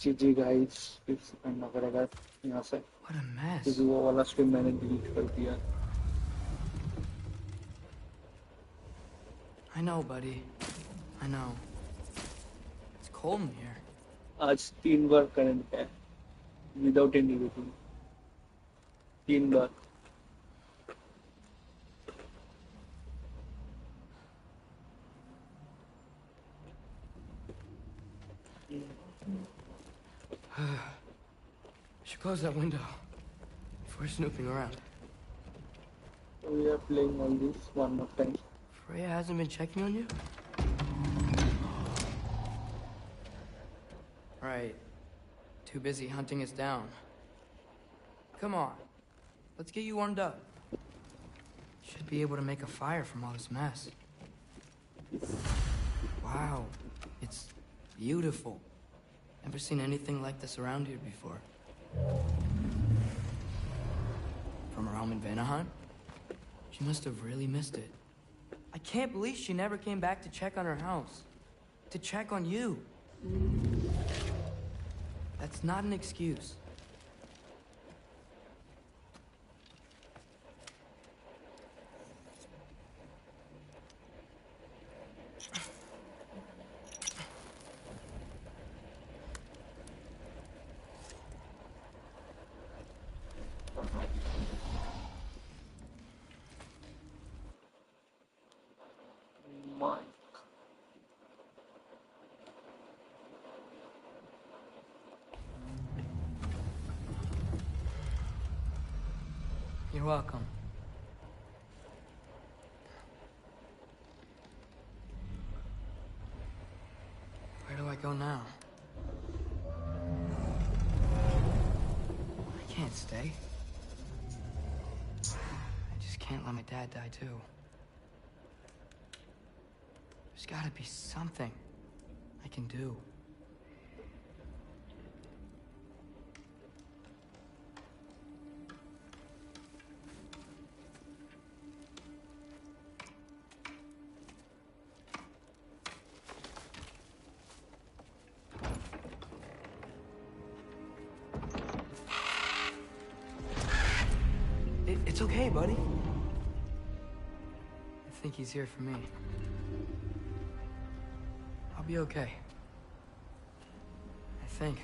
जी जी guys fix करना पड़ेगा यहाँ से What a क्योंकि mess. वो वाला स्ट्रीम मैंने डिलीट कर दिया। I know, buddy. I know. It's cold in here. आज 3 बार करंट है विदाउट एनी रीजन 3 बार। Should close that window before snooping around. So we are playing all this one more time. Freya hasn't been checking on you? Right. Too busy hunting us down. Come on. Let's get you warmed up. Should be able to make a fire from all this mess. Wow. It's beautiful. Never seen anything like this around here before. From her home in Vanaheim? She must have really missed it. I can't believe she never came back to check on her house. To check on you. That's not an excuse. My You're welcome. Where do I go now? I can't stay. I just can't let my dad die too. There's gotta be something I can do. It's okay, buddy. I think he's here for me. I'll be okay. I think.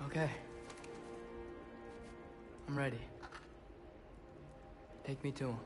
Okay. I'm ready. Take me to him.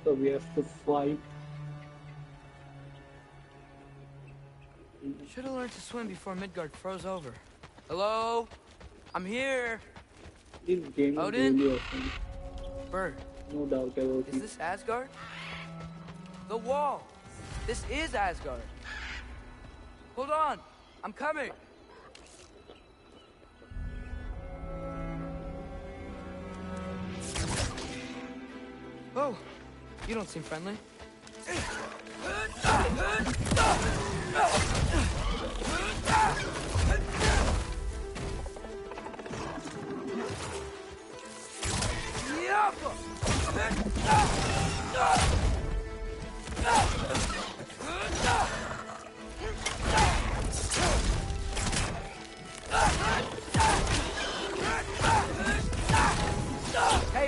so we have to fight. Should have learned to swim before Midgard froze over. Hello? I'm here. This game is Odin? really awesome. Bird, No doubt about is it. this Asgard? The wall. This is Asgard. Hold on. I'm coming. Oh, you don't seem friendly. Yappa! Hey,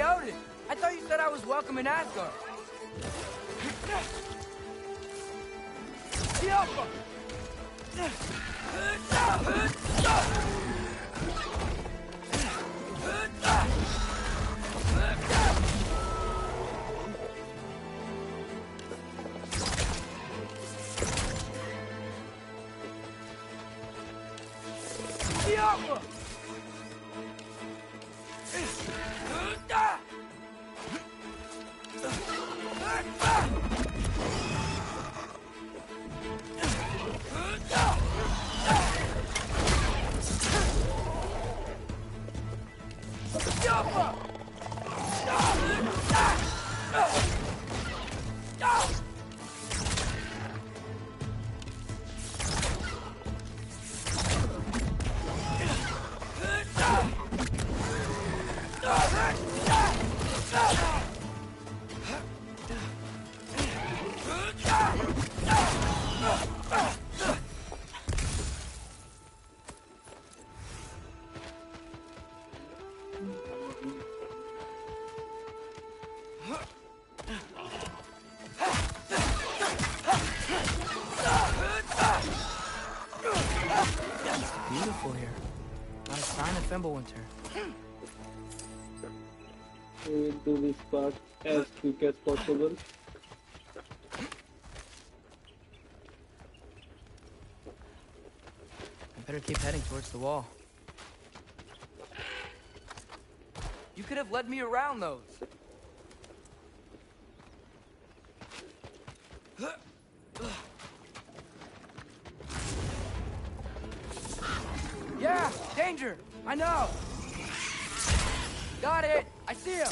Odin! I thought you said I was welcome in Asgard. The Alpha! The Alpha! Beautiful here. Not a sign of Fimbulwinter. We will do this part as quick as possible. I better keep heading towards the wall. You could have led me around those. Yeah, danger! I know! Got it! I see him!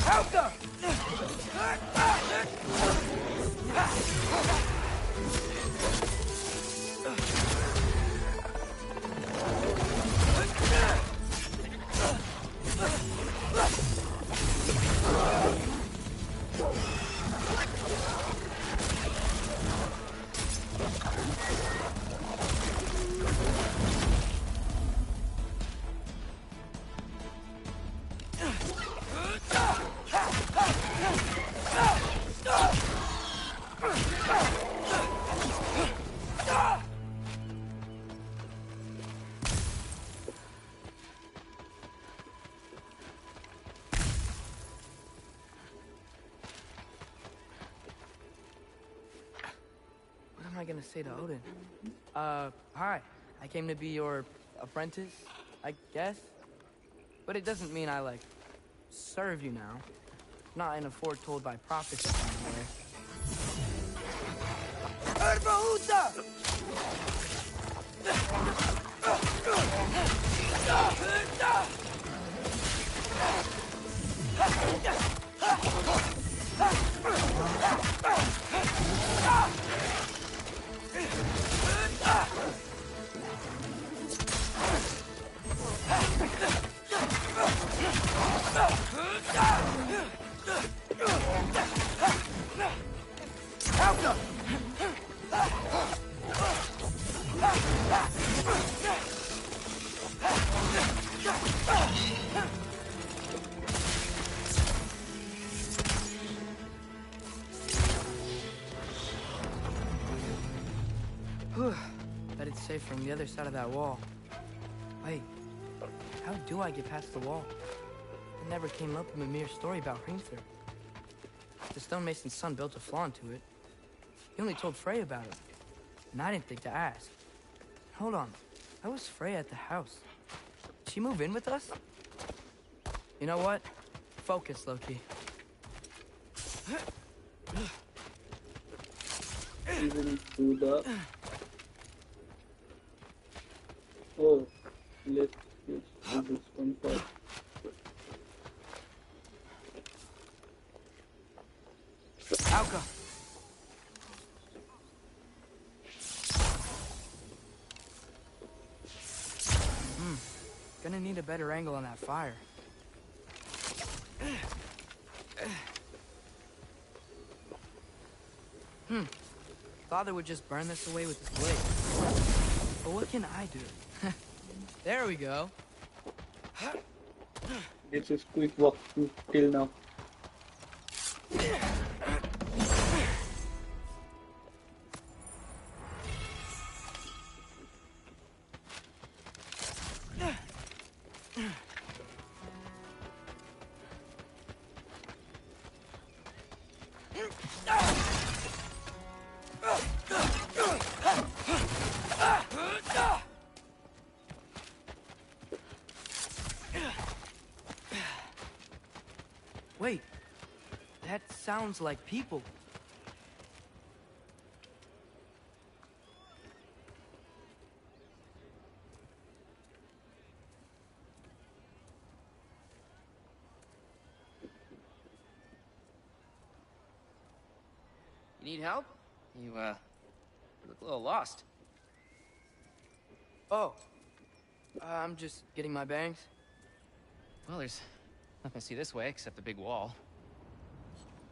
Help them! What am I gonna say to Odin? Hi. I came to be your apprentice, I guess? But it doesn't mean I, like, serve you now. Not in a foretold by prophecy kind of way. Erbahuta! Bet it's safe from the other side of that wall. Wait, how do I get past the wall? It never came up in Mimir's story about Hrimthur. The stonemason's son built a flaw into it. He only told Frey about it, and I didn't think to ask. Hold on, how was Frey at the house? Did she move in with us? You know what? Focus, Loki. We will do the... Oh, let's switch to this one first. Alka, need a better angle on that fire. Father would just burn this away with his blade. But what can I do? There we go. This is quick walkthrough till now. Wait, that sounds like people. You need help? You look a little lost. Oh, I'm just getting my bearings. Well, there's nothing to see this way except the big wall.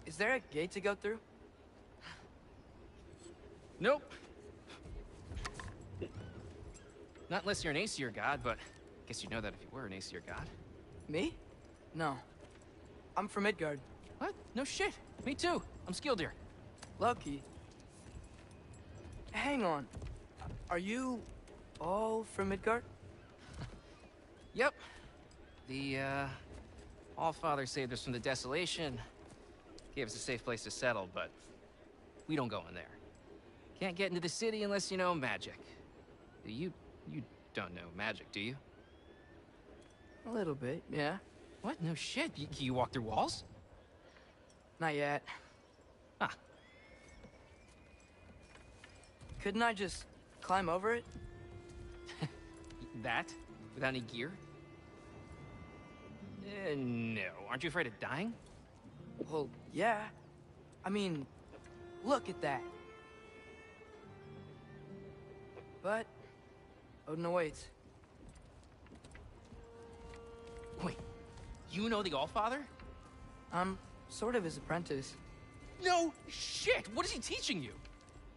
Is there a gate to go through? Nope. Not unless you're an Aesir god, but I guess you'd know that if you were an Aesir god. Me? No. I'm from Midgard. What? No shit. Me too. I'm Skildir. Lucky. Hang on. Are you all from Midgard? Yep. The, Allfather saved us from the desolation. Gave us a safe place to settle, but we don't go in there. Can't get into the city unless you know magic. You don't know magic, do you? A little bit, yeah. What? No shit. You walk through walls? Not yet. Huh. Couldn't I just climb over it? That? Without any gear? No. Aren't you afraid of dying? Well, yeah. I mean, look at that. But Odin awaits. Wait, you know the Allfather? I'm sort of his apprentice. No shit! What is he teaching you?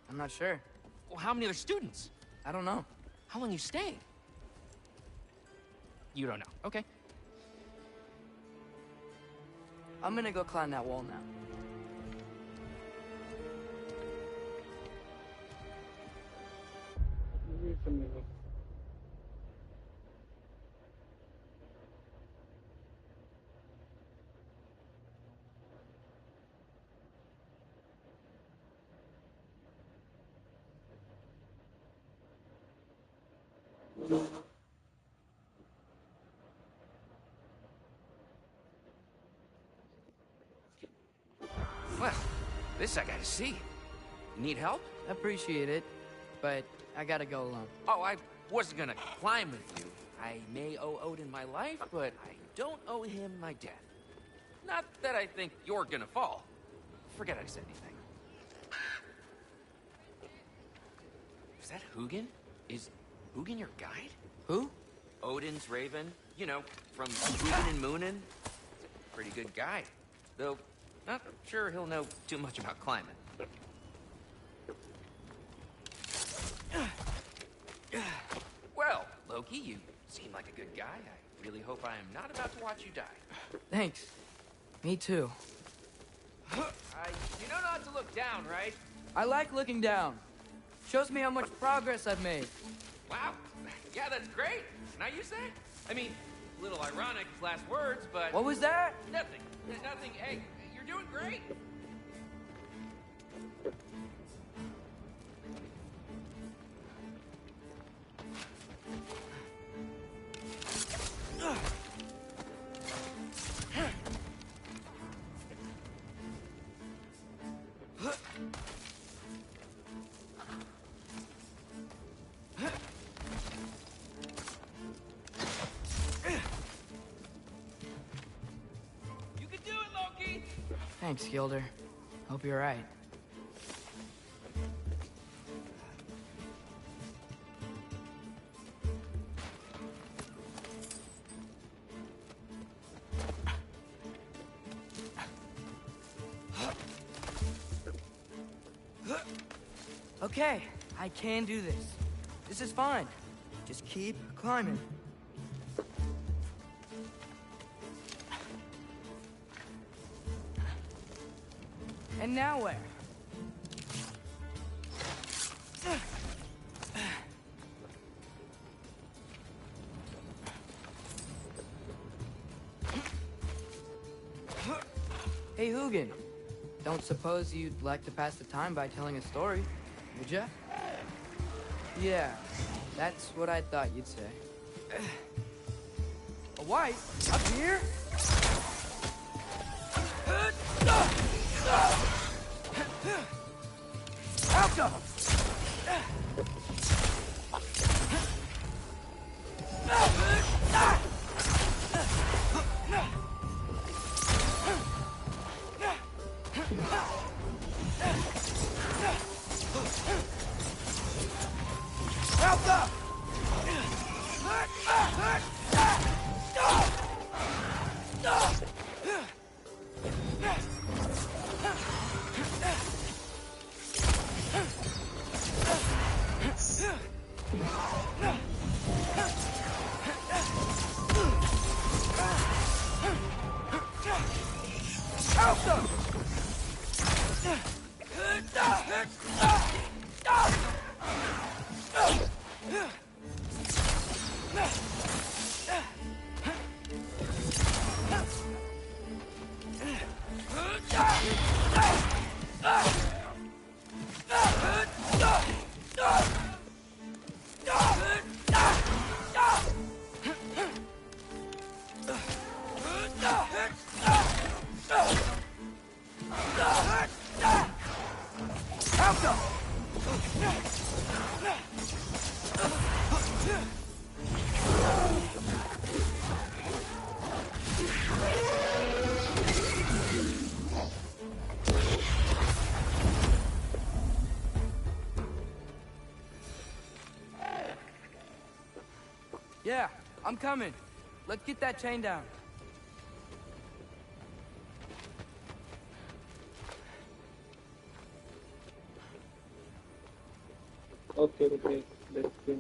I'm not sure. Well, how many other students? I don't know. How long you staying? You don't know. Okay. I'm gonna go climb that wall now. Wait a minute. Well, this I gotta see. You need help? Appreciate it, but I gotta go alone. Oh, I wasn't gonna climb with you. I may owe Odin my life, but I don't owe him my death. Not that I think you're gonna fall. Forget I said anything. Is that Hugin? Is Hugin your guide? Who? Odin's raven. You know, from Hugin and Moonin. Pretty good guide. Though, not sure he'll know too much about climbing. Well, Loki, you seem like a good guy. I really hope I am not about to watch you die. Thanks. Me too. You know not to look down, right? I like looking down. Shows me how much progress I've made. Wow. Yeah, that's great. Now you say? I mean, a little ironic, his last words, but... What was that? Nothing. Nothing. Hey, you're doing great. You can do it, Loki! Thanks, Gilder. Hope you're right. Okay, I can do this. This is fine. Just keep climbing. And now where? Hey, Hugin. Don't suppose you'd like to pass the time by telling a story, would ya? Yeah, that's what I thought you'd say. A wife? Up here? Alka! Yeah, I'm coming. Let's get that chain down. Okay, okay. Let's go.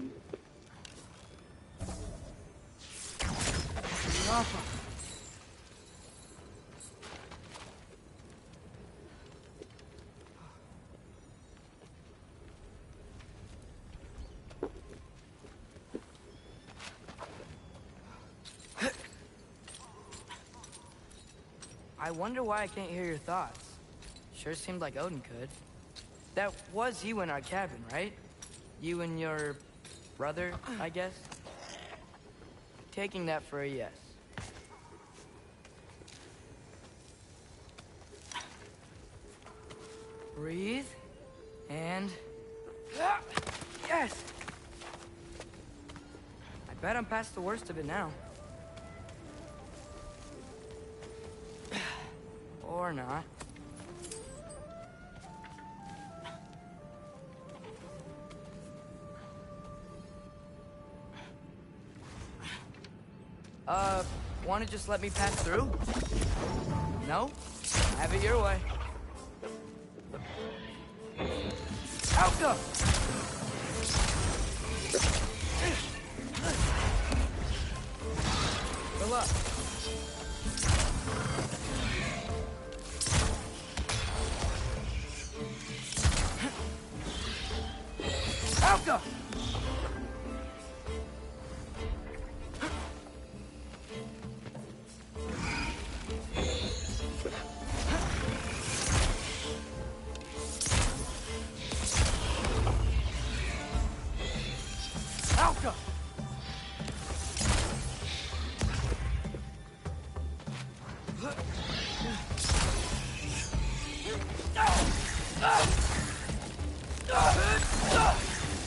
I wonder why I can't hear your thoughts. Sure seemed like Odin could. That was you in our cabin, right? You and your brother, I guess? Taking that for a yes. Breathe. And... Yes! I bet I'm past the worst of it now. Or not. Wanna just let me pass through? No? Have it your way. Alka! Good luck. Alka! Alka!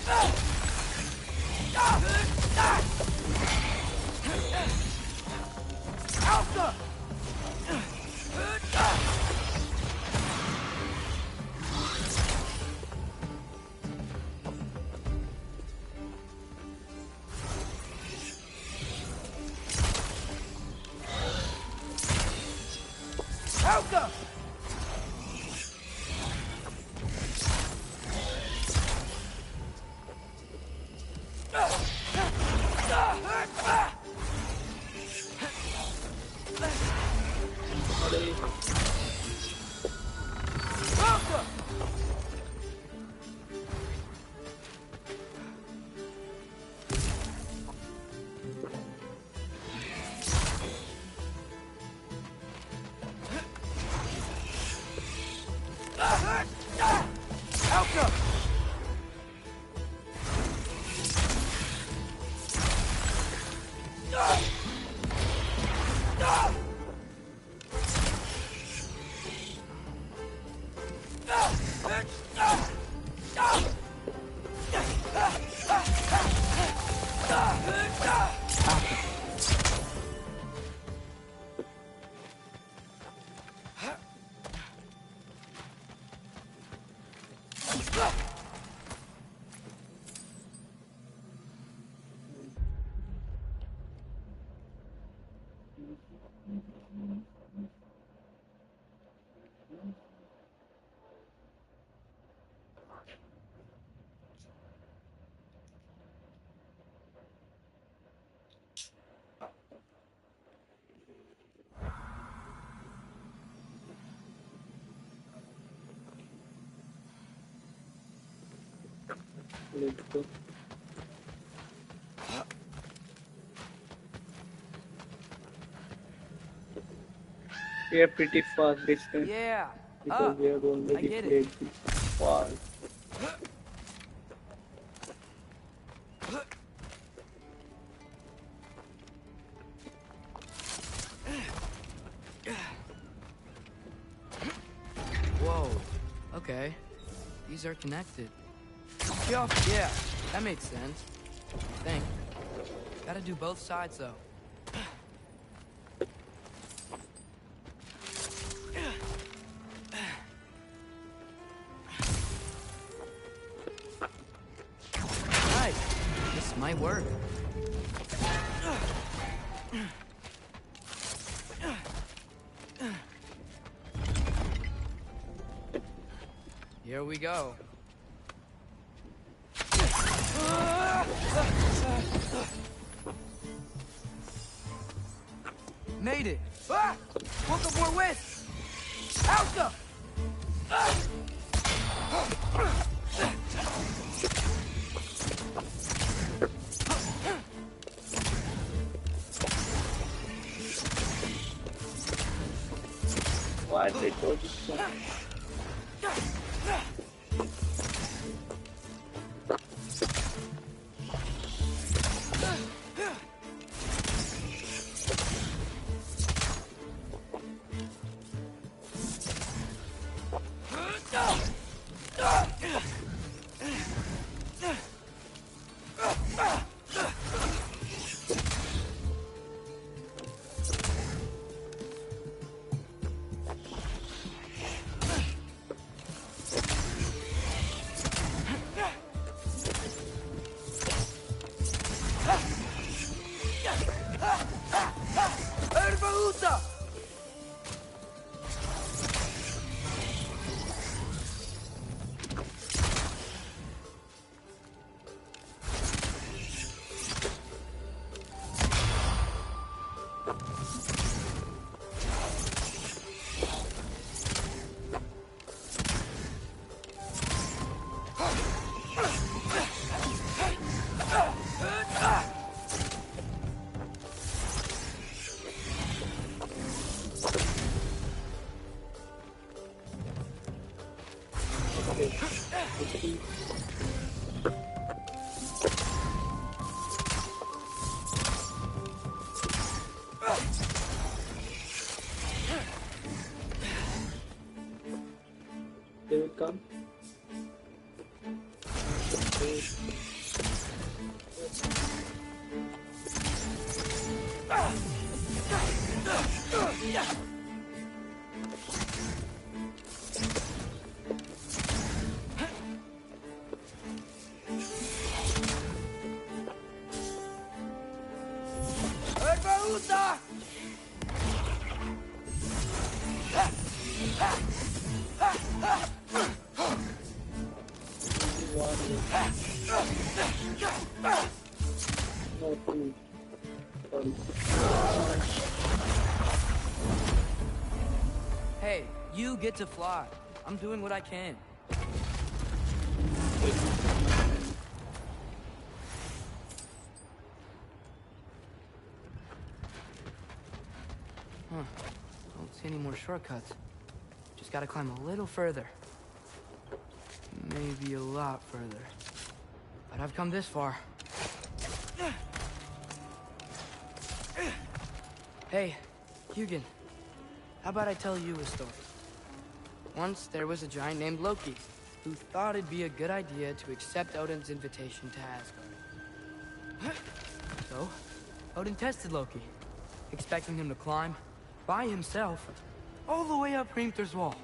Ah! Let's go. We are pretty far distance Yeah. because we have I already get it. played this part. Whoa. Okay. These are connected. Yeah, that makes sense. I think. Gotta do both sides, though. Right. This might work. Here we go. Made it! Ah! Book of War West! Alka! Why they told us so? Erbaúta! They will come. Erbaúta! No, two. Sorry. Hey, you get to fly. I'm doing what I can. Huh. Don't see any more shortcuts. Just gotta climb a little further. Maybe a lot further. But I've come this far. Hey, Hugin. How about I tell you a story? Once there was a giant named Loki who thought it'd be a good idea to accept Odin's invitation to Asgard. So, Odin tested Loki, expecting him to climb by himself all the way up Hrimthur's wall.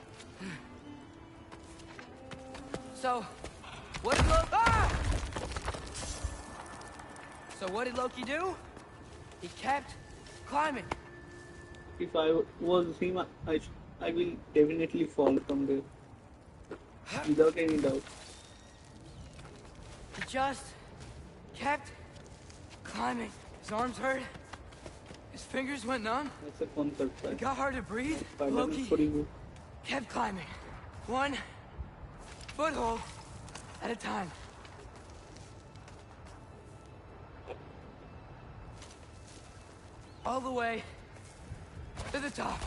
So, what did Loki... Ah! So what did Loki do? He kept climbing. If I was him, I will definitely fall from there. Without any doubt. He just kept climbing. His arms hurt. His fingers went numb. That's a concert, It right? got hard to breathe. Spider-Man Loki putting you. kept climbing. One foothold at a time. All the way to the top.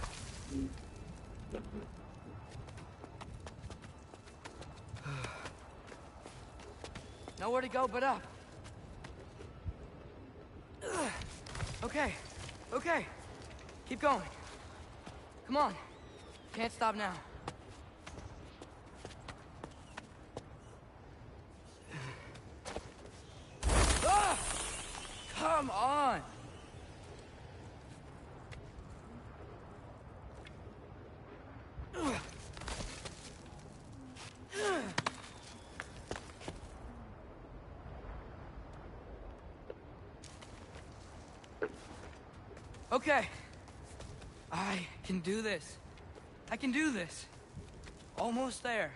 Nowhere to go but up. Okay, okay. Keep going. Come on. Can't stop now. Ah! Come on. Okay. I can do this. I can do this. Almost there.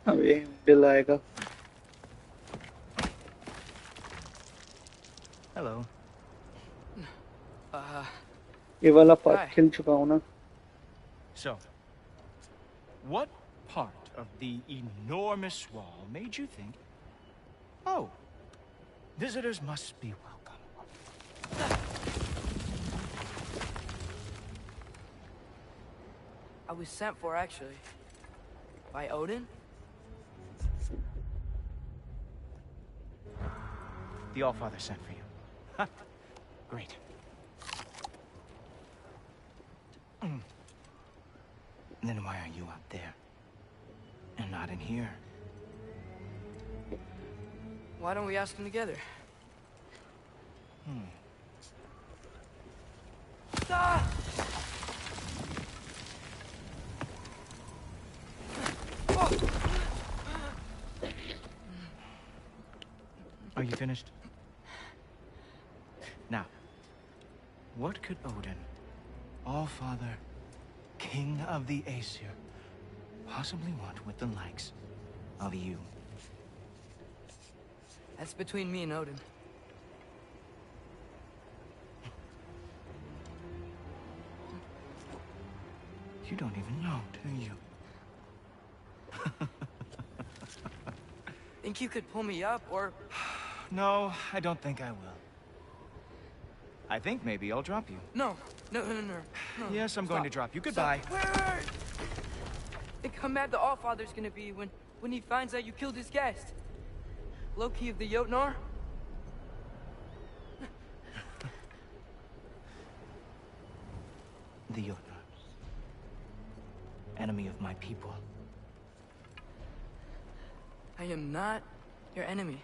अबे bill आएगा. Hello. ये वाला part Hi. खेल चुका हूँ ना. So, what part of the enormous wall made you think, oh, visitors must be welcome? I was sent for, actually. By Odin? The Allfather sent for you. Huh. Great. Then why are you out there? And not in here? Why don't we ask them together? Ah! Are you finished? Now, what could Odin, Allfather, King of the Aesir, possibly want with the likes of you? That's between me and Odin. You don't even know, do you? Think you could pull me up, or... No, I don't think I will. I think maybe I'll drop you. No. No. Yes, I'm going to drop you. Goodbye. Stop. Wait. Think how mad the Allfather's gonna be when he finds out you killed his guest. Loki of the Jotnar? The Jotnar. Enemy of my people. I am not your enemy.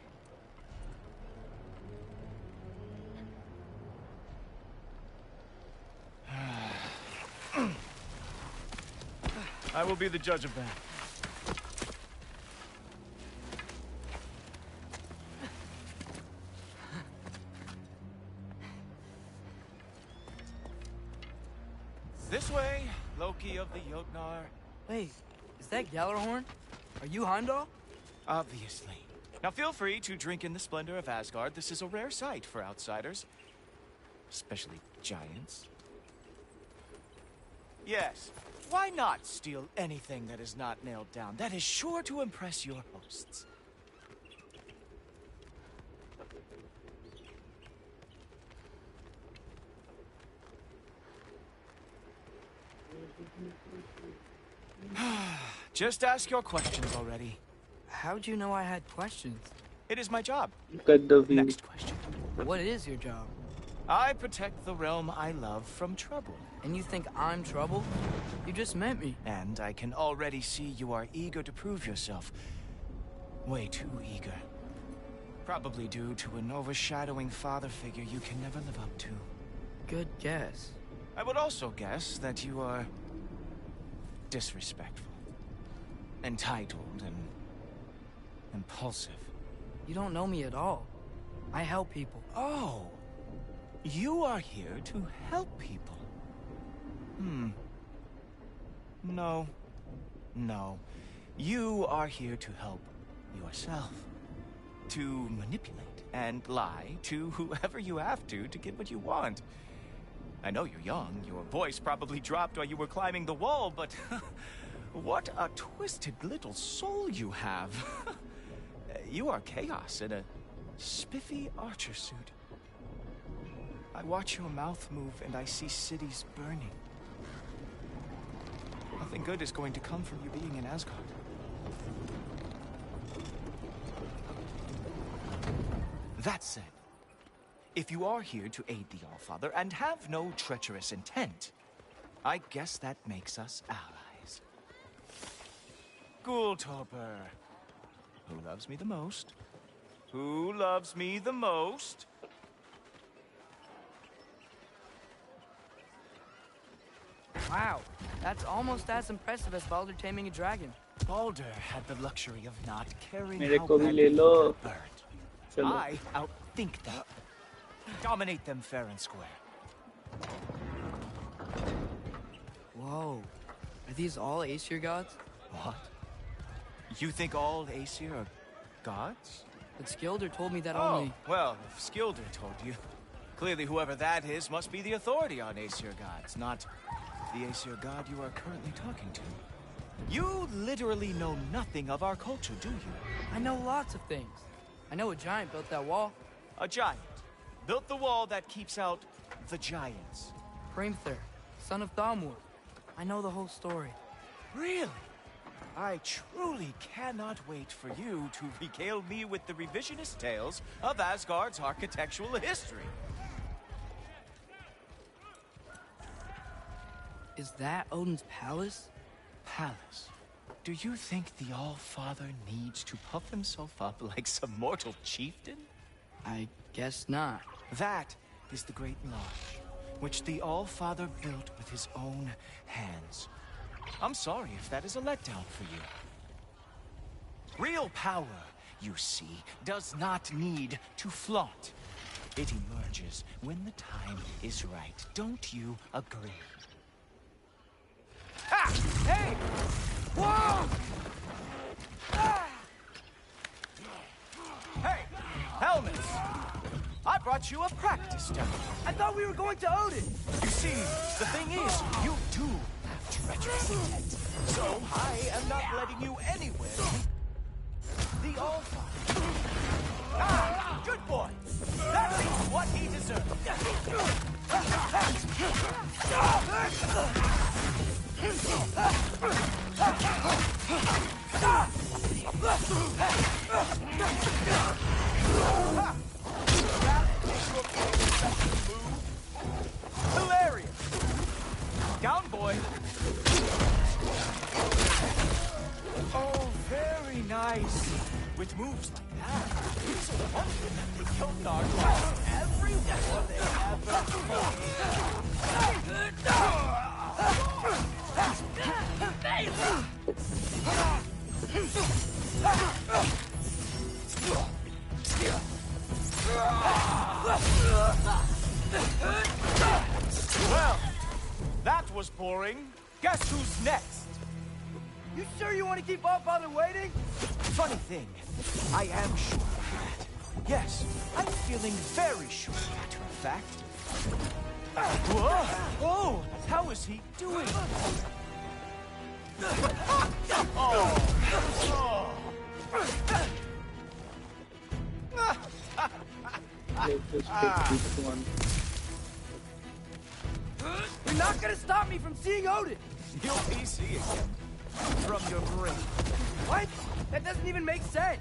I will be the judge of that. This way, Loki of the Jotnar. Wait, is that Gjallarhorn? Are you Heimdall? Obviously. Now feel free to drink in the splendor of Asgard. This is a rare sight for outsiders. Especially giants. Yes, why not steal anything that is not nailed down? That is sure to impress your hosts. Just ask your questions already. How'd you know I had questions? It is my job. Cut the view. Next question. What is your job? I protect the realm I love from trouble. And you think I'm trouble? You just met me. And I can already see you are eager to prove yourself. Way too eager. Probably due to an overshadowing father figure you can never live up to. Good guess. I would also guess that you are disrespectful, entitled, and impulsive. You don't know me at all. I help people. Oh, you are here to help people. No. You are here to help yourself. To manipulate and lie to whoever you have to get what you want. I know you're young. Your voice probably dropped while you were climbing the wall, but What a twisted little soul you have. You are chaos in a spiffy archer suit. I watch your mouth move and I see cities burning. Nothing good is going to come from you being in Asgard. That said, if you are here to aid the Allfather and have no treacherous intent, I guess that makes us allies. Ghoultoper. Who loves me the most? Who loves me the most? Wow, that's almost as impressive as Baldur taming a dragon. Baldur had the luxury of not caring मेरे how को भी badly ले लो. he got burned. चलो. I outthink them. Dominate them fair and square. Whoa, are these all Aesir gods? What? You think all Aesir are gods? But Skilder told me that Oh, only... well, if Skilder told you, clearly whoever that is must be the authority on Aesir gods, not the Aesir god you are currently talking to. You literally know nothing of our culture, do you? I know lots of things. I know a giant built that wall. A giant built the wall that keeps out the giants. Hrimthur, son of Thamur. I know the whole story. Really? I truly cannot wait for you to regale me with the revisionist tales of Asgard's architectural history. Is that Odin's palace? Palace. Do you think the All-Father needs to puff himself up like some mortal chieftain? I guess not. That is the Great Lodge, which the All-Father built with his own hands. I'm sorry if that is a letdown for you. Real power, you see, does not need to flaunt. It emerges when the time is right. Don't you agree? Ah! Hey! Whoa! Ah! Hey! Helmets! I brought you a practice dummy. I thought we were going to Odin! You see, the thing is, you do have treacherous intent. So I am not letting you anywhere. The All-Father. Ah! Good boy! That is what he deserves. Hilarious! Down, boy! Oh, very nice! With moves like that, it's a wonder that the Jotnar lost every war they ever Well, that was boring. Guess who's next? You sure you want to keep Allfather waiting? Funny thing, I am sure of that. Yes, I'm feeling very sure, matter of fact. Whoa! Oh, how is he doing? Let's just take this one. You're not gonna stop me from seeing Odin! You'll be seeing him from your grave. What? That doesn't even make sense!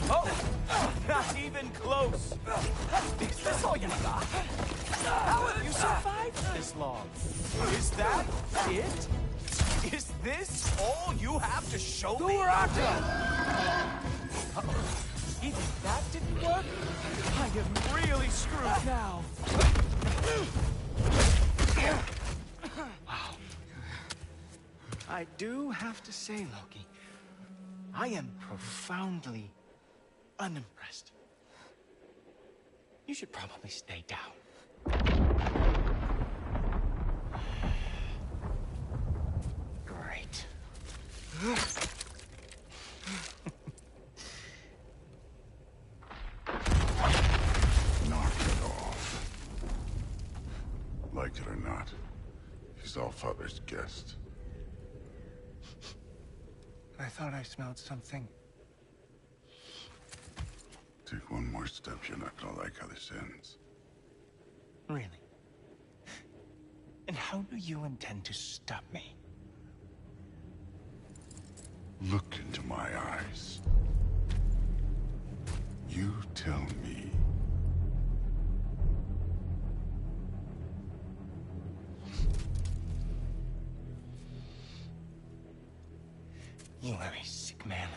Oh, not even close. Is this all you got? How have you survived this long? Is that it? Is this all you have to show me? Even that didn't work? I am really screwed now. Wow. I do have to say, Loki, I am profoundly unimpressed. You should probably stay down. Great. father's guest. I thought I smelled something. Take one more step, you're not gonna like how this ends. Really? And how do you intend to stop me? Look into my eyes. You tell me. You are a sick man.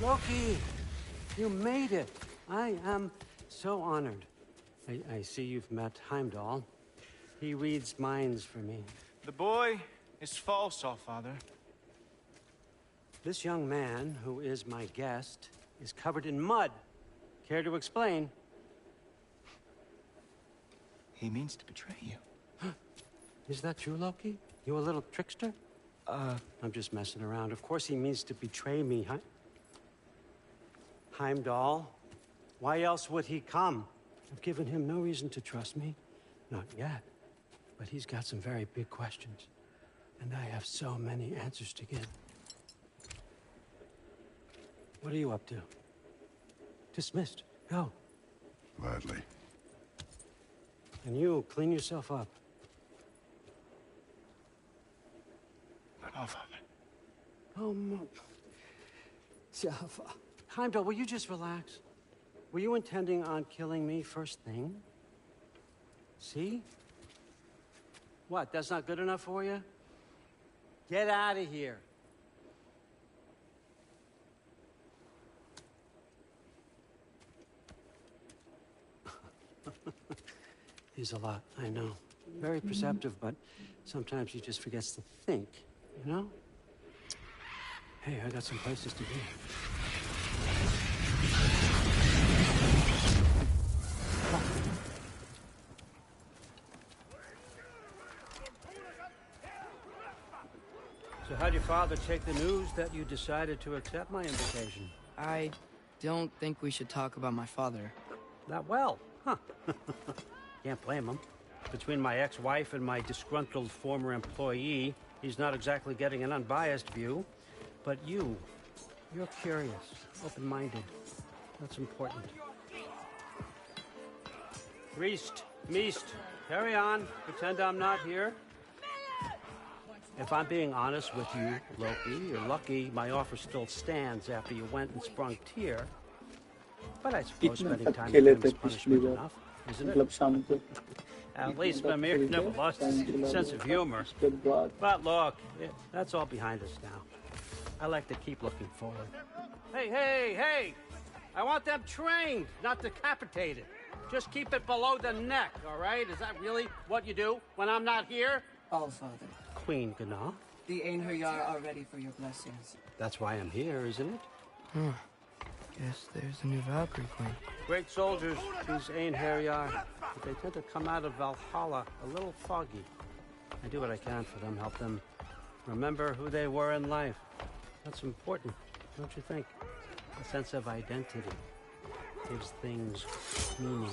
Loki, you made it. I am so honored. I see you've met Heimdall. He reads minds for me. The boy is false, Allfather. This young man, who is my guest, is covered in mud. Care to explain? He means to betray you. Is that true, Loki? You a little trickster? I'm just messing around. Of course he means to betray me, huh? Heimdall? Why else would he come? I've given him no reason to trust me. Not yet. But he's got some very big questions. And I have so many answers to give. What are you up to? Dismissed. Go. Gladly. And you, clean yourself up. But Allfather. Oh, Jaffa. Heimdall, will you just relax? Were you intending on killing me first thing? See? What, that's not good enough for you? Get out of here. He's a lot, I know. Very perceptive, but sometimes he just forgets to think, you know? Hey, I got some places to be. So how'd your father take the news that you decided to accept my invitation? I don't think we should talk about my father. Not well, huh? Can't blame him. Between my ex-wife and my disgruntled former employee, he's not exactly getting an unbiased view. But you're curious, open-minded. That's important. Priest, Meest, carry on. Pretend I'm not here. If I'm being honest with you, Loki, you're lucky my offer still stands after you went and sprung Tyr. But I suppose इतना spending तक time खेले with him थे is पिछली punishment bar enough, isn't मतलब it? शाम को At least Mimir never lost his sense of humor. उसके बाद But look, that's all behind us now. I like to keep looking forward. Hey! I want them trained, not decapitated. Just keep it below the neck, all right? Is that really what you do when I'm not here? Allfather, Queen Gná. the Einherjar are ready for your blessings. That's why I'm here, isn't it? Guess there's a new Valkyrie queen. Great soldiers, these Einherjar. But they tend to come out of Valhalla a little foggy. I do what I can for them, help them remember who they were in life. That's important, don't you think? A sense of identity gives things meaning.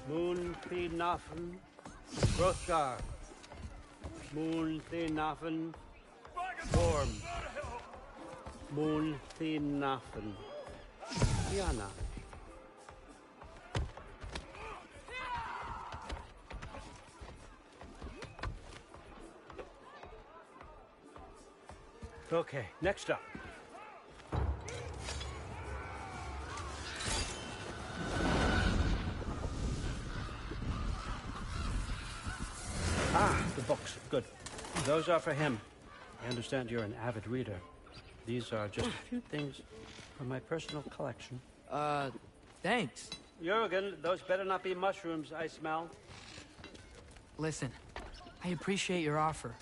Moon Thinafen, Hrothgar. Moon Thinafen, Gorm. Moon Thinafen, Diana. Okay, next up. The books. Good. Those are for him. I understand you're an avid reader. These are just a few things from my personal collection. Thanks. Jurgen, those better not be mushrooms I smell. Listen, I appreciate your offer,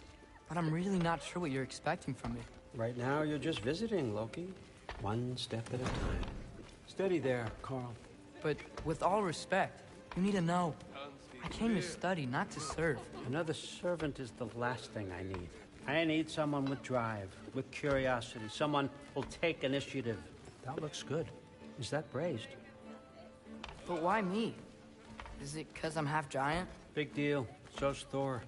but I'm really not sure what you're expecting from me. Right now, you're just visiting, Loki. One step at a time. Steady there, Carl. But with all respect, you need to know. I came to study, not to serve. Another servant is the last thing I need. I need someone with drive, with curiosity, someone who'll take initiative. That looks good. Is that braised? But why me? Is it because I'm half giant? Big deal. So's Thor.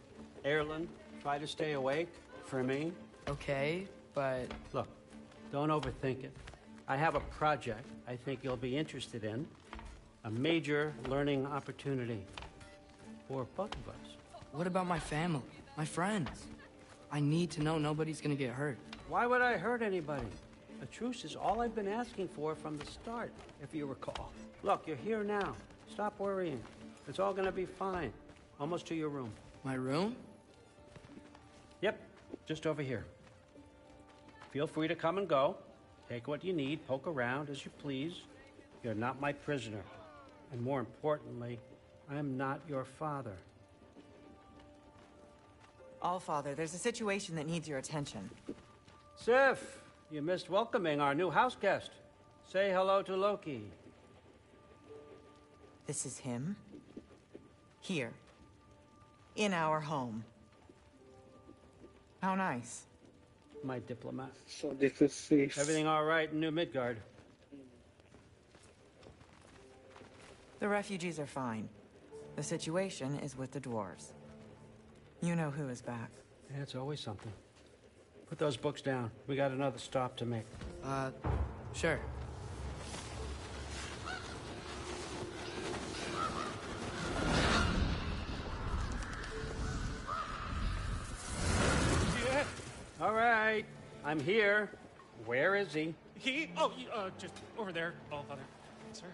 Erlen, try to stay awake for me. Okay, but Look, don't overthink it. I have a project I think you'll be interested in. A major learning opportunity for both of us. what about my family, my friends? I need to know nobody's gonna get hurt. Why would I hurt anybody? A truce is all I've been asking for from the start, if you recall. Look, you're here now. Stop worrying. It's all gonna be fine. Almost to your room. My room? Yep, just over here. Feel free to come and go. Take what you need, poke around as you please. You're not my prisoner. And more importantly, I'm not your father. Allfather, there's a situation that needs your attention. Sif, you missed welcoming our new house guest. Say hello to Loki. This is him? Here. In our home. How nice. My diplomat. So this is safe. Everything all right in New Midgard? The refugees are fine. The situation is with the dwarves. You know who is back. Yeah, it's always something. Put those books down. We got another stop to make. Sure. Yeah. All right. I'm here. Where is he? Just over there, Allfather. Sir?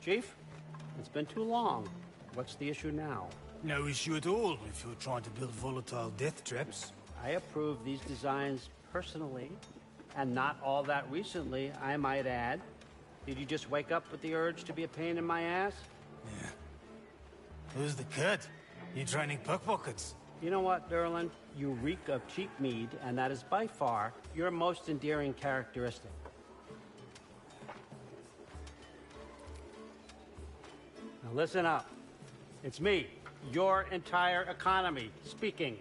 Chief, it's been too long. What's the issue now? No issue at all if you're trying to build volatile death traps. I approve these designs personally, and not all that recently, I might add. Did you just wake up with the urge to be a pain in my ass? Yeah. Who's the kid? You training pickpockets? You know what, Derlin? You reek of cheap mead, and that is by far your most endearing characteristic. Now listen up. It's me, your entire economy, speaking.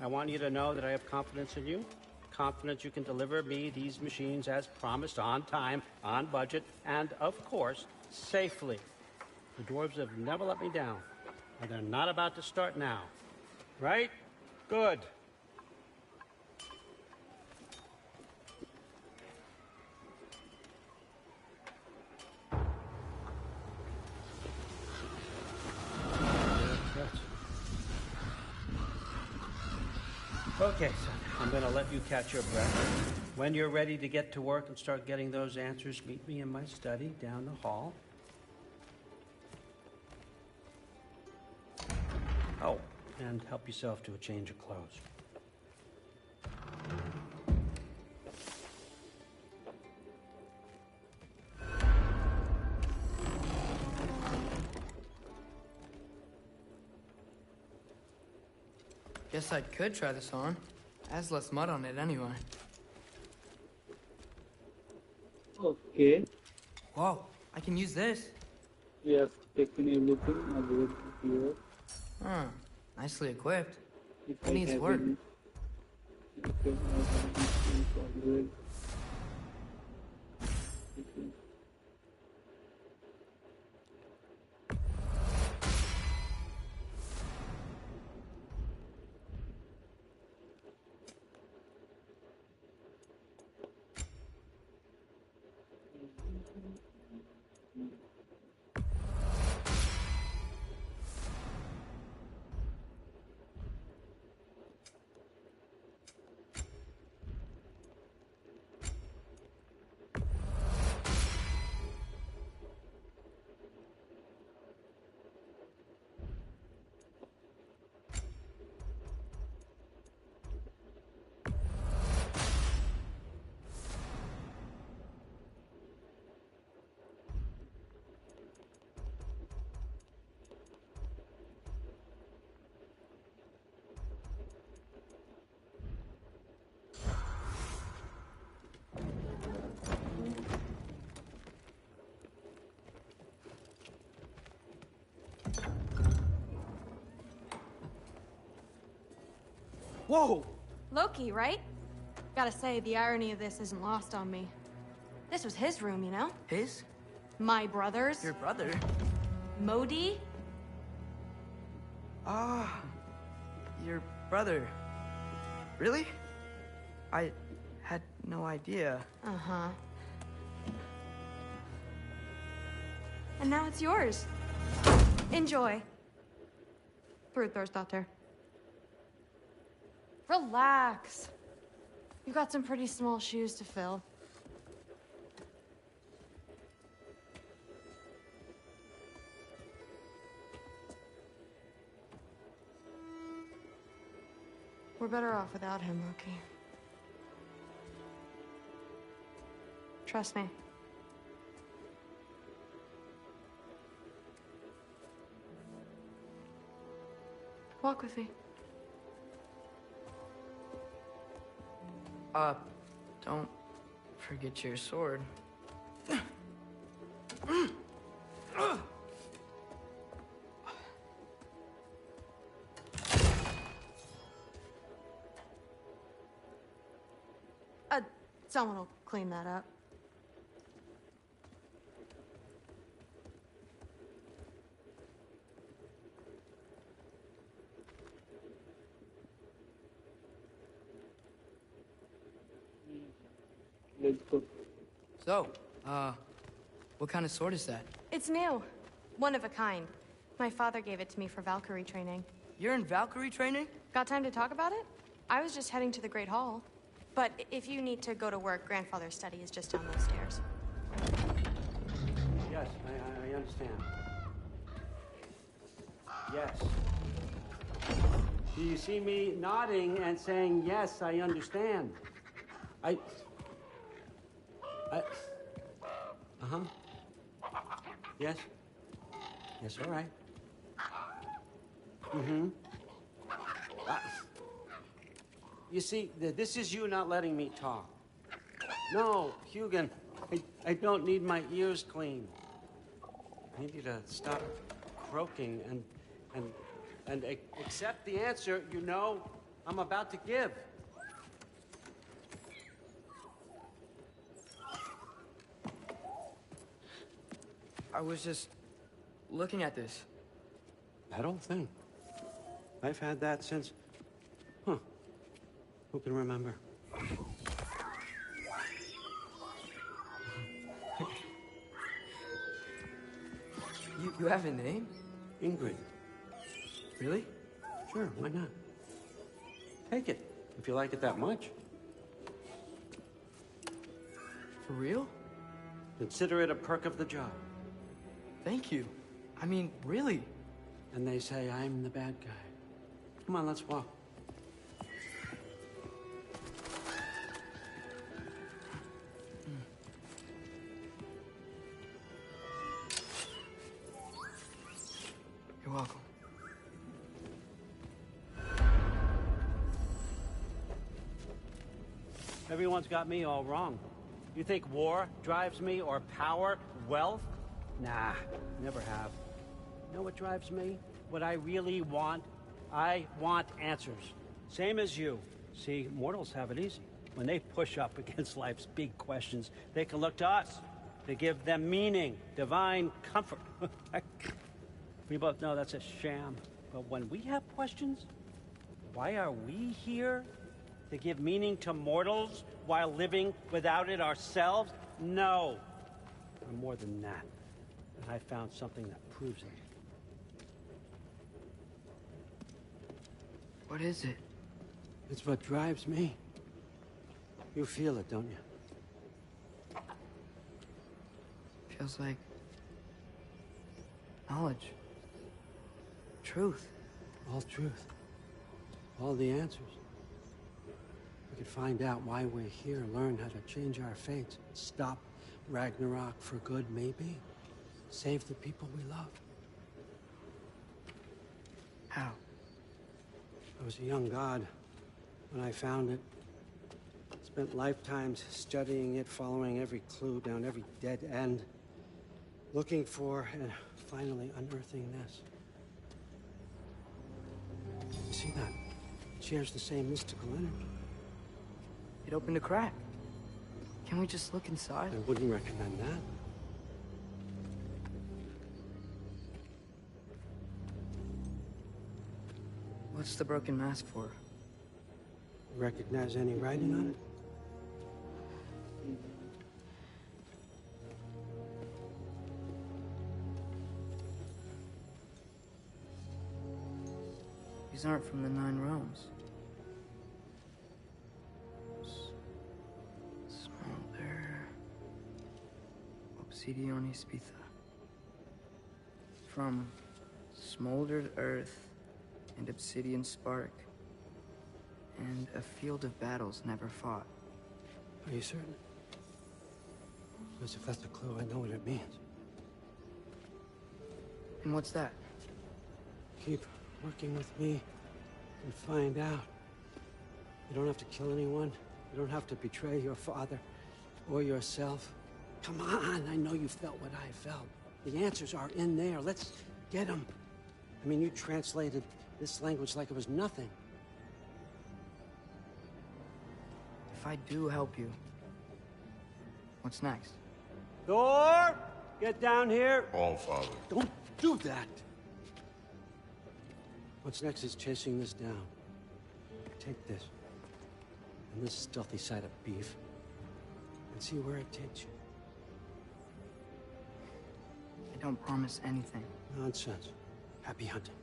I want you to know that I have confidence in you. Confidence you can deliver me these machines as promised, on time, on budget, and, of course, safely. The dwarves have never let me down, and they're not about to start now. Right? Good. Okay, son. I'm gonna let you catch your breath. When you're ready to get to work and start getting those answers, meet me in my study down the hall. Oh, and help yourself to a change of clothes. Guess I could try this on. Has less mud on it anyway. Okay. Whoa, I can use this. We have taken everything away here. Huh, nicely equipped. If It needs work. Okay, Whoa! Loki, right? Gotta say, the irony of this isn't lost on me. This was his room, you know? His? My brother's. Your brother? Modi? Ah, your brother. Really? I had no idea. Uh-huh. And now it's yours. Enjoy. Brudthorstdotter. Relax. You've got some pretty small shoes to fill. We're better off without him, Loki. Trust me. Walk with me. Don't forget your sword. Someone will clean that up. Let's go. So, what kind of sword is that? It's new. One of a kind. My father gave it to me for Valkyrie training. You're in Valkyrie training? Got time to talk about it? I was just heading to the Great Hall. But if you need to go to work, Grandfather's study is just down those stairs. Yes, I understand. Yes. Do you see me nodding and saying, yes, I understand? Uh-huh. Yes? Yes, all right. Mm-hmm. You see, this is you not letting me talk. No, Hugin, I don't need my ears cleaned. I need you to stop croaking and accept the answer you know I'm about to give. I was just looking at this. That old thing. I've had that since... Who can remember? You have a name? Ingrid. Really? Sure, why not? Take it, if you like it that much. For real? Consider it a perk of the job. Thank you. I mean, really. And they say I'm the bad guy. Come on, let's walk. You're welcome. Everyone's got me all wrong. You think war drives me, or power, wealth? Nah, never have. You know what drives me? What I really want? I want answers. Same as you. See, mortals have it easy. When they push up against life's big questions, they can look to us. They give them meaning, divine comfort. We both know that's a sham. But when we have questions, why are we here? To give meaning to mortals while living without it ourselves? No. Or more than that. And I found something that proves it. What is it? It's what drives me. You feel it, don't you? Feels like knowledge. Truth. All truth. All the answers. We could find out why we're here, learn how to change our fates, stop Ragnarok for good, maybe. Save the people we love. How? I was a young god when I found it. Spent lifetimes studying it, following every clue down every dead end, looking for and finally unearthing this. You see that? It shares the same mystical energy. It opened a crack. Can we just look inside? I wouldn't recommend that. What's the broken mask for? Recognize any writing on it? These aren't from the Nine Realms. Smolder. Obsidione Spitha. From smoldered earth and obsidian spark. And a field of battles never fought. Are you certain? Because if that's a clue, I know what it means. And what's that? Keep working with me and find out. You don't have to kill anyone. You don't have to betray your father or yourself. Come on, I know you felt what I felt. The answers are in there. Let's get them. I mean, you translated this language like it was nothing. If I do help you, what's next? Thor! Get down here! All Father. Don't do that! What's next is chasing this down. Take this, and this stealthy side of beef, and see where it takes you. I don't promise anything. Nonsense. Happy hunting.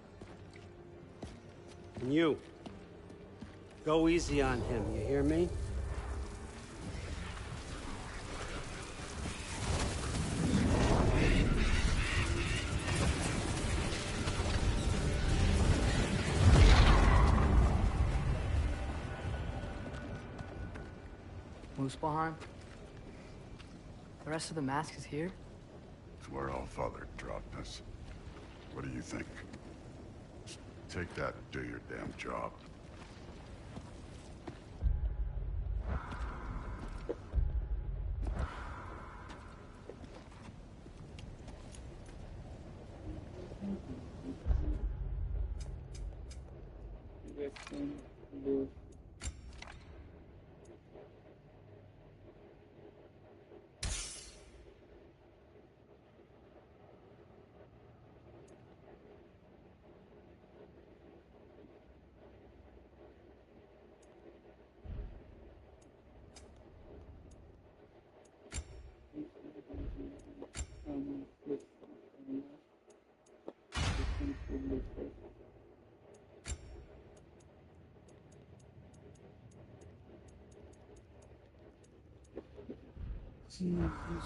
And you, go easy on him, you hear me? Muspelheim? The rest of the mask is here? It's where All Father dropped us. What do you think? Take that and do your damn job.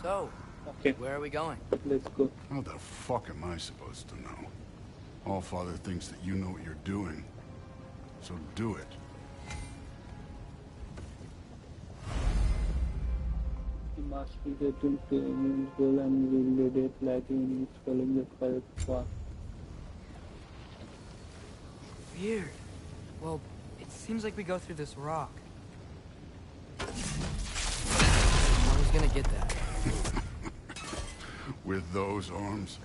So, Okay, where are we going? let's go. How the fuck am I supposed to know? All Father thinks that you know what you're doing. So do it. The must be getting to Emin's goal and will lead it like in following the correct path. Weird. Well, it seems like we go through this rock. I was gonna get that. With those arms.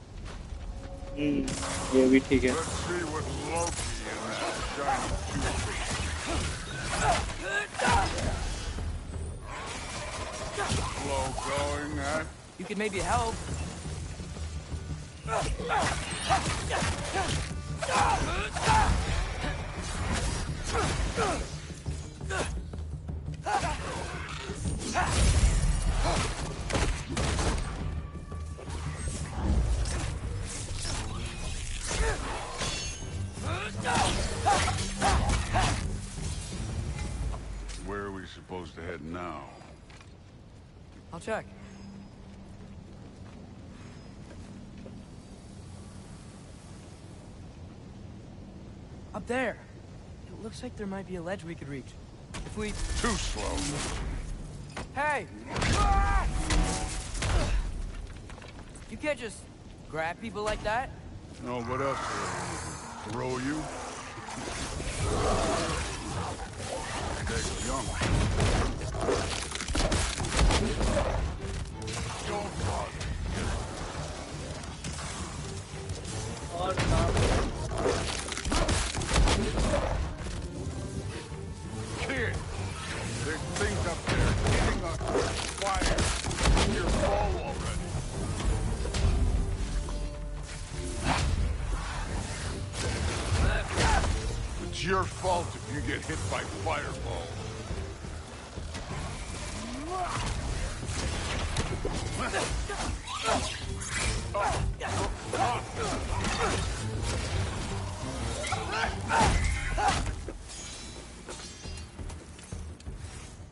Yeah, we take it. Let's see what Loki and that shiny slow going, eh? You could maybe help. Where are we supposed to head now? I'll check. Up there. It looks like there might be a ledge we could reach. If we... Too slow. Hey! You can't just grab people like that. No, what else? Throw you? They're young. Don't bother. Or not. Kid! There's things up there hitting us with It's your fault if you get hit by fireball.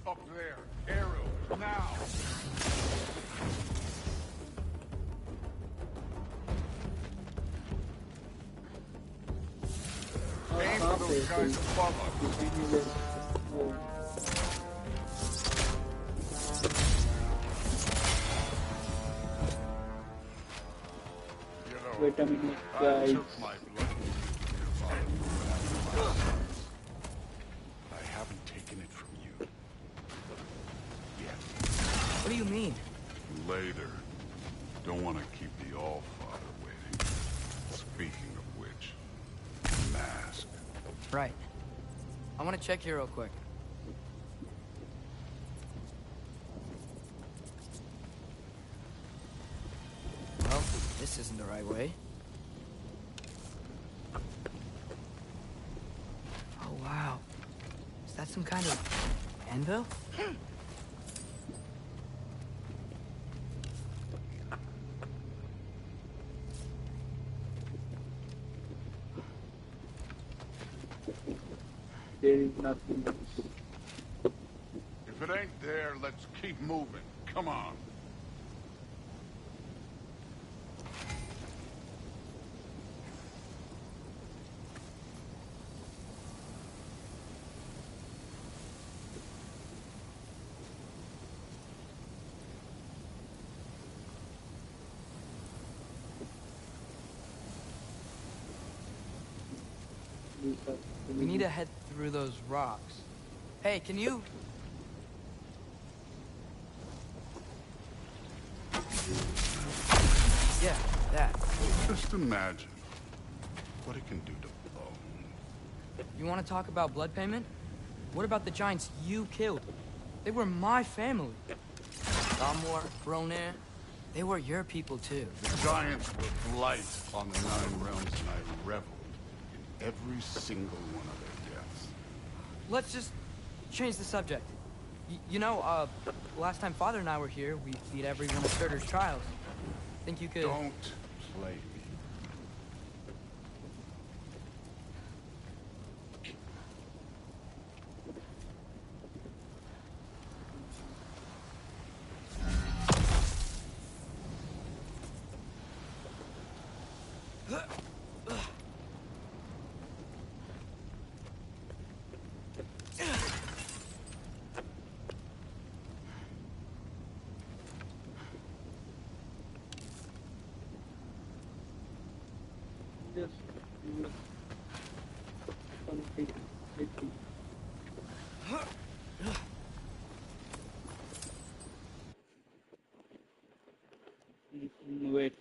Up there, arrows, now! Aim for those guys above us. Wait a minute, guys. I haven't taken it from you. Yet. What do you mean? Later. Don't want to keep the All-Father waiting. Speaking of which, mask. Right. I want to check here real quick. Well, this isn't the right way. Oh, wow. Is that some kind of anvil? There is nothing else. If it ain't there, let's keep moving. Come on. We need to head through those rocks. Hey, can you... Yeah, that. Just imagine what it can do to bone. You want to talk about blood payment? What about the giants you killed? They were my family. Gamor, Bronir, they were your people too. The giants were blight on the 9 realms, and I reveled in every single one of their deaths. Let's just change the subject. You know, last time Father and I were here, we beat every one of Surtur's trials. Think you could... Don't play me. Just something. Wait.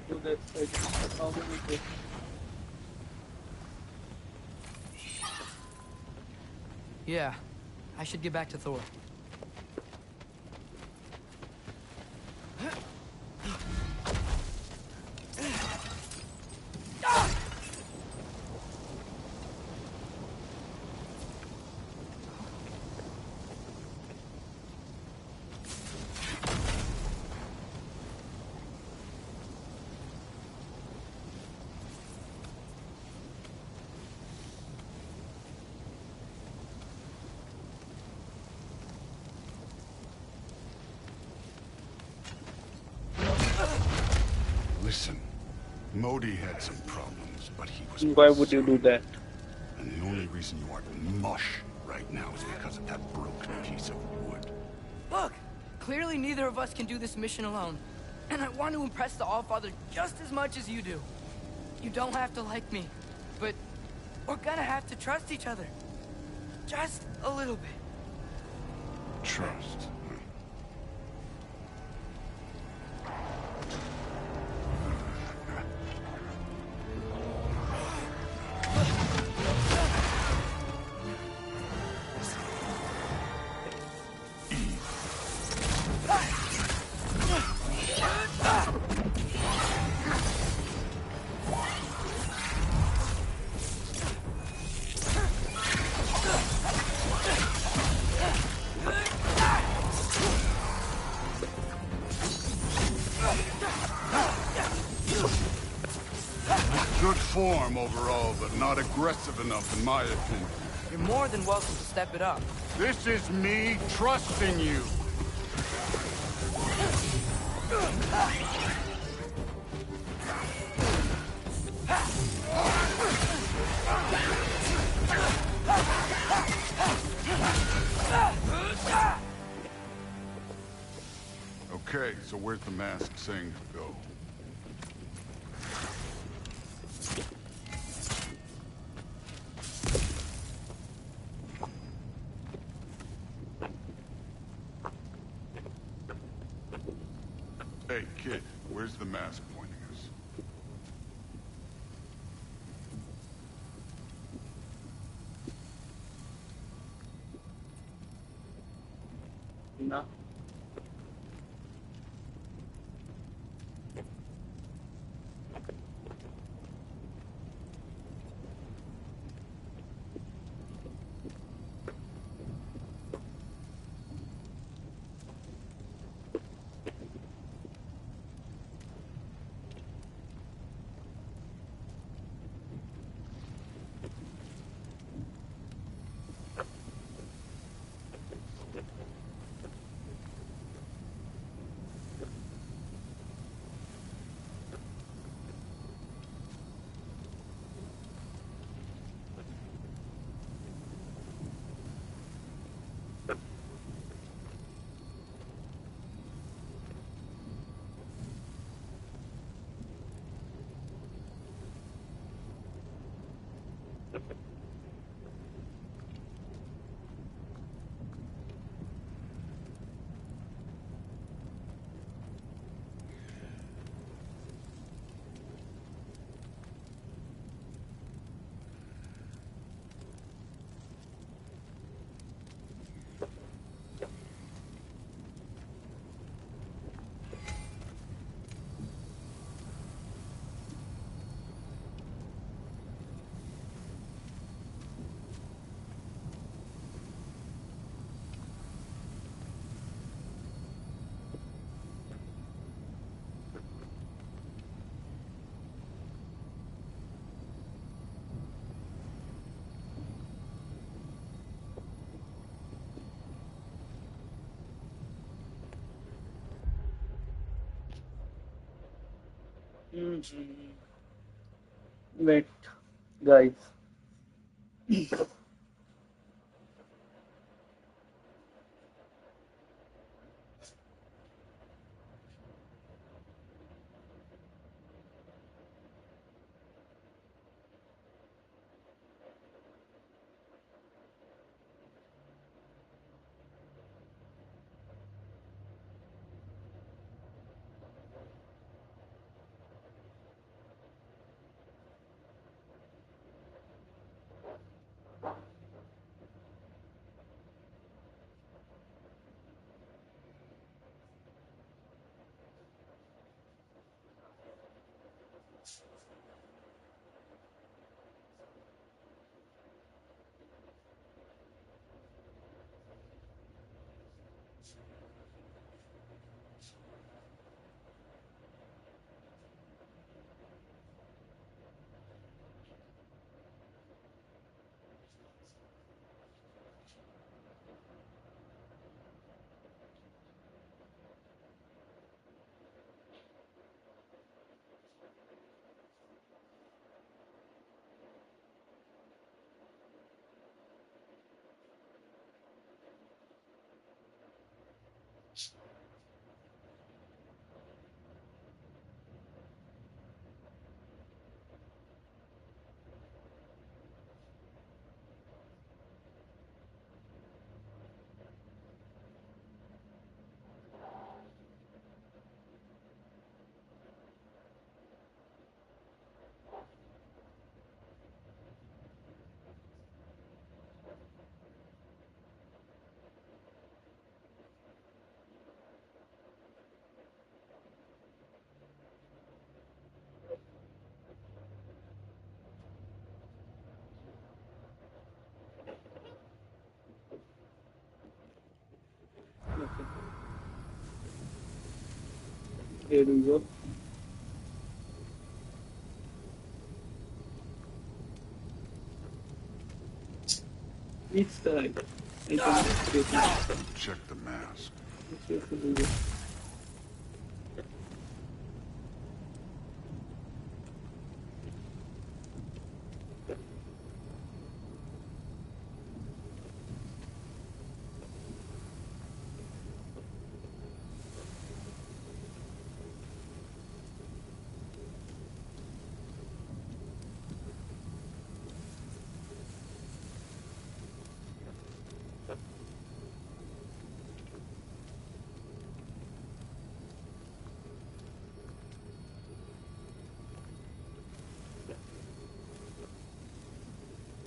Do that side. How do we go? Yeah, I should get back to Thor. Listen, Modi had some problems, but he was... Why would you do that? And the only reason you aren't mush right now is because of that broken piece of wood. Look! Clearly, neither of us can do this mission alone. And I want to impress the Allfather just as much as you do. You don't have to like me, but we're gonna have to trust each other. Just a little bit. Trust. Good form overall, but not aggressive enough in my opinion. You're more than welcome to step it up. This is me trusting you. Okay, so where's the mask saying to go? Hey, kid, where's the mask pointing us? No. Wait, guys. Here we go. It's the right. I think Check the mask. it's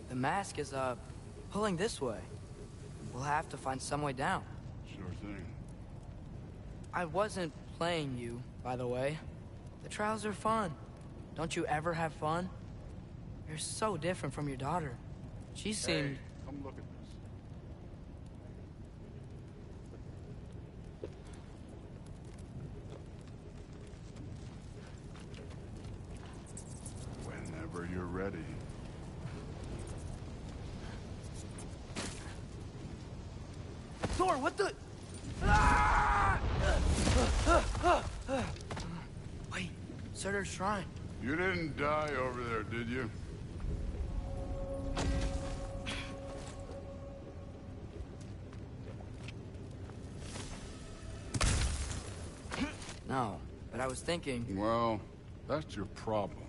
The mask is, pulling this way. We'll have to find some way down. Sure thing. I wasn't playing you, by the way. The trials are fun. Don't you ever have fun? You're so different from your daughter. She seemed... Hey, come look at this. Whenever you're ready. Thor, what the... Wait, Surtur's shrine. You didn't die over there, did you? No, but I was thinking... Well, that's your problem.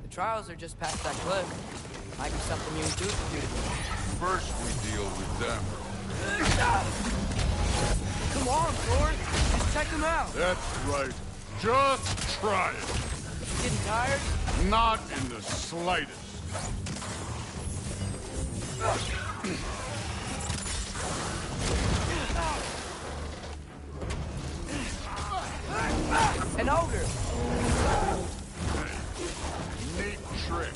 The trials are just past that cliff. Might be something you and Duke can do together. First we deal with them. Come on, Thor. Just check them out. That's right. Just try it. Getting tired? Not in the slightest. An ogre. Neat trick.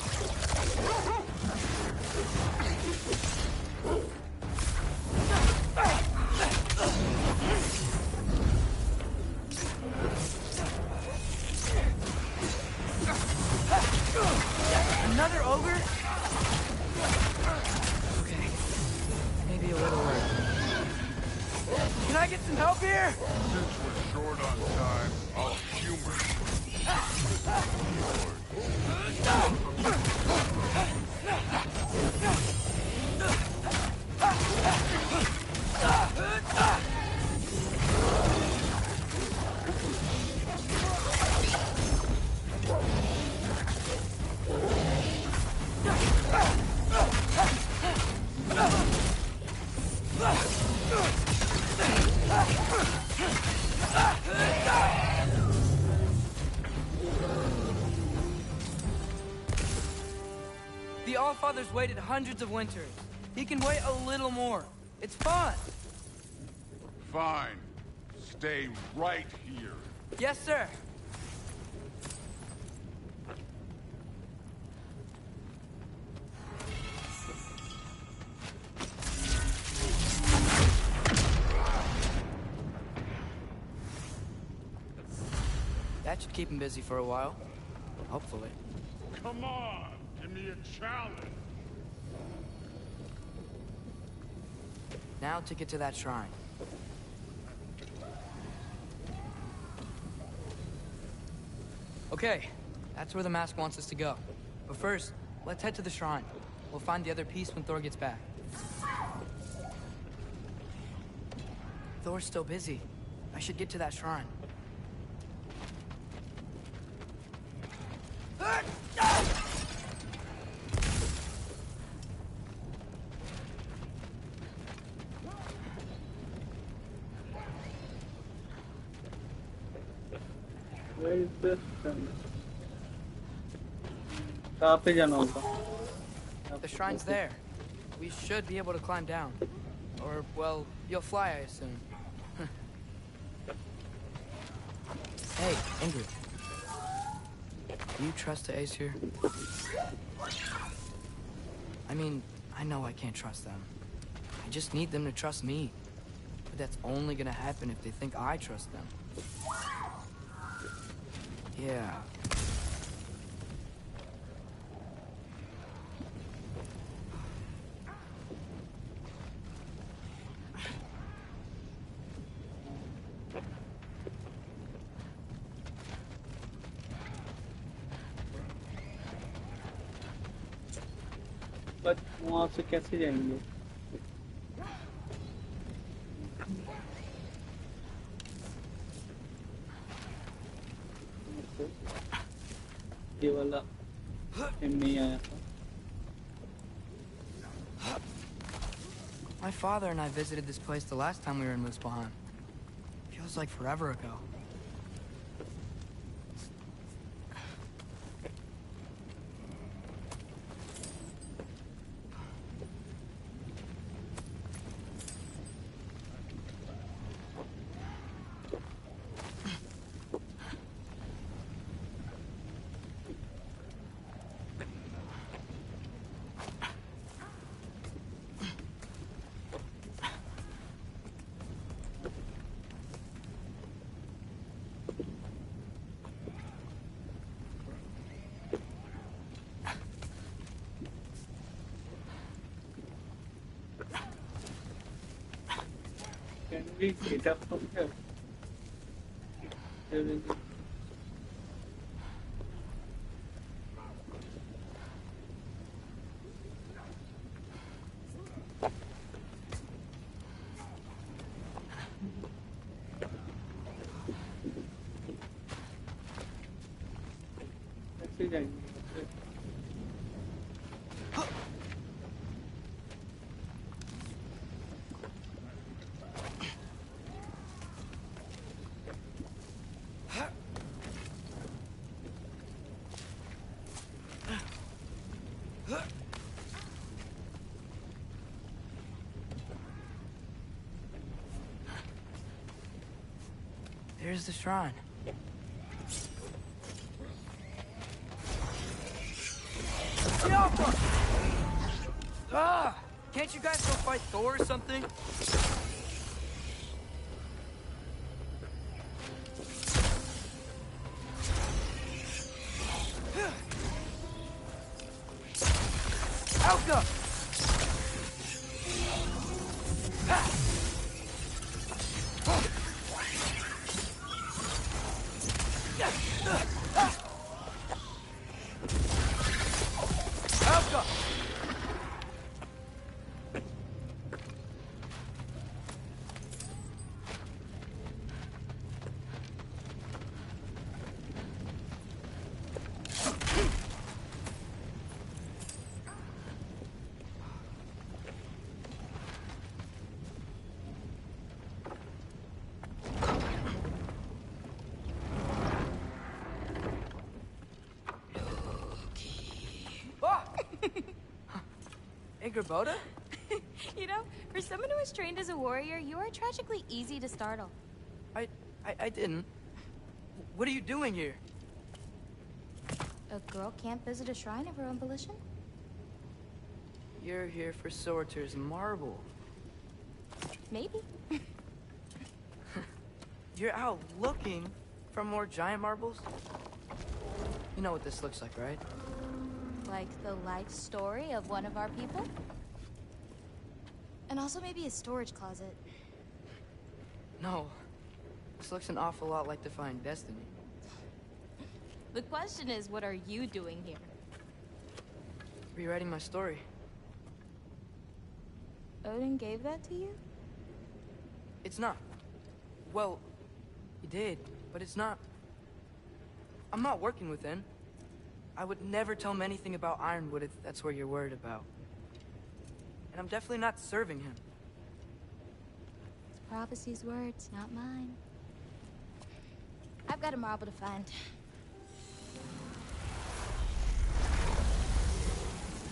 Another ogre? Okay. Maybe a little work. Can I get some help here? Since we're short on time, I'll humor The Allfather's waited hundreds of winters. He can wait a little more. It's fun. Fine. Stay right here. Yes, sir. That should keep him busy for a while. Hopefully. Come on, give me a challenge. Now to get to that shrine. Okay, that's where the mask wants us to go. But first, let's head to the shrine. We'll find the other piece when Thor gets back. Thor's still busy. I should get to that shrine. Where is the sun? कहाँ पे जाना होगा? The shrine's there. We should be able to climb down. Or, well, you'll fly, I assume. Hey, Ingrid. Do you trust the Ace here? I mean, I know I can't trust them. I just need them to trust me. But that's only gonna happen if they think I trust them. Yeah. But वहाँ से कैसे जाएंगे? ये वाला M नहीं आया था। My father and I visited this place the last time we were in Muspelheim. Feels like forever ago. Can we get up from here? There is कैसे जाएंगे? There's the shrine. Ah! Can't you guys go fight Thor or something? Alka! Alka! Hey, Gerboda? You know, for someone who was trained as a warrior, you are tragically easy to startle. I didn't. What are you doing here? A girl can't visit a shrine of her own volition? You're here for Sorter's marble. Maybe. You're out looking for more giant marbles? You know what this looks like, right? Like the life story of one of our people? And also maybe a storage closet. No. This looks an awful lot like Defying Destiny. The question is, what are you doing here? Rewriting my story. Odin gave that to you? It's not. Well, he did, but it's not. I'm not working with him. I would never tell him anything about Ironwood if that's what you're worried about. And I'm definitely not serving him. It's prophecy's words, not mine. I've got a marble to find.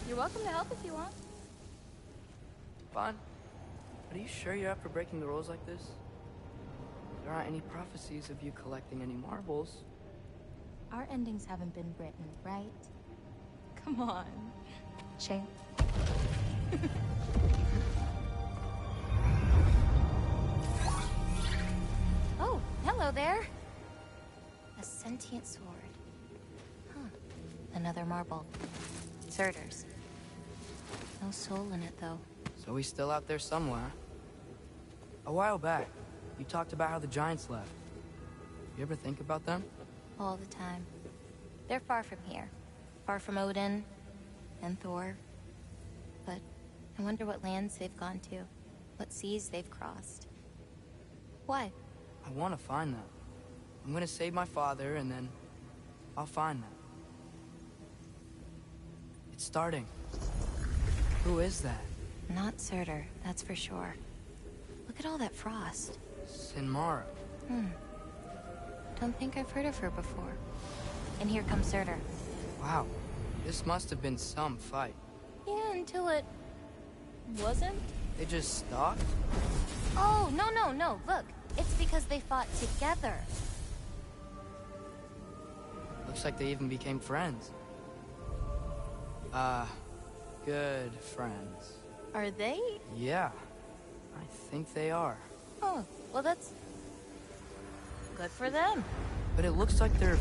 You're welcome to help if you want. Fine. But are you sure you're up for breaking the rules like this? There aren't any prophecies of you collecting any marbles. Our endings haven't been written, right? Come on, champ. go there? A sentient sword. Huh. Another marble. Surtur's. No soul in it, though. So he's still out there somewhere. A while back, you talked about how the giants left. You ever think about them? All the time. They're far from here. Far from Odin and Thor. But I wonder what lands they've gone to. What seas they've crossed. Why? I want to find them. I'm gonna save my father, and then I'll find them. It's starting. Who is that? Not Surtur, that's for sure. Look at all that frost. Sinmara. Don't think I've heard of her before. And here comes Surtur. Wow. This must have been some fight. Yeah, until it... wasn't? They just stopped? Oh, no. Look, it's because they fought together. Looks like they even became friends. Good friends. Are they? Yeah, I think they are. Oh, well that's... good for them. But it looks like their,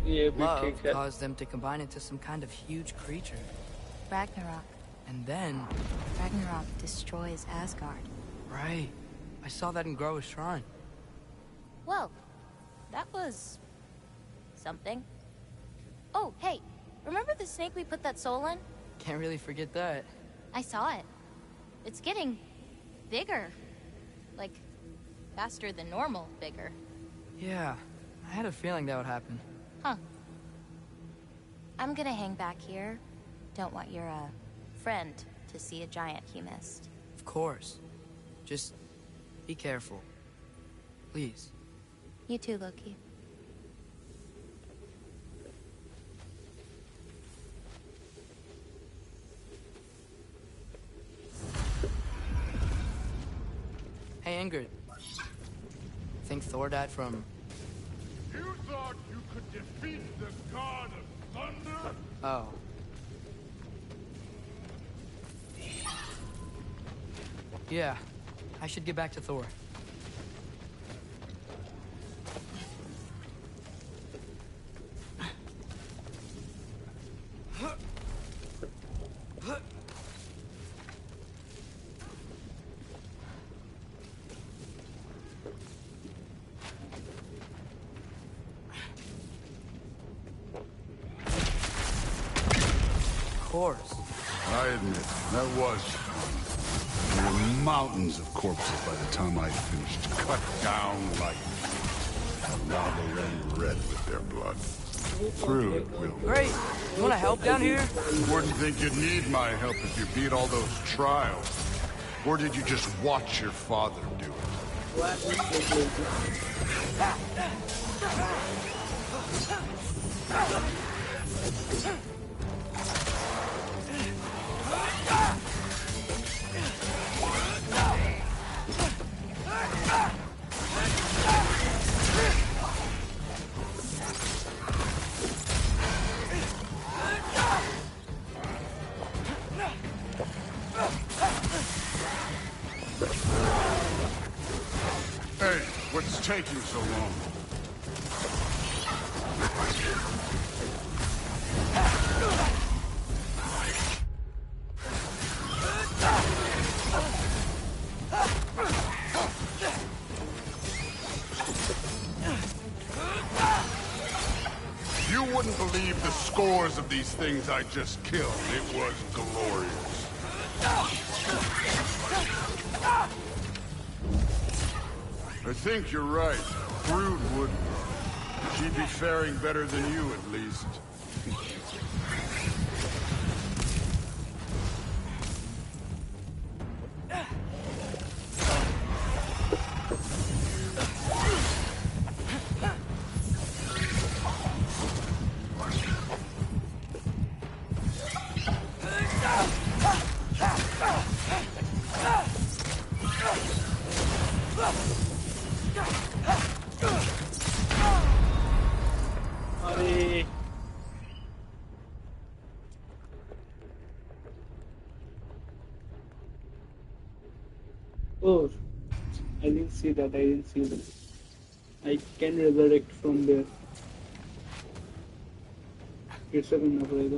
Yeah, love ठीक है. caused them to combine into some kind of huge creature. Ragnarok. And then... Ragnarok destroys Asgard. Right. I saw that in Groa's shrine. Well, that was... something. Oh, hey, remember the snake we put that soul in? Can't really forget that. I saw it. It's getting... bigger. Like, faster than normal bigger. Yeah, I had a feeling that would happen. Huh. I'm gonna hang back here. Don't want your, friend to see a giant he missed. Of course. Just be careful. Please. You too, Loki. Hey, Ingrid. Think Thor died from... You thought you could defeat the god of thunder? Oh. Yeah, I should get back to Thor. Of course. I admit, that was fun. There were mountains of corpses by the time I finished. Cut down like... Now they ran red with their blood. Through it, Will. Great. You want to help down here? Wouldn't think you'd need my help if you beat all those trials. Or did you just watch your father do it? Hey, what's taking so long? You wouldn't believe the scores of these things I just killed. It was glorious. I think you're right. Brood would. She'd be faring better than you, at least. अरे ओ I didn't see that. I didn't see that. I can resurrect from there. It's enough, right?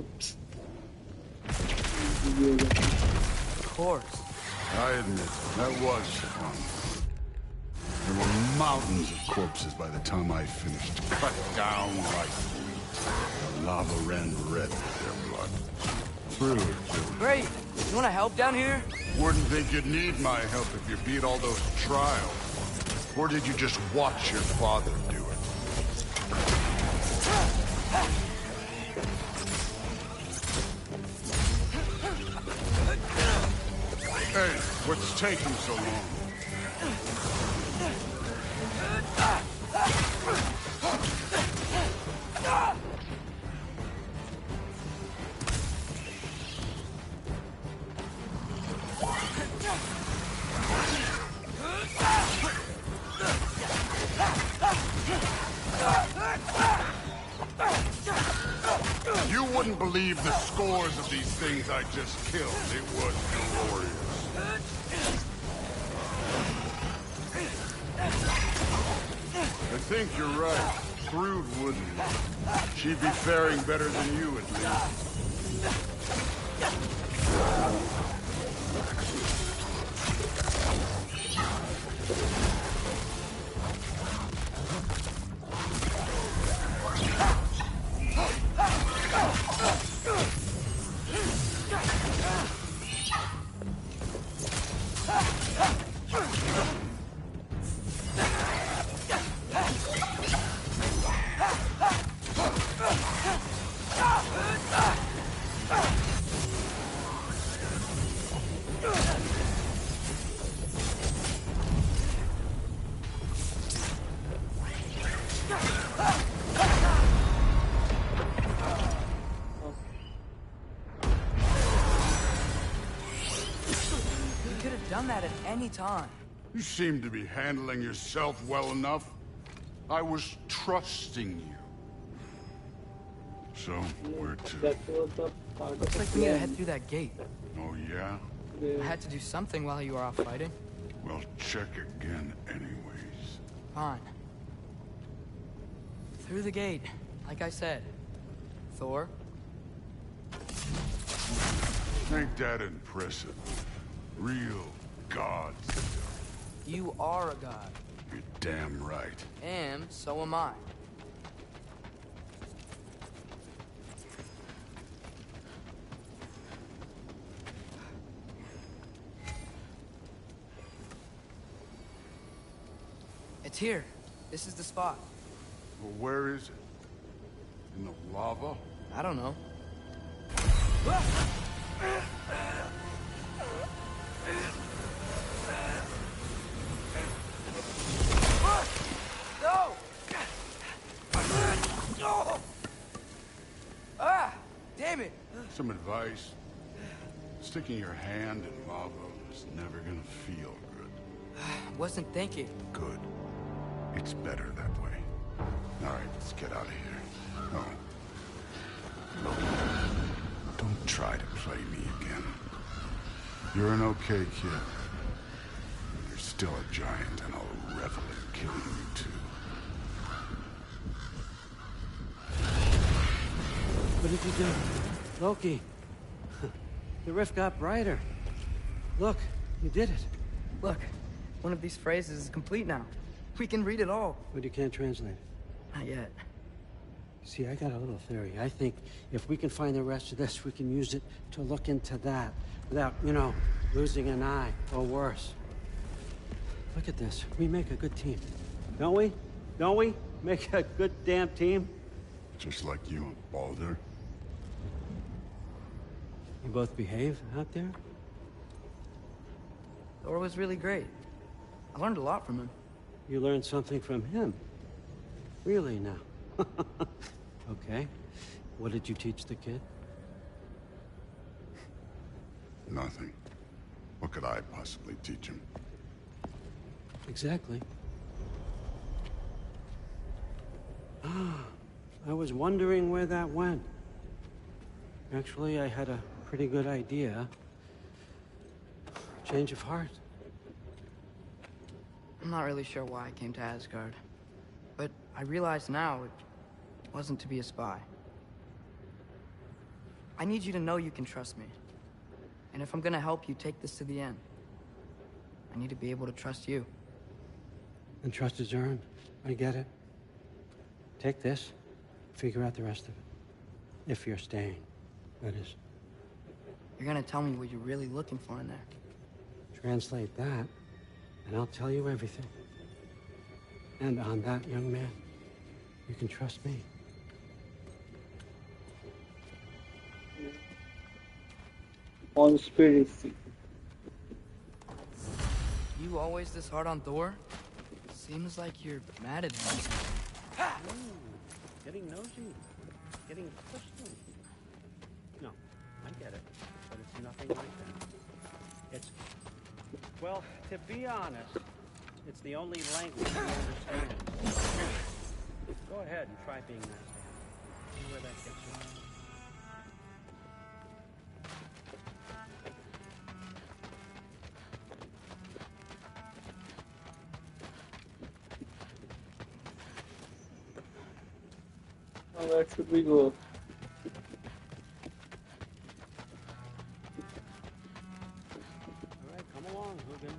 Of course. I admit, that was fun. There were mountains of corpses by the time I finished, cut down like wheat. The lava ran red with their blood. Thrilling. Great. You want to help down here? Wouldn't think you'd need my help if you beat all those trials. Or did you just watch your father do it? Hey, what's taking so long? You wouldn't believe the scores of these things I just killed. It was glorious. I think you're right. Thrud wouldn't. She'd be faring better than you, at least. Done that at any time. You seem to be handling yourself well enough. I was trusting you. So, where to? That was the part Looks of like the we need to plan. head through that gate. Oh, yeah? I had to do something while you were off fighting. Well, check again anyways. Fine. Through the gate, like I said. Thor? Ain't that impressive? Real god stuff. You are a god. You're damn right. And so am I. It's here. This is the spot. Well, where is it? In the lava? I don't know. No! Ah! Damn it! Some advice. Sticking your hand in lava is never gonna feel good. Wasn't thinking. Good. It's better that way. All right, let's get out of here. No. Don't try to play me again. You're an okay kid. You're still a giant, and I'll revel in killing you too. What did you do? Loki. The rift got brighter. Look, you did it. Look, one of these phrases is complete now. We can read it all. But you can't translate it. Not yet. See, I got a little theory. I think if we can find the rest of this, we can use it to look into that without, you know, losing an eye or worse. Look at this. We make a good team. Don't we? Don't we? Make a good damn team? Just like you and Baldur. You both behave out there? Thor was really great. I learned a lot from him. You learned something from him? Really now? Okay. What did you teach the kid? Nothing. What could I possibly teach him? Exactly. I was wondering where that went. Actually, I had a pretty good idea. Change of heart. I'm not really sure why I came to Asgard. But I realize now it wasn't to be a spy. I need you to know you can trust me. And if I'm gonna help you take this to the end, I need to be able to trust you. And trust is earned. I get it. Take this, figure out the rest of it. If you're staying, that is. You're gonna tell me what you're really looking for in there. Translate that, and I'll tell you everything. And on that, young man, you can trust me. Conspiracy. You always this hard on Thor? Seems like you're mad at him. Getting nosy. Getting personal. No, I get it. But it's nothing like that. It's... Well, to be honest, it's the only language we understand. Go ahead and try being nice. See where that gets you. Where should we go? All right, come along, Hugin.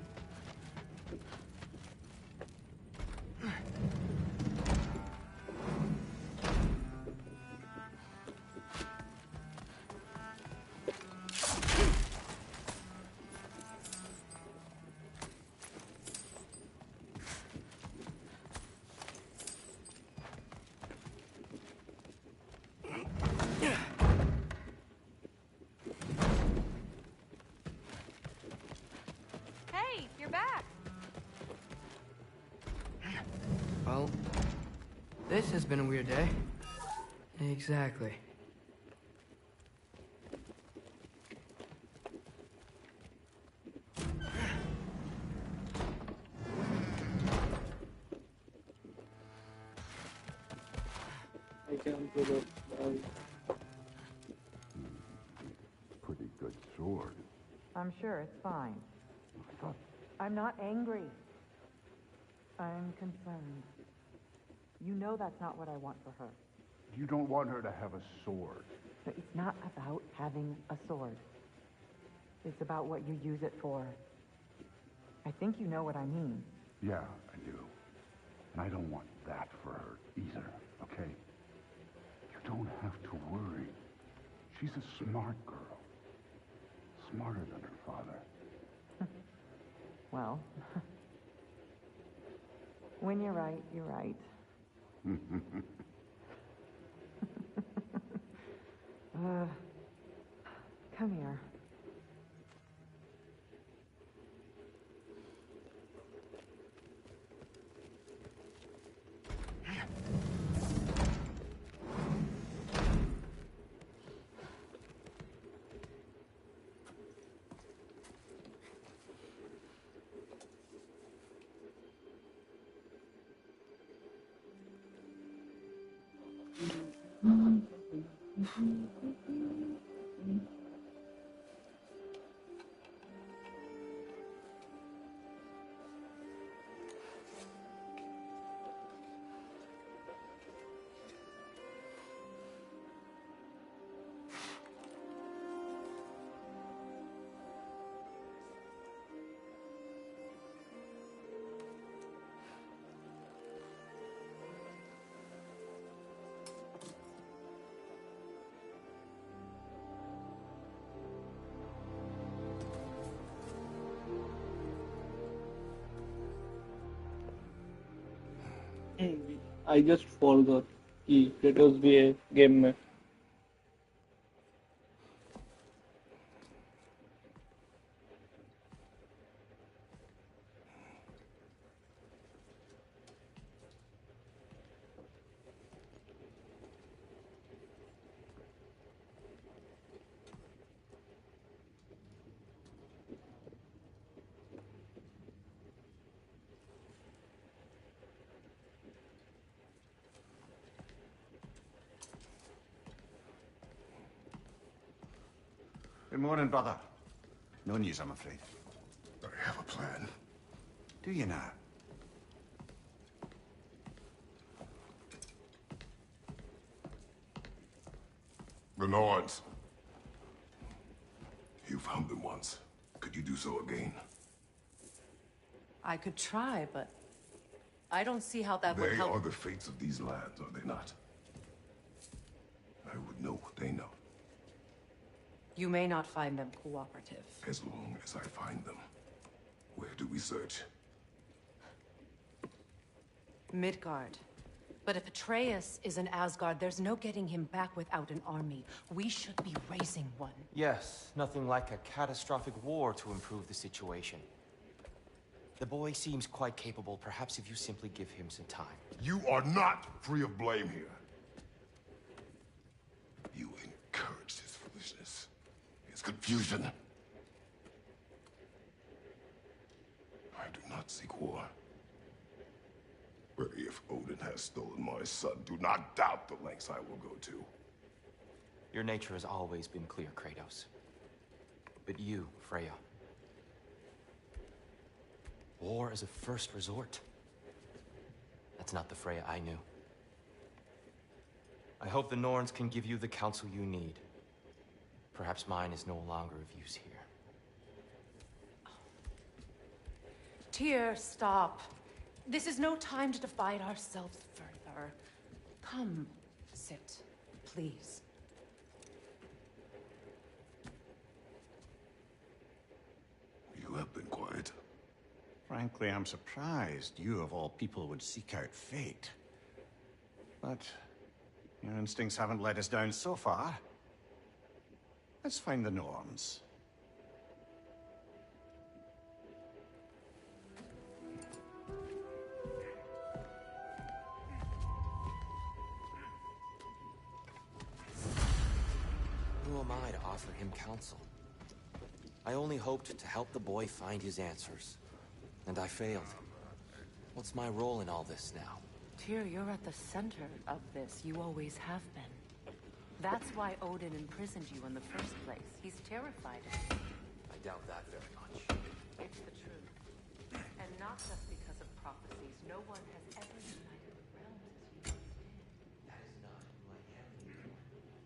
Hey, you're back. Well, this has been a weird day. Exactly. I can put up. Pretty good sword. I'm sure it's fine. I'm not angry. I'm concerned. You know that's not what I want for her. You don't want her to have a sword. But it's not about having a sword. It's about what you use it for. I think you know what I mean. Yeah, I do. And I don't want that for her either, okay? You don't have to worry. She's a smart girl. Smarter than her father. Well, when you're right, you're right. Come here. I just forgot कि Kratos भी है game में. Good morning, brother. No news, I'm afraid. I have a plan. Do you now? Norns. You found them once. Could you do so again? I could try, but I don't see how that would They help. are the fates of these lands, are they not? I would know what they know. You may not find them cooperative. As long as I find them. Where do we search? Midgard. But if Atreus is in Asgard, there's no getting him back without an army. We should be raising one. Yes, nothing like a catastrophic war to improve the situation. The boy seems quite capable. Perhaps if you simply give him some time. You are not free of blame here. You encouraged his foolishness, his confusion. I do not seek war. But if Odin has stolen my son, do not doubt the lengths I will go to. Your nature has always been clear, Kratos. But you, Freya. War as a first resort. That's not the Freya I knew. I hope the Norns can give you the counsel you need. Perhaps mine is no longer of use here. Tyr, stop. This is no time to divide ourselves further. Come, sit, please. You have been quiet. Frankly, I'm surprised you of all people would seek out fate. But your instincts haven't let us down so far. Let's find the Norns. Who am I to offer him counsel? I only hoped to help the boy find his answers. And I failed. What's my role in all this now? Tyr, you're at the center of this. You always have been. That's why Odin imprisoned you in the first place. He's terrified of you. I doubt that very much. It's the truth. And not just because of prophecies. No one has ever united the realms as you once did. That is not who I am.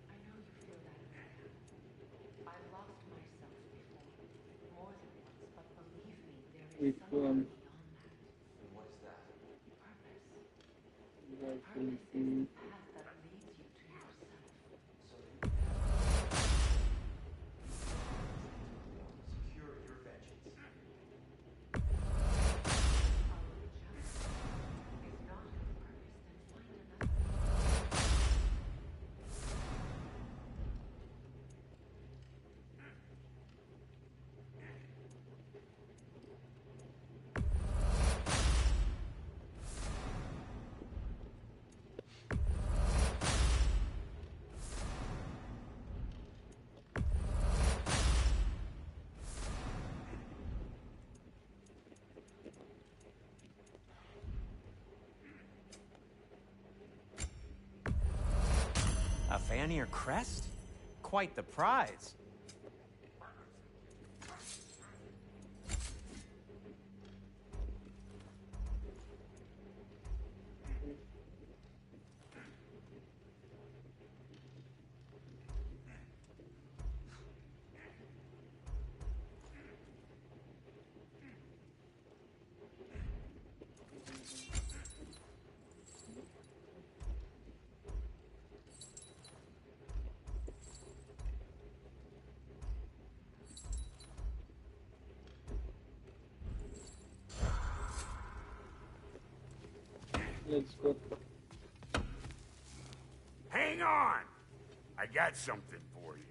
I know you feel that way. I lost myself before. More than once, but believe me, there is Which one? something beyond that. And what is that? Purpose. That's Purpose is in- the path that leads you to yourself. Secure your vengeance. Our justice is not your purpose, then find another. A Vanir crest? Quite the prize. Let's go. Hang on! I got something for you.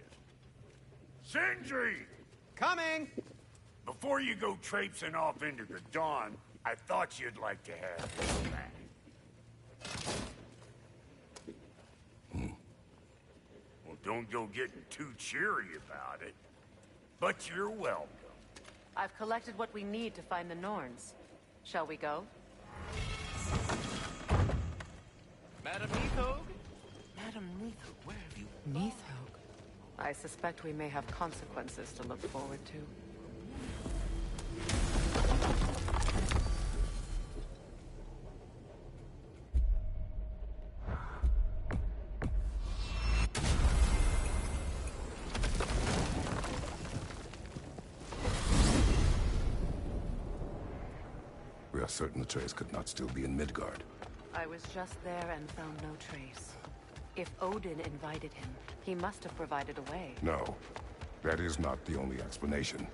Sindri! Coming! Before you go traipsing off into the dawn, I thought you'd like to have this back. Well, don't go getting too cheery about it. But you're welcome. I've collected what we need to find the Norns. Shall we go? Madam Neathog? Madam Neathog, where have you gone? Neathog? I suspect we may have consequences to look forward to. are certain the trace could not still be in Midgard. I was just there and found no trace. If Odin invited him, he must have provided a way. No, that is not the only explanation.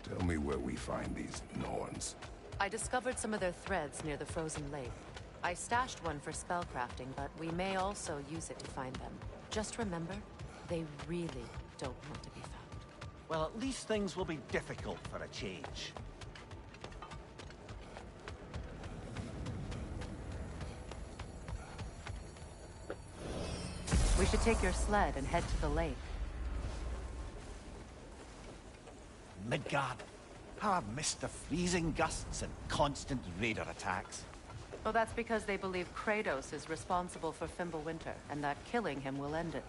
Tell me where we find these Norns. I discovered some of their threads near the frozen lake. I stashed one for spellcrafting, but we may also use it to find them. Just remember, they really don't want to be found. Well, at least things will be difficult for a change. We should take your sled and head to the lake. Midgard. How I've missed the freezing gusts and constant raider attacks. Well, that's because they believe Kratos is responsible for Fimbulwinter, and that killing him will end it.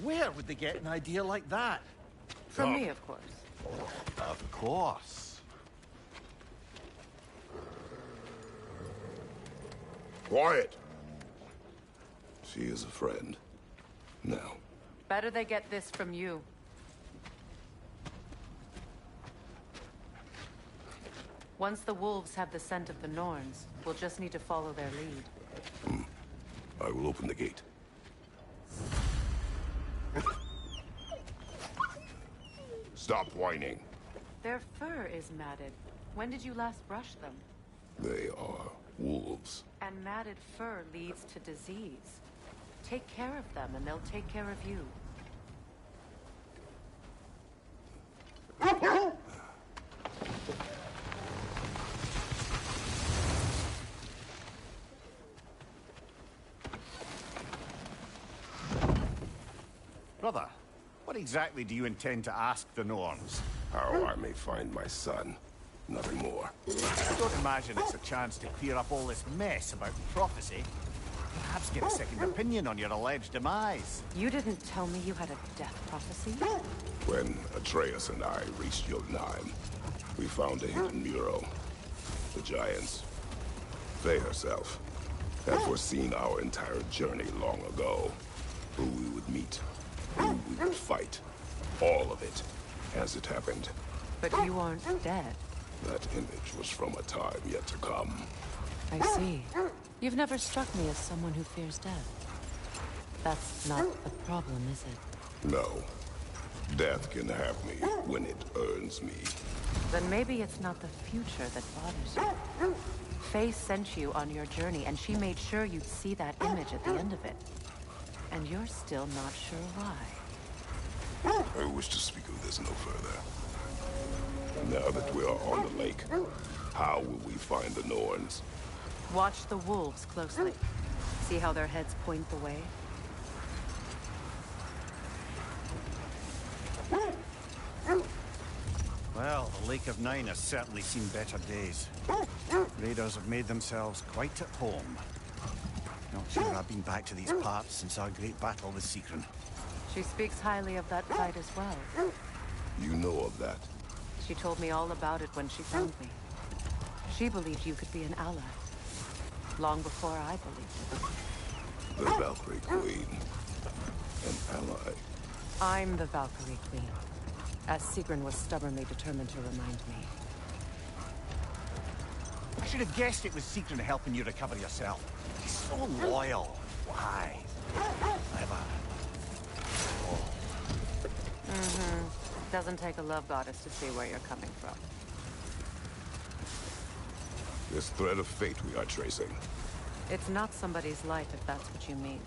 Where would they get an idea like that? From me, of course. Of course. Quiet! She is a friend. Now. Better they get this from you. Once the wolves have the scent of the Norns, we'll just need to follow their lead. I will open the gate. Stop whining. Their fur is matted. When did you last brush them? They are wolves. And matted fur leads to disease. Take care of them, and they'll take care of you. Brother, what exactly do you intend to ask the Norns? How I may find my son. Nothing more. I don't imagine it's a chance to clear up all this mess about prophecy. Perhaps get a second opinion on your alleged demise. You didn't tell me you had a death prophecy? When Atreus and I reached Jotunheim, we found a hidden mural. The Giants, Faye herself, had foreseen our entire journey long ago. Who we would meet, who we would fight. All of it, as it happened. But you aren't dead. That image was from a time yet to come. I see. You've never struck me as someone who fears death. That's not a problem, is it? No. Death can have me when it earns me. Then maybe it's not the future that bothers you. Faye sent you on your journey, and she made sure you'd see that image at the end of it. And you're still not sure why. I wish to speak of this no further. Now that we are on the lake, how will we find the Norns? Watch the wolves closely. See how their heads point the way? Well, the Lake of Nine has certainly seen better days. Raiders have made themselves quite at home. Not sure I've been back to these parts since our great battle with Sigrun. She speaks highly of that fight as well. You know of that? She told me all about it when she found me. She believed you could be an ally. Long before I believed it. The Valkyrie Queen. An ally. I'm the Valkyrie Queen. As Sigrun was stubbornly determined to remind me. I should have guessed it was Sigrun helping you recover yourself. He's so loyal. Why? Clever. Doesn't take a love goddess to see where you're coming from. This thread of fate we are tracing. It's not somebody's life, if that's what you mean.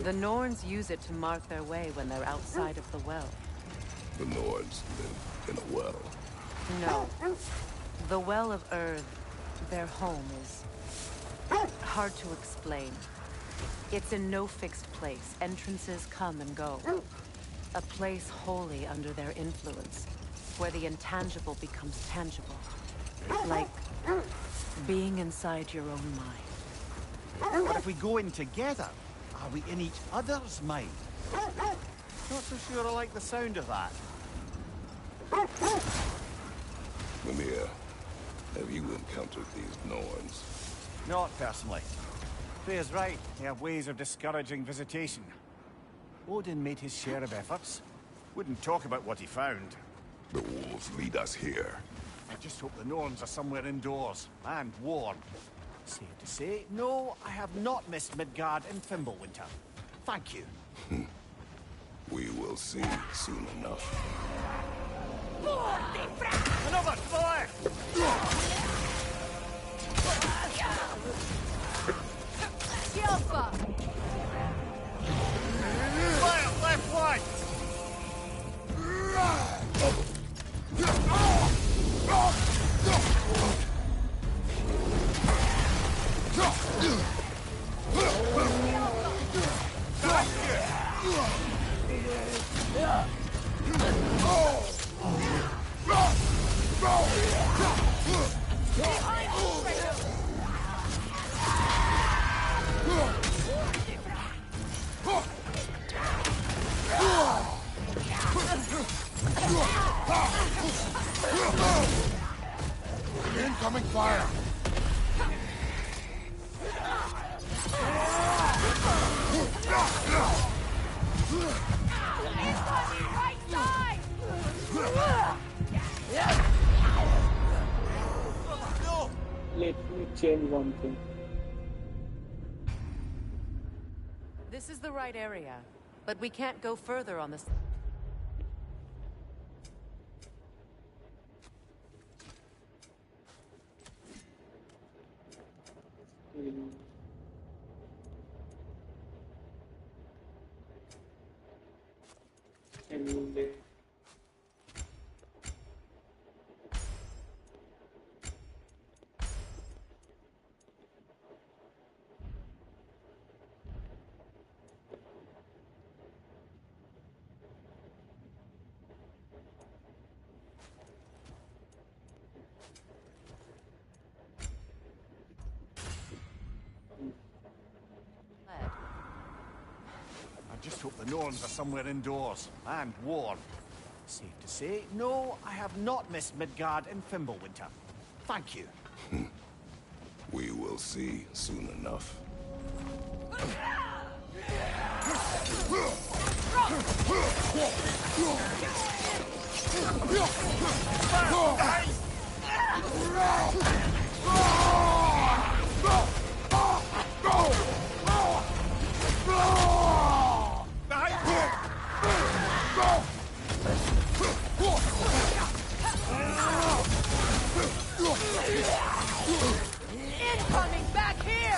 The Norns use it to mark their way when they're outside of the well. The Norns live in a well. No. The Well of Earth, their home, is hard to explain. It's in no fixed place. Entrances come and go. A place wholly under their influence, where the intangible becomes tangible. Like being inside your own mind. But if we go in together, are we in each other's mind? Not so sure I like the sound of that. Mimir, have you encountered these Norns? Not personally. Freya's right. They have ways of discouraging visitation. Odin made his share of efforts. Wouldn't talk about what he found. The wolves lead us here. I just hope the Norns are somewhere indoors and warm. Safe to say, no, I have not missed Midgard in Fimbulwinter. Thank you. We will see soon enough. Another fire! Fire left flank! Incoming fire! Let me change one thing. This is the right area, but we can't go further on this. I just hope the Norns are somewhere indoors and warm. Safe to say, no, I have not missed Midgard in Fimbulwinter. Thank you. We will see soon enough. Incoming back here!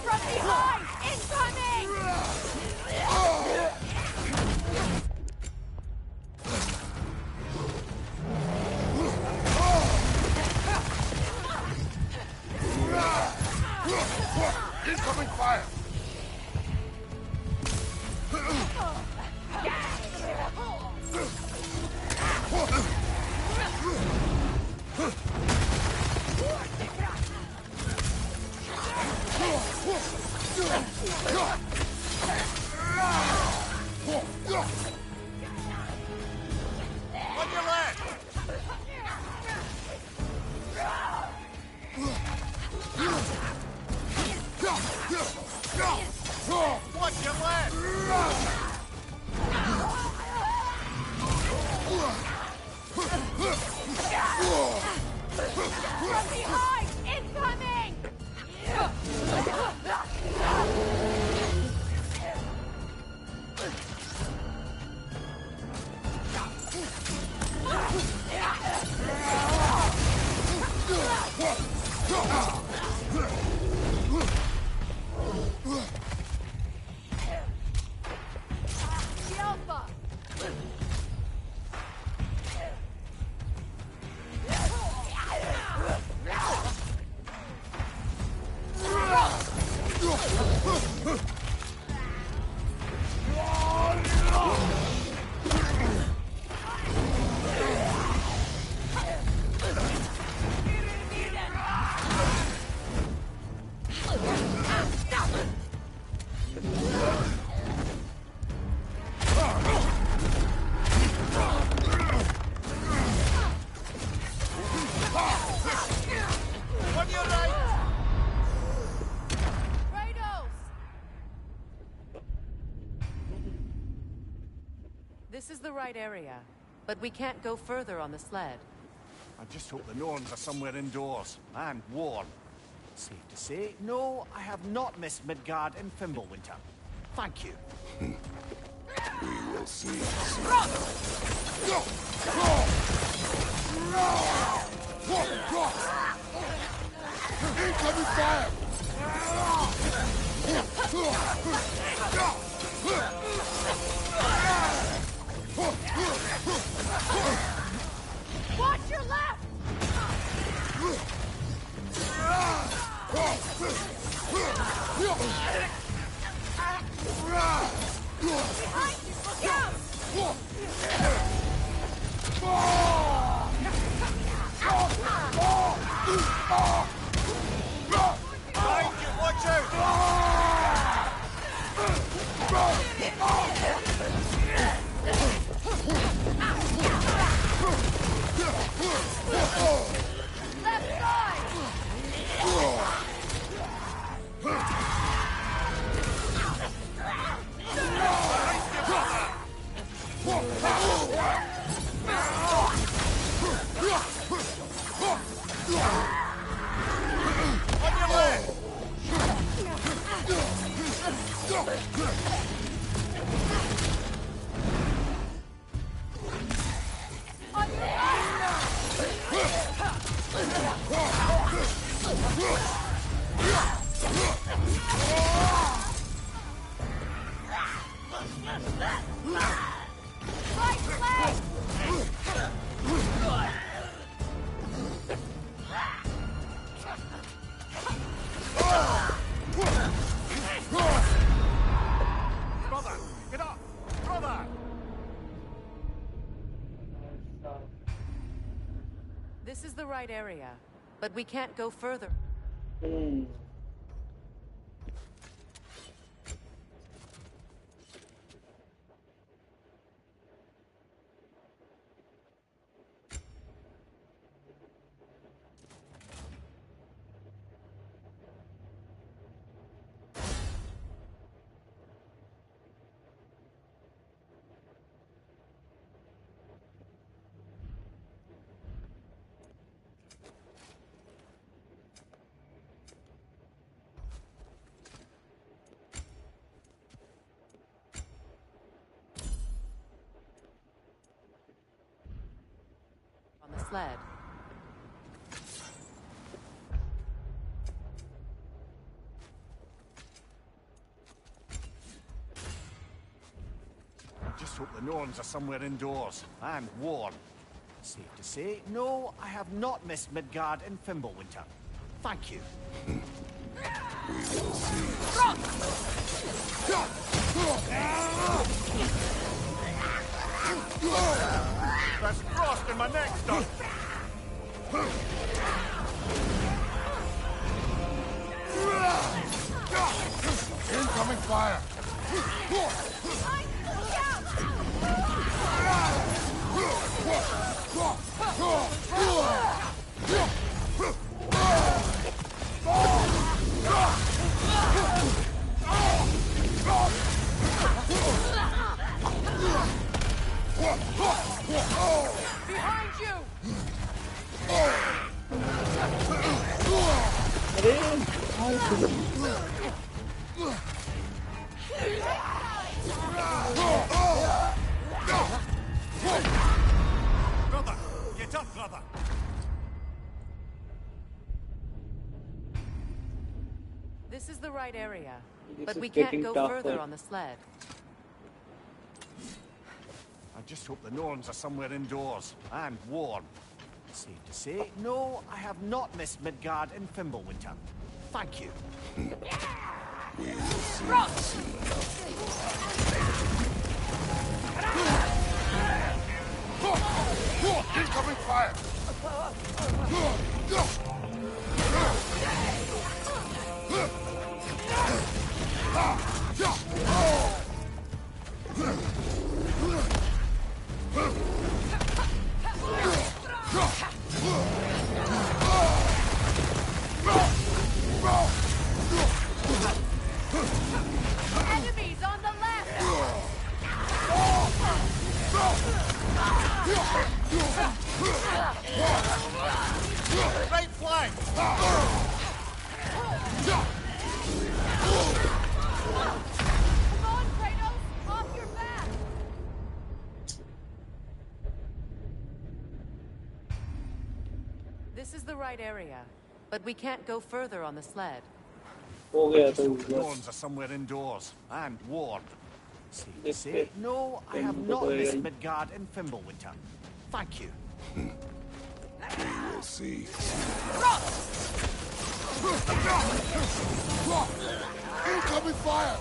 From behind! Incoming! Incoming fire! On your left! Watch your left! From behind! Incoming! The Alpha! This is the right area, but we can't go further on the sled. I just hope the Norns are somewhere indoors and warm. Safe to say, no, I have not missed Midgard in Fimbulwinter. Thank you. We will see. Incoming fire! Watch your left! Behind you! Look out! Behind you, watch out! Left side! Brother, get up! Brother! This is the right area, but we can't go further. On the sled. I just hope the Norns are somewhere indoors and warm. Safe to say, no, I have not missed Midgard in Fimbulwinter. Thank you. We will see. There's frost in my neck, Doc. Incoming fire! Behind you! Brother, get up, brother. This is the right area, This but is we can't getting go tougher. further on the sled. I just hope the Norns are somewhere indoors and warm. Safe to say, no, I have not missed Midgard in Fimbulwinter. Thank you. We will see. Incoming fire! Enemies on the left! This is the right area, but we can't go further on the sled. हो गया तो The Norns are somewhere indoors, and warm. Safe to This say, bit. no, I have Tempo not होएगा missed he. Midgard in Fimbulwinter. Thank you. We will see. Incoming fire!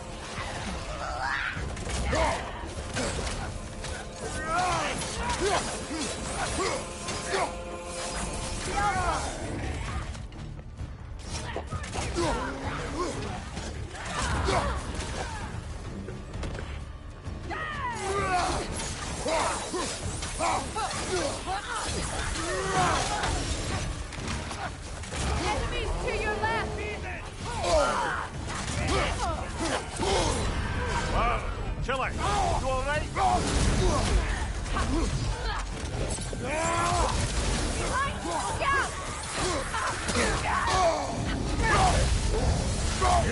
Enemies to your left! Killer, you alright?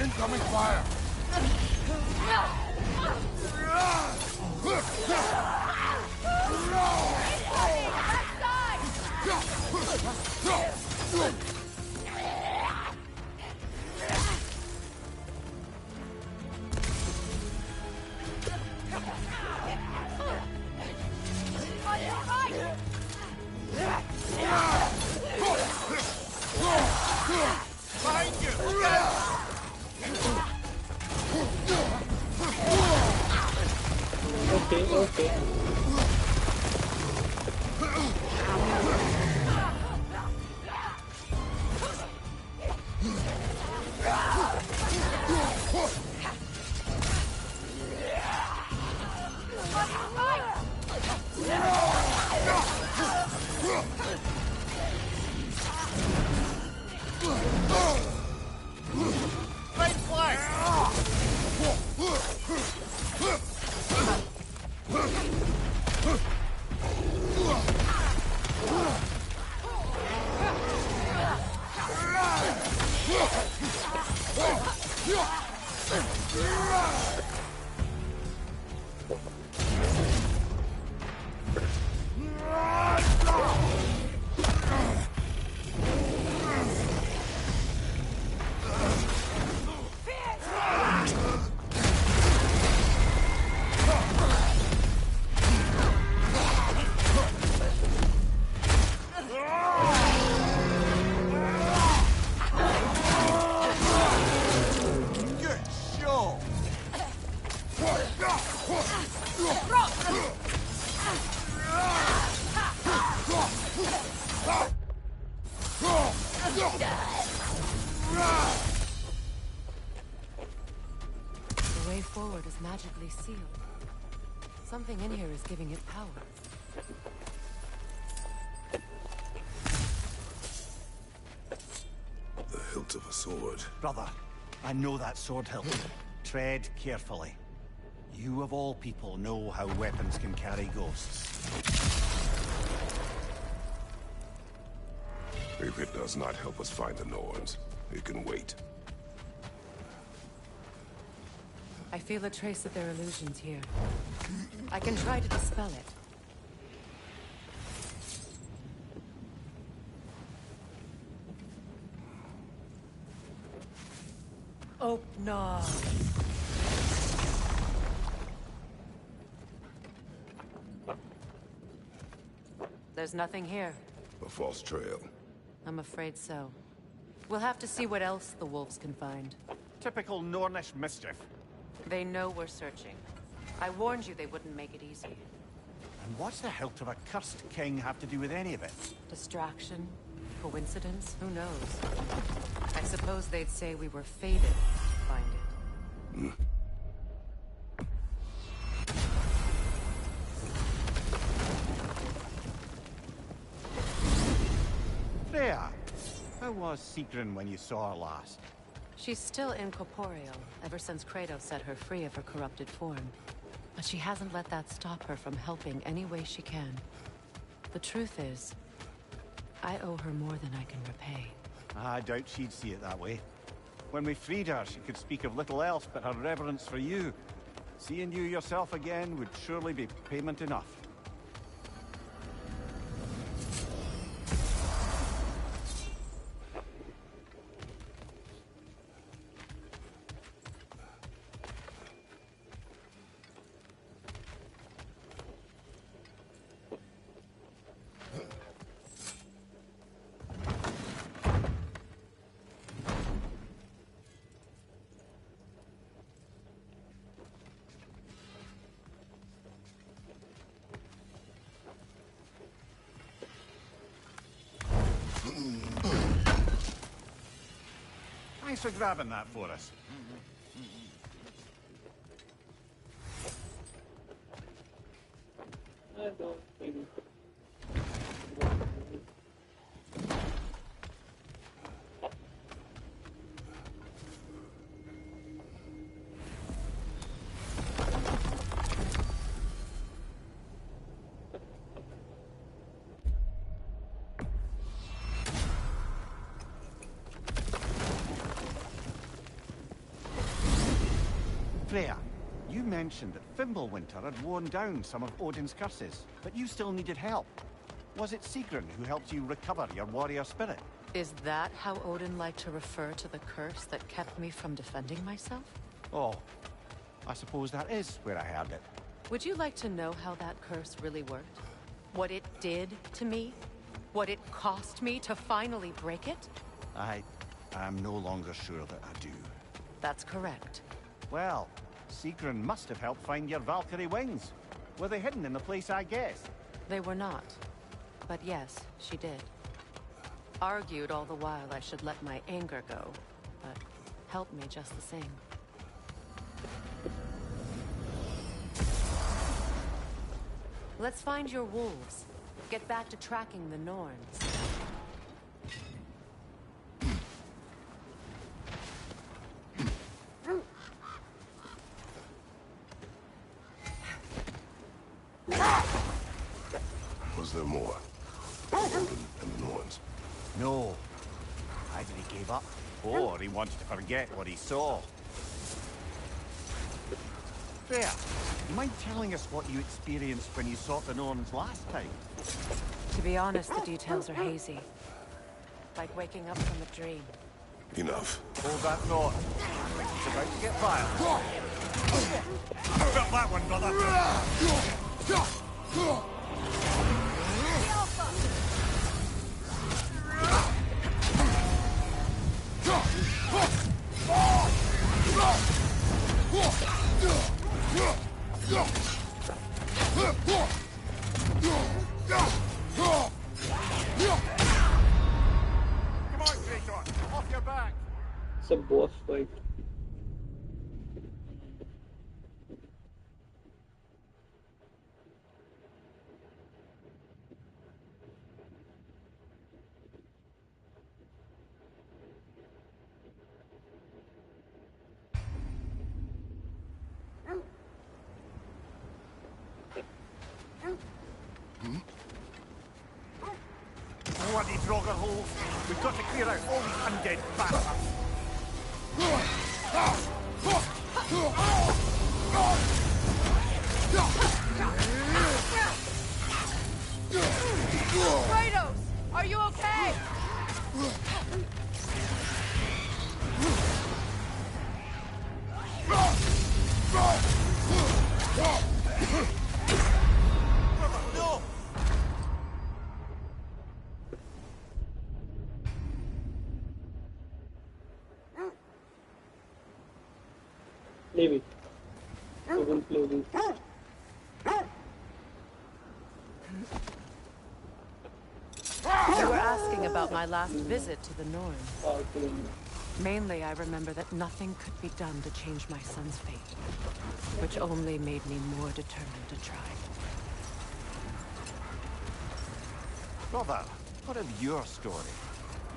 Incoming fire! Behind you! Okay, okay. Right flag! Good show! The way forward is magically sealed. Something in here is giving it power. The hilt of a sword. Brother, I know that sword hilt. Tread carefully. You of all people know how weapons can carry ghosts. If it does not help us find the Norns, it can wait. I feel a trace of their illusions here. I can try to dispel it. Oh, no. There's nothing here. A false trail. I'm afraid so. We'll have to see what else the wolves can find. Typical Nornish mischief. They know we're searching. I warned you they wouldn't make it easy. And what's the hilt of a cursed king have to do with any of it? Distraction? Coincidence? Who knows? I suppose they'd say we were fated to find it. Freya, how was Sigrun when you saw her last? She's still incorporeal, ever since Kratos set her free of her corrupted form. But she hasn't let that stop her from helping any way she can. The truth is, I owe her more than I can repay. I doubt she'd see it that way. When we freed her, she could speak of little else but her reverence for you. Seeing you yourself again would surely be payment enough. Thanks for grabbing that for us. I don't think. Freya, you mentioned that Fimbulwinter had worn down some of Odin's curses, but you still needed help. Was it Sigrun who helped you recover your warrior spirit? Is that how Odin liked to refer to the curse that kept me from defending myself? Oh, I suppose that is where I heard it. Would you like to know how that curse really worked? What it did to me? What it cost me to finally break it? I'm no longer sure that I do. That's correct. Well, Sigrun must have helped find your Valkyrie wings. Were they hidden in the place I guessed? They were not. But yes, she did. Argued all the while I should let my anger go, but helped me just the same. Let's find your wolves. Get back to tracking the Norns. Was there more? Odin and the Norns? No. Either he gave up, or he wanted to forget what he saw. Freya, you mind telling us what you experienced when you sought the Norns last time? To be honest, the details are hazy. Like waking up from a dream. Enough. Hold that thought. It's about to get violent. Drop that one, brother. Come on, Kratos, off your back. It's a boss fight. Bloody Draugr holes. We've got to clear out all these undead bastards. Kratos, are you okay? No! Leave it. I won't play this. You were asking about my last visit to the Norns. Mainly, I remember that nothing could be done to change my son's fate, which only made me more determined to try. Brother, what of your story?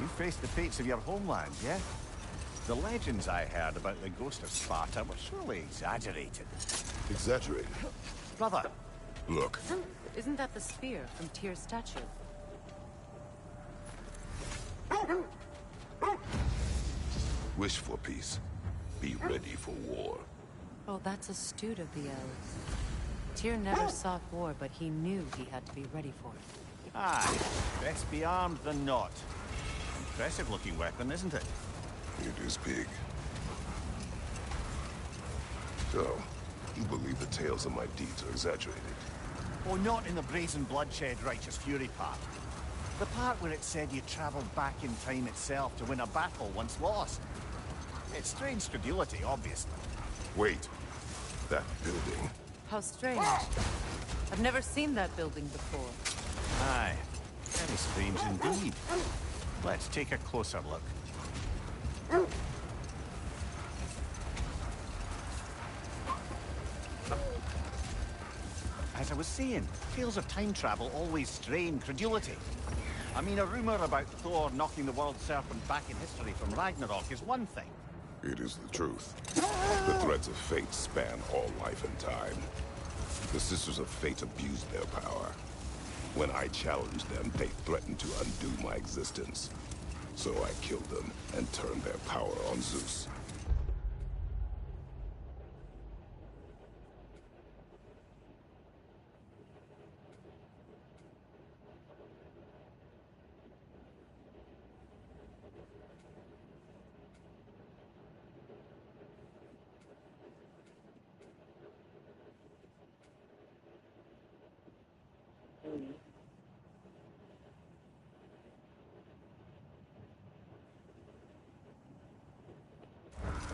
You faced the fates of your homeland, yeah? The legends I heard about the ghost of Sparta were surely exaggerated. Exaggerated? Brother! Look. Isn't that the spear from Tyr's statue? Wish for peace. Be ready for war. Oh, that's astute of the elves. Tyr never sought war, but he knew he had to be ready for it. Aye, best be armed than not. Impressive looking weapon, isn't it? It is big. So, you believe the tales of my deeds are exaggerated? Oh, not in the brazen bloodshed righteous fury part. The part where it said you traveled back in time itself to win a battle once lost. It's strange credulity, obviously. Wait. That building. How strange. I've never seen that building before. Aye. Very strange indeed. Let's take a closer look. as I was saying, tales of time travel always strain credulity. I mean, a rumor about Thor knocking the world serpent back in history from Ragnarok is one thing. It is the truth. The threads of fate span all life and time. The Sisters of Fate abused their power. When I challenged them, they threatened to undo my existence. So I killed them and turned their power on Zeus.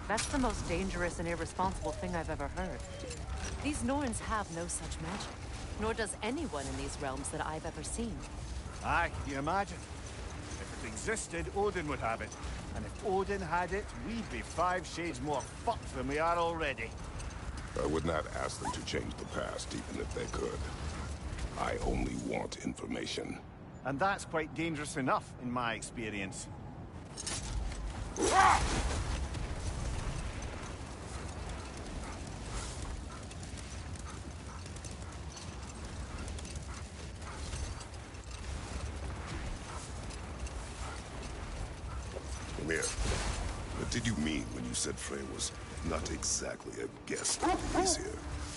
That's the most dangerous and irresponsible thing I've ever heard. These Norns have no such magic, nor does anyone in these realms that I've ever seen. Aye, can you imagine? If it existed, Odin would have it. And if Odin had it, we'd be 5 shades more fucked than we are already. I would not ask them to change the past, even if they could. I only want information. And that's quite dangerous enough, in my experience. Mimir, what did you mean when you said Frey was not exactly a guest of these here?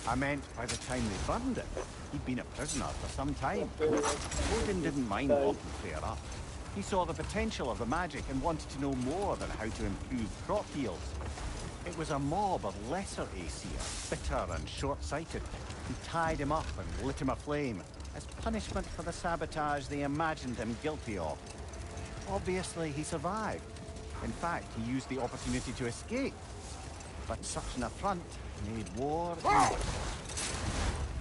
I meant by the time they burned it, he'd been a prisoner for some time. Odin didn't mind locking Freyr up. He saw the potential of the magic and wanted to know more than how to improve crop yields. It was a mob of lesser Aesir, bitter and short-sighted, who tied him up and lit him aflame, as punishment for the sabotage they imagined him guilty of. Obviously, he survived. In fact, he used the opportunity to escape. But such an affront made war imminent.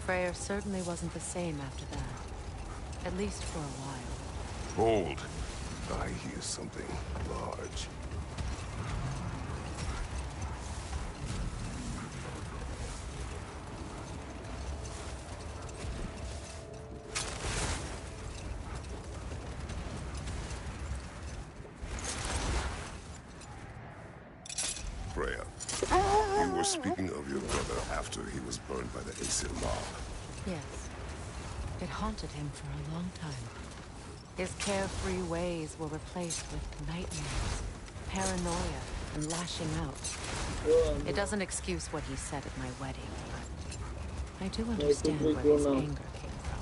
Freyr certainly wasn't the same after that. At least for a while. Hold. I hear something large. Freya, you were speaking of your brother after he was burned by the Aesir mob. Yes. It haunted him for a long time. His carefree ways were replaced with nightmares, paranoia, and lashing out. It doesn't excuse what he said at my wedding, but I do understand where his anger came from.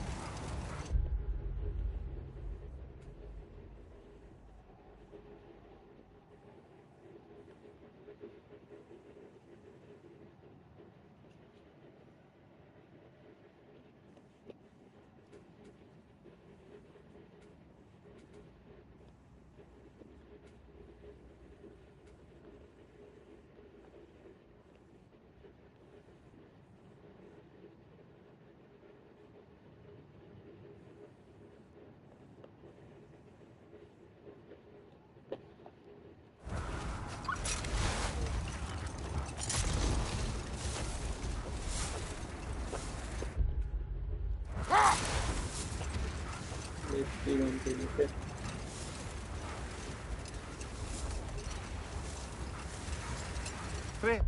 Freya,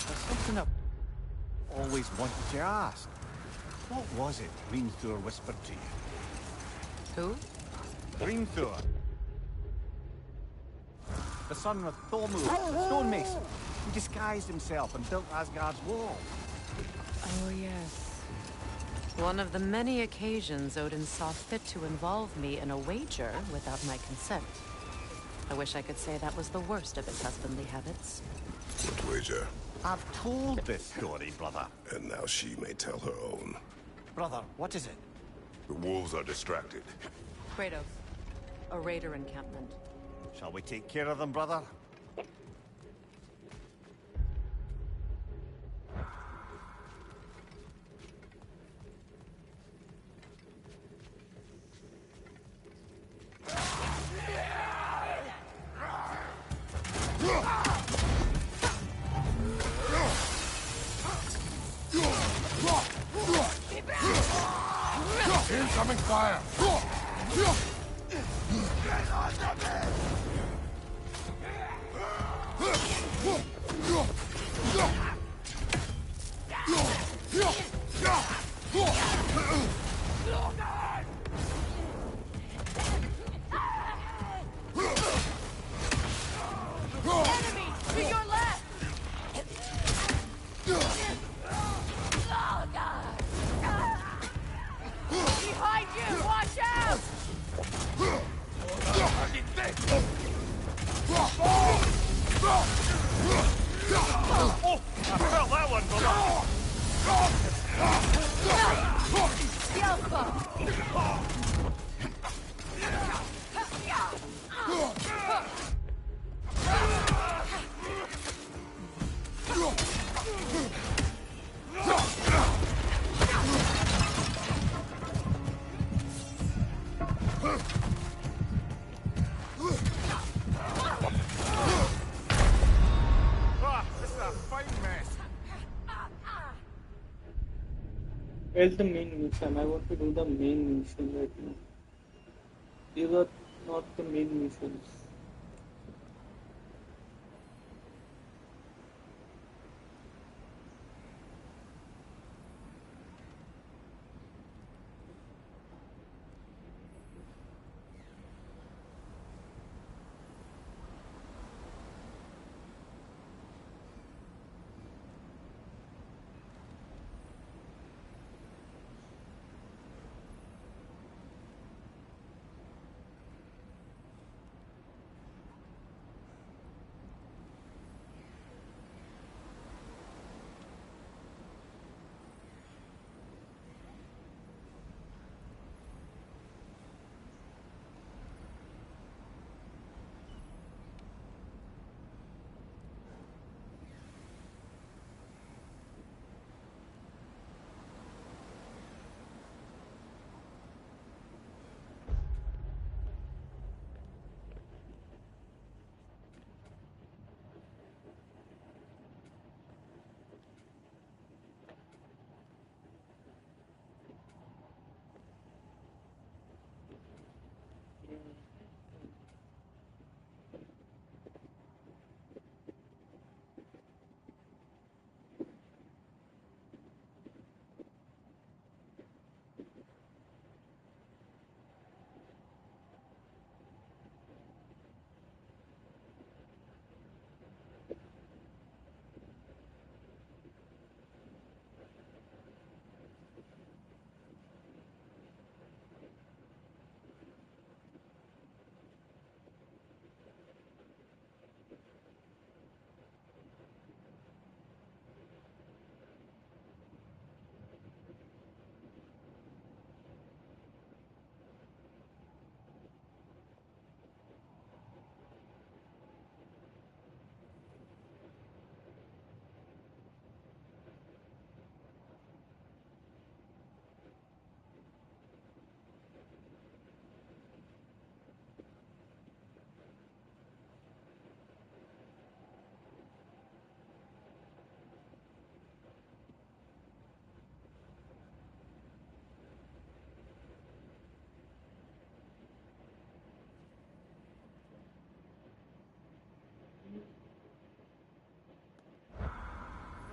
there's something I've always wanted to ask. What was it Hrimthur whispered to you? Who? Hrimthur. The son of Thormund, the stonemason. He disguised himself and built Asgard's wall. Oh, yes. One of the many occasions Odin saw fit to involve me in a wager without my consent. I wish I could say that was the worst of his husbandly habits. What wager? I've told this story, brother. And now she may tell her own. Brother, what is it? The wolves are distracted. Kratos, a raider encampment. Shall we take care of them, brother? fire! Enemy to your left! Behind you! Watch out! Oh, I felt that one, brother. This is a fine mess. Where's the main mission? I want to do the main mission right now. These are not the main missions.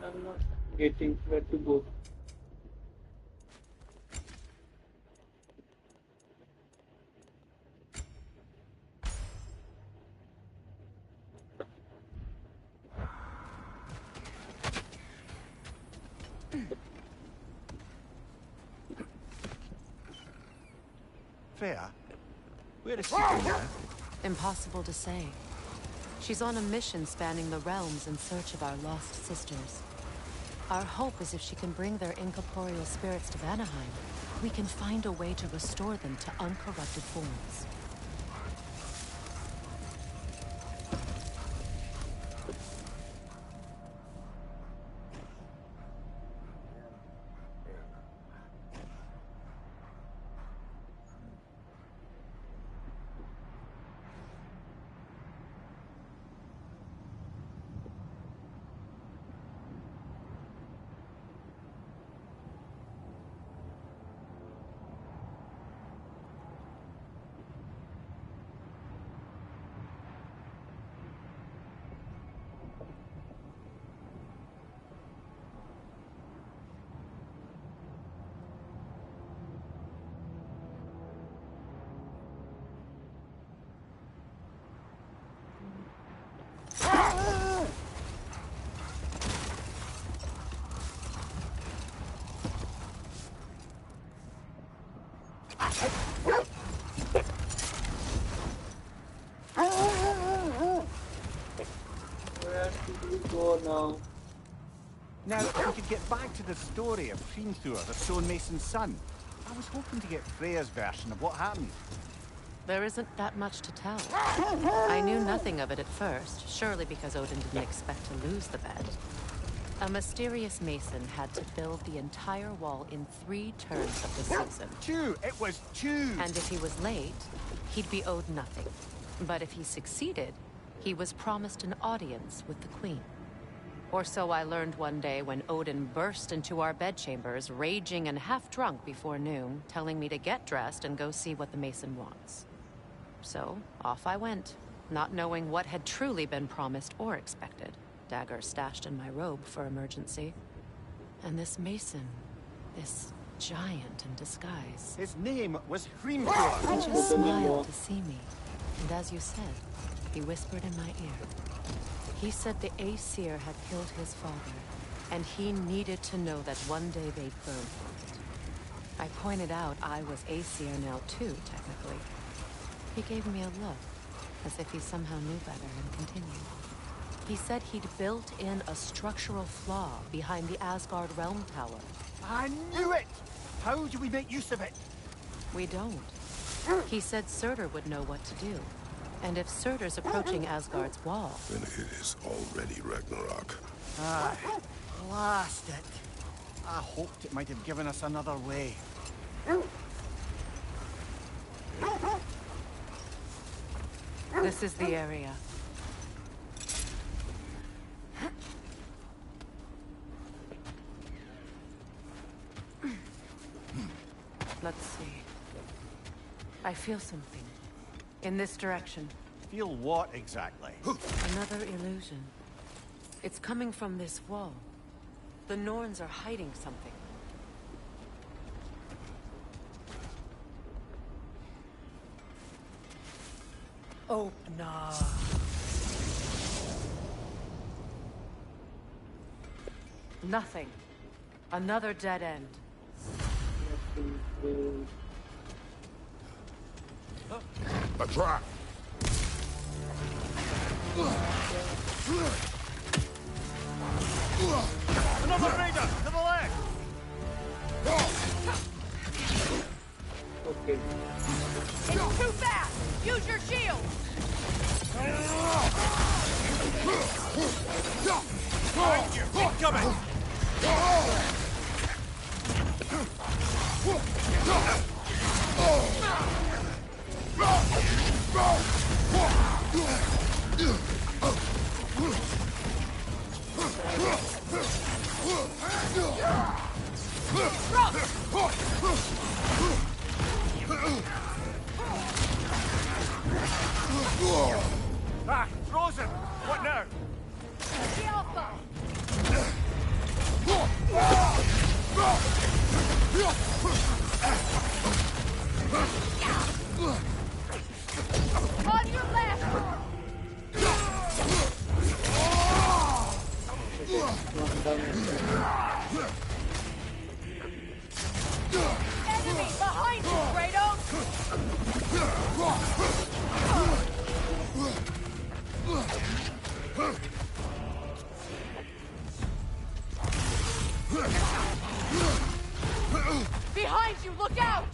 I'm not getting where to go. Freya, where is she going now? Impossible to say. She's on a mission spanning the realms in search of our lost sisters. Our hope is if she can bring their incorporeal spirits to Vanaheim, we can find a way to restore them to uncorrupted forms. Oh no. Now, if we could get back to the story of Hrimthur, the stonemason's son, I was hoping to get Freya's version of what happened. There isn't that much to tell. I knew nothing of it at first, surely because Odin didn't expect to lose the bet. A mysterious mason had to build the entire wall in 3 turns of the season. 2! It was 2! And if he was late, he'd be owed nothing. But if he succeeded, he was promised an audience with the queen. Or so I learned one day when Odin burst into our bedchambers, raging and half-drunk before noon, telling me to get dressed and go see what the mason wants. So, off I went, not knowing what had truly been promised or expected. Dagger stashed in my robe for emergency. And this mason, this giant in disguise. His name was Hrimthur. He just smiled to see me. And as you said, he whispered in my ear. He said the Aesir had killed his father, and he needed to know that one day they'd burn for it. I pointed out I was Aesir now too, technically. He gave me a look, as if he somehow knew better, and continued. He said he'd built in a structural flaw behind the Asgard Realm Tower. I knew it! How do we make use of it? We don't. He said Surtur would know what to do. And if Surtur's approaching Asgard's wall... Then it is already Ragnarok. Ah, blast it. I hoped it might have given us another way. This is the area. Let's see. I feel something. In this direction. Feel what exactly? Another illusion. It's coming from this wall. The Norns are hiding something. Open up. Nothing. Another dead end. A trap! Another raider! To the left! Okay. It's too fast! Use your shield! Behind you! Incoming! Ah, frozen! What now? The Alpha! On your left! Enemy behind you, Kratos! Behind you, look out!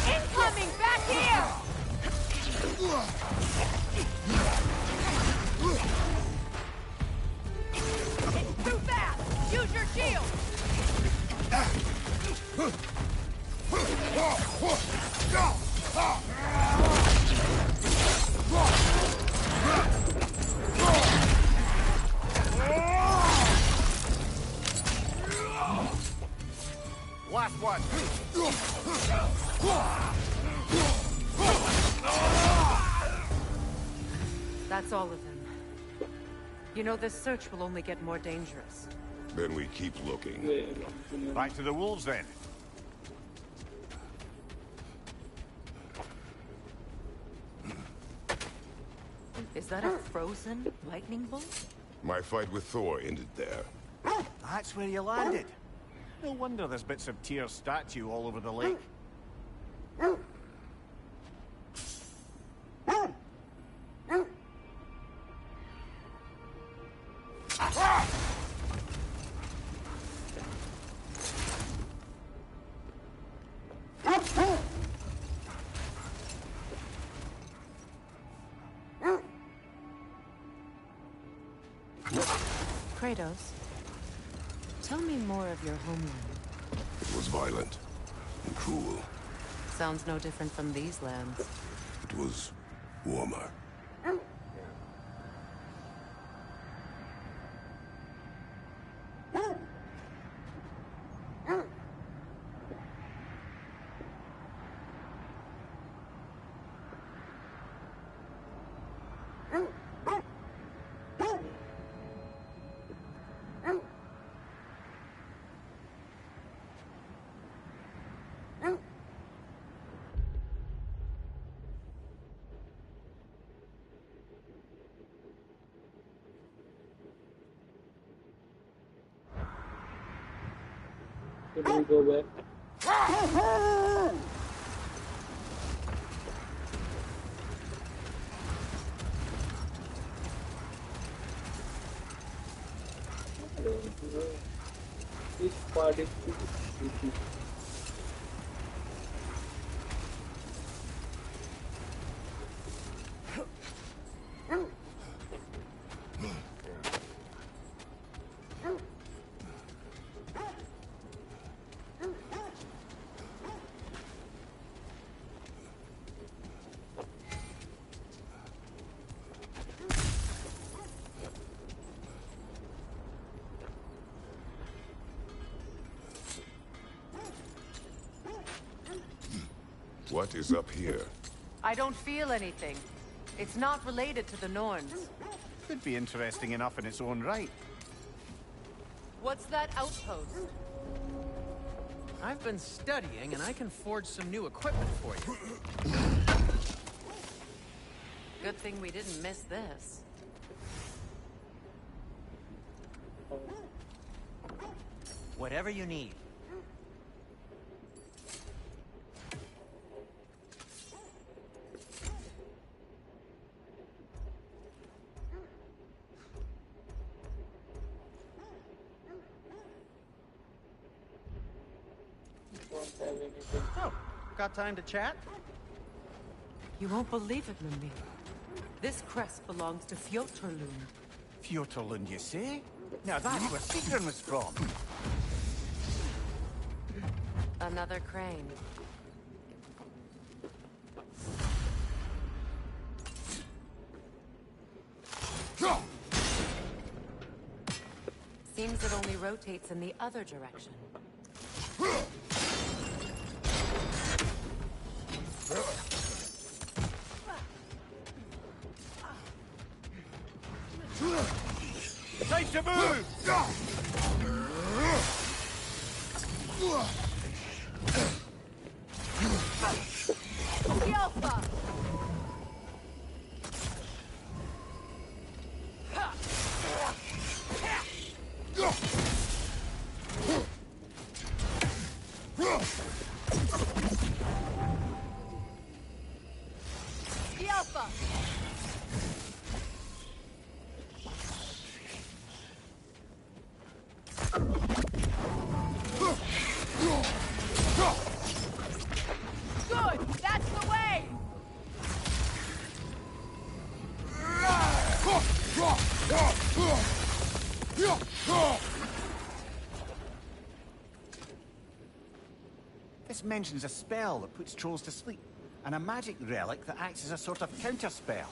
Incoming, back here! It's too fast! Use your shield! Last one! That's all of them. You know, this search will only get more dangerous. Then we keep looking. Back to the wolves, then. Is that a frozen lightning bolt? My fight with Thor ended there. That's where you landed. No wonder there's bits of Tyr's statue all over the lake. Kratos, tell me more of your homeland. It was violent and cruel. Sounds no different from these lands. It was warmer. Can we go back? This part is too tricky. What is up here? I don't feel anything. It's not related to the Norns. Could be interesting enough in its own right. What's that outpost? I've been studying, and I can forge some new equipment for you. Good thing we didn't miss this. Whatever you need. Oh, got time to chat? You won't believe it, Mimir. This crest belongs to Fjotorlund. Fjotorlund, you say? Now that's where Sigrun was from. Another crane. Seems it only rotates in the other direction. Time to move! Alpha! Good! That's the way! This mentions a spell that puts trolls to sleep, and a magic relic that acts as a sort of counterspell.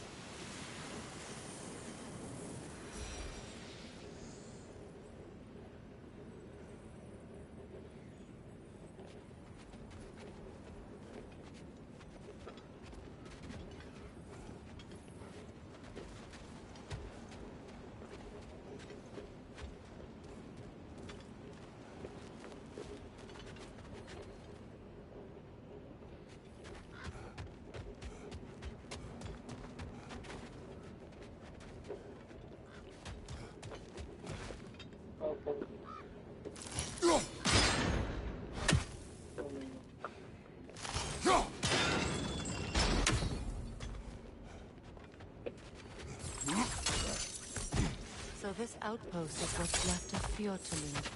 This outpost is what's left of Fjordtund.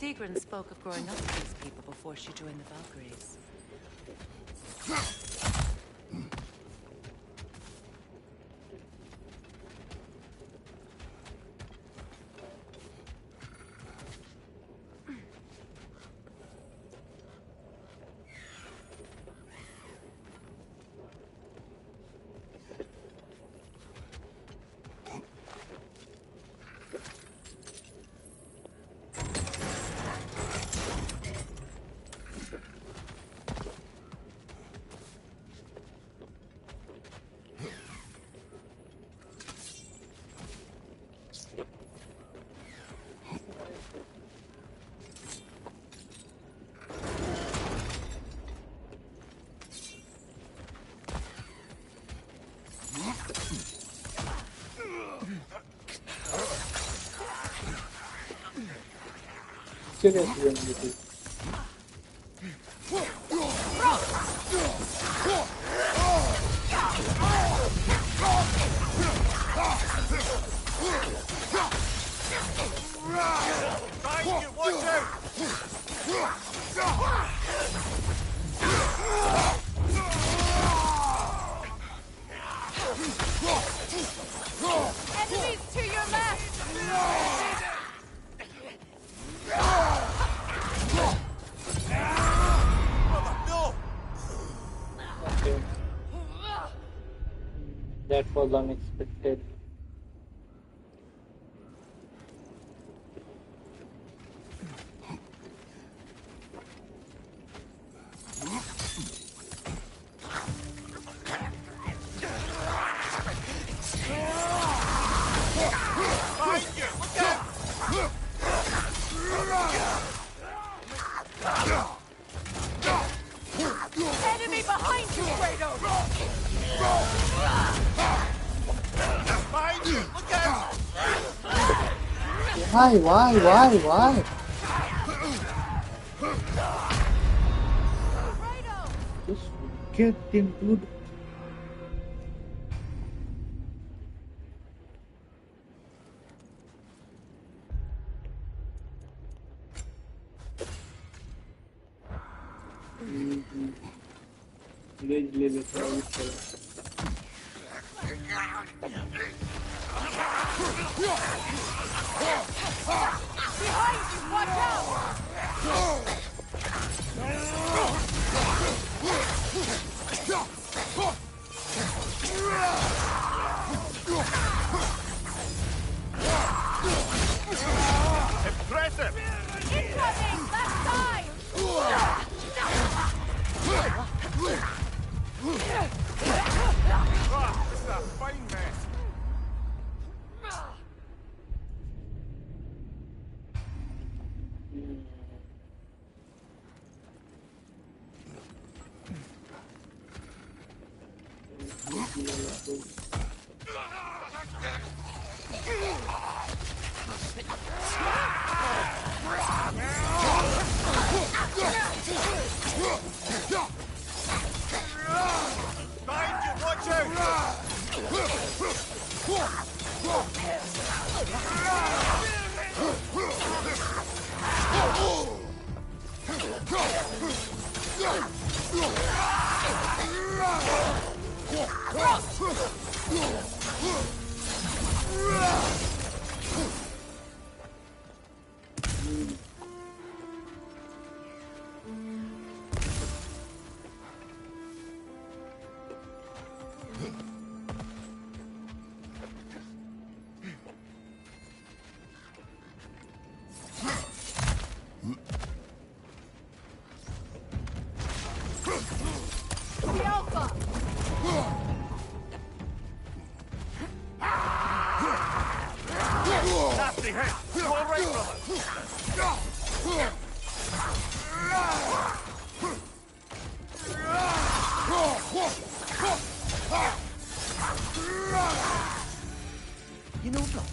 Sigrun spoke of growing up with these people before she joined the Valkyries. Seriously, this is Enemies to your left! okay. That was unexpected. Enemy behind you, Kratos! Behind you! Look out! Why? Just get him, dude. Rage level Behind you, watch out! Impressive! Incoming! Left side! This is a fine mess. Behind you, watch The Alpha! Nasty hit! You all right, You know, brother,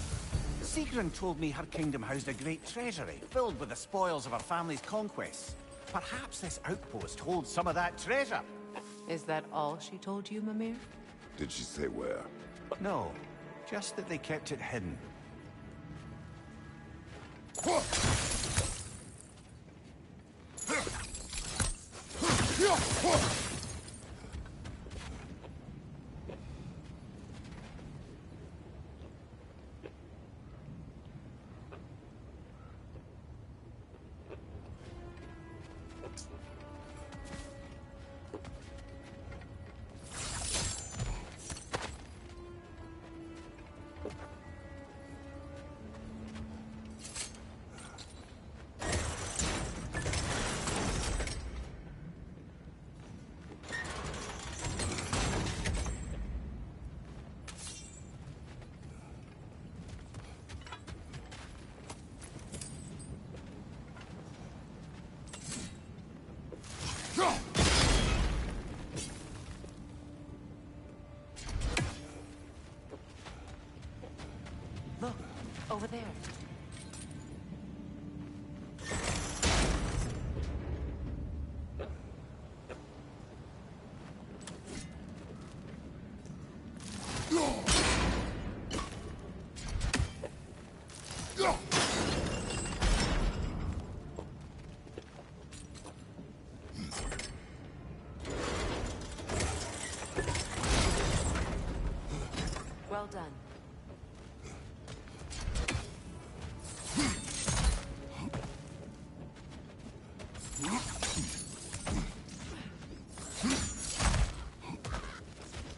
Sigrun told me her kingdom housed a great treasury filled with the spoils of her family's conquests. Perhaps this outpost holds some of that treasure. Is that all she told you, Mimir? Did she say where? No, just that they kept it hidden. Look, over there. Well done.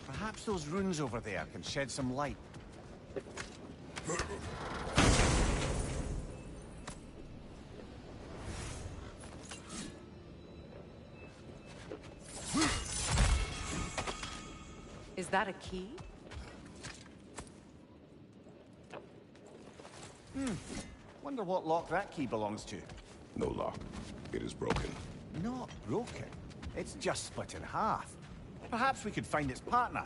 Perhaps those runes over there can shed some light. Is that a key? Wonder what lock that key belongs to. No lock. It is broken. Not broken. It's just split in half. Perhaps we could find its partner.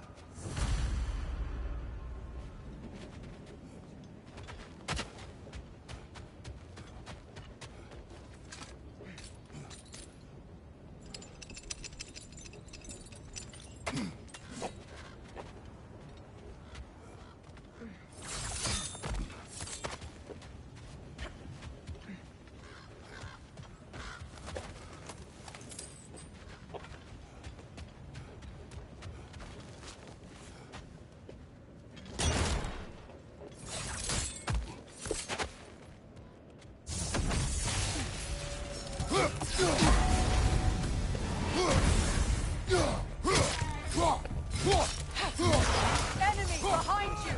Enemy behind you!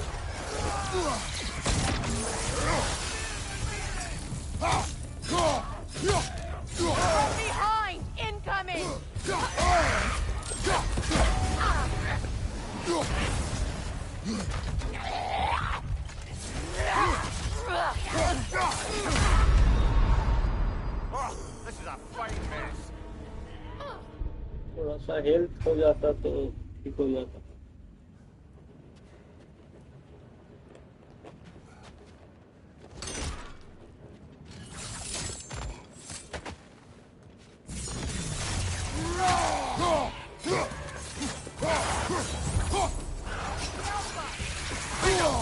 From behind! Incoming! This is a fine mess. थोड़ा सा health हो जाता तो ठीक हो जाता.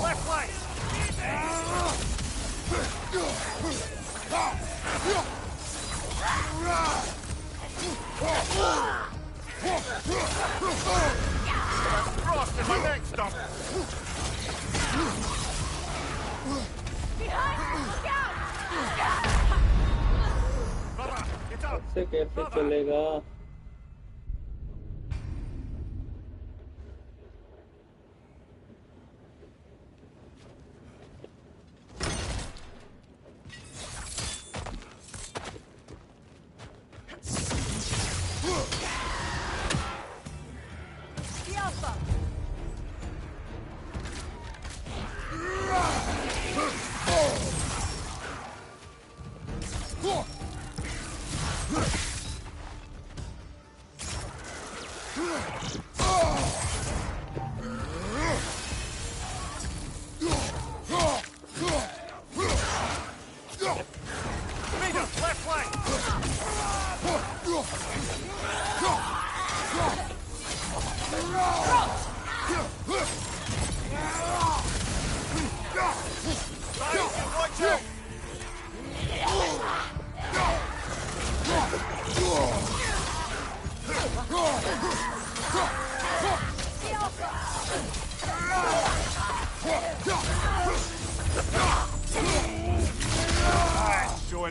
Left flank! Frost in my neck stump! Brother, get up! ऐसे कैसे चलेगा?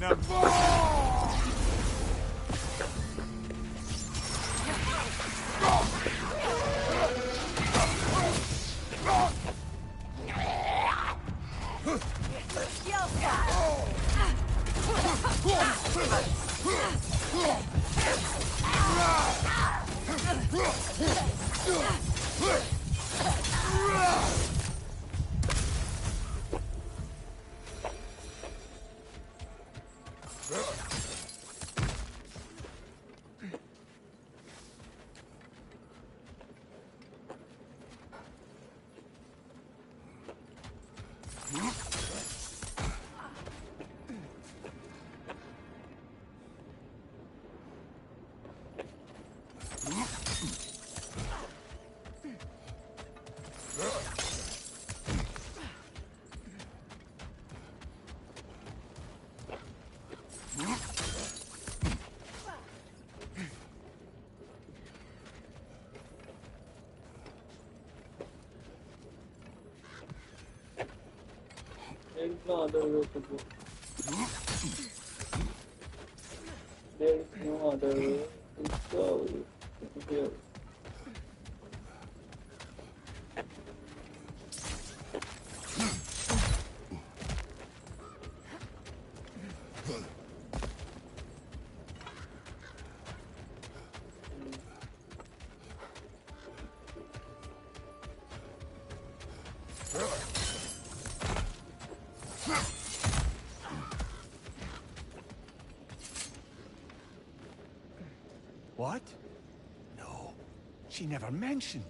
him! There is no other way to go. There is no other way to go. Here. What? No, she never mentioned.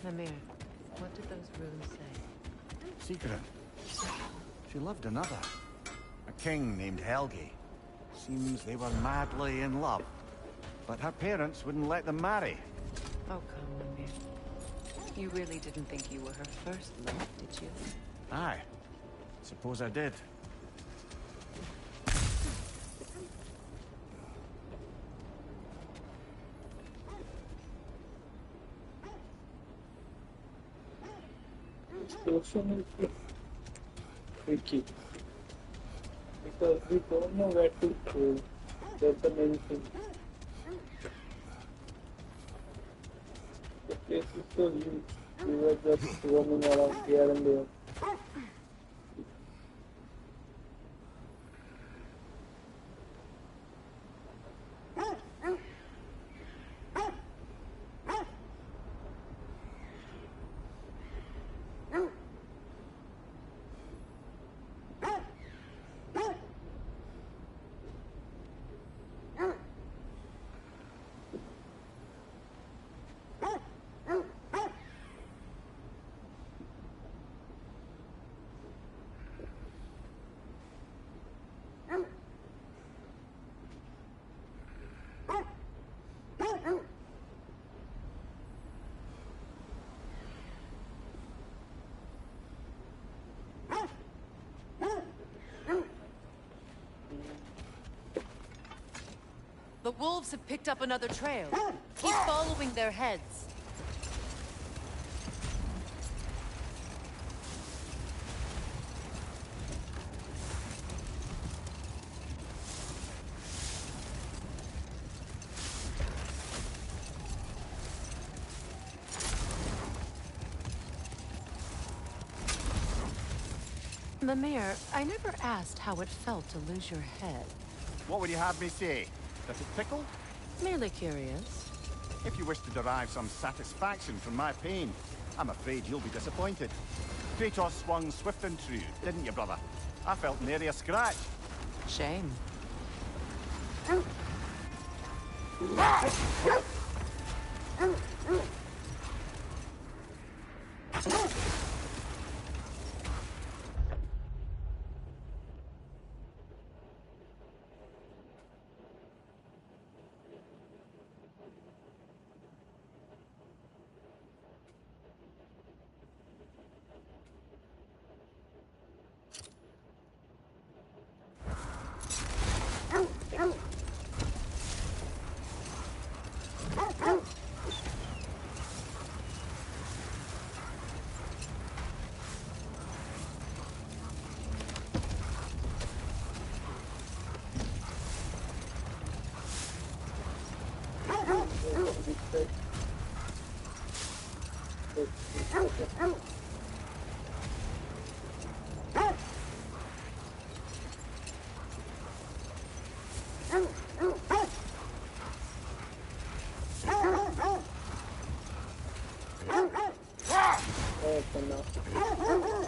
Mimir, what did those runes say? Secret. She loved another. A king named Helgi. Seems they were madly in love. But her parents wouldn't let them marry. Oh, come, Mimir. You really didn't think you were her first love, did you? Aye. Suppose I did. This question is tricky because we don't know where to go. That's the main thing. The place is so huge. We were just roaming around here and there. The wolves have picked up another trail. Keep following their heads. Mimir, I never asked how it felt to lose your head. What would you have me say? Does it tickle? Merely curious. If you wish to derive some satisfaction from my pain, I'm afraid you'll be disappointed. Kratos swung swift and true, didn't you, brother? I felt nary a scratch. Shame.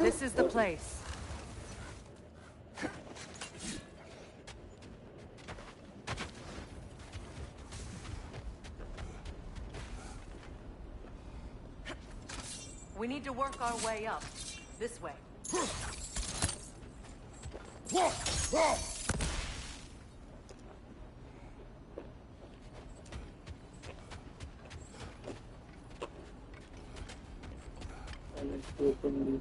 This is the place. We need to work our way up. This way. And let's open this.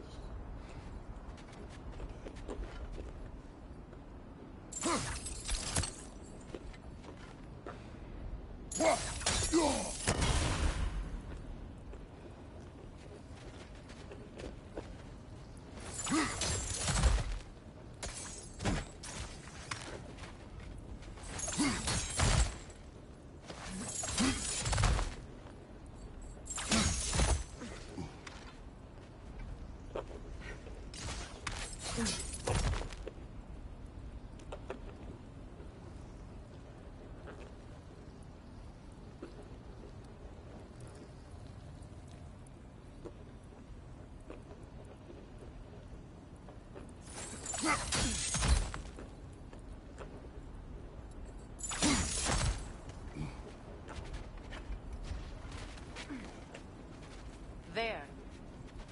There.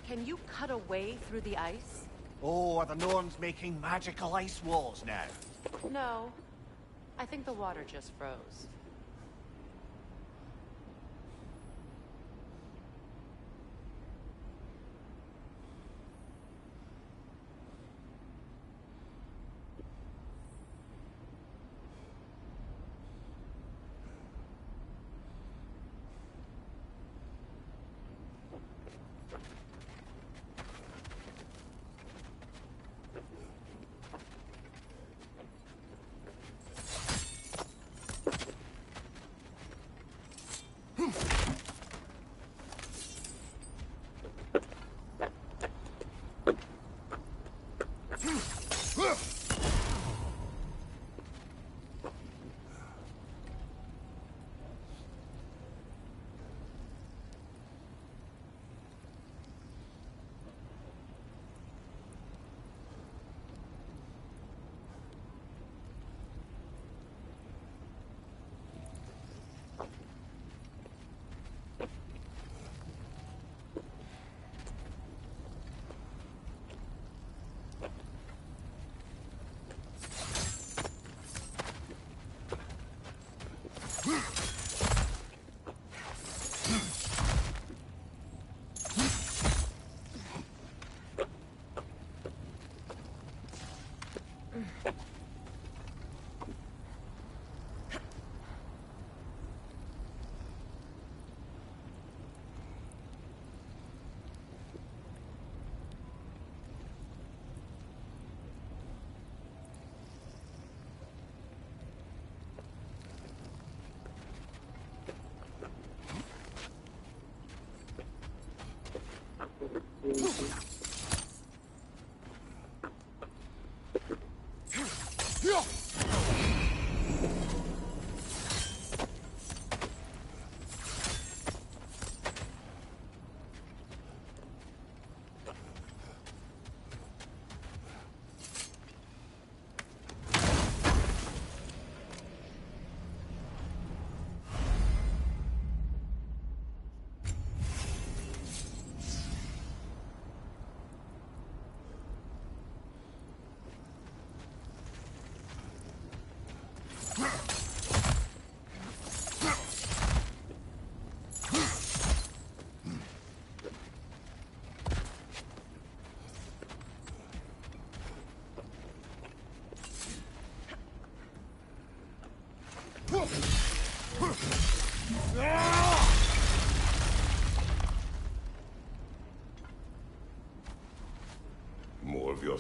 Can you cut a way through the ice? Oh, are the Norns making magical ice walls now? No. I think the water just froze.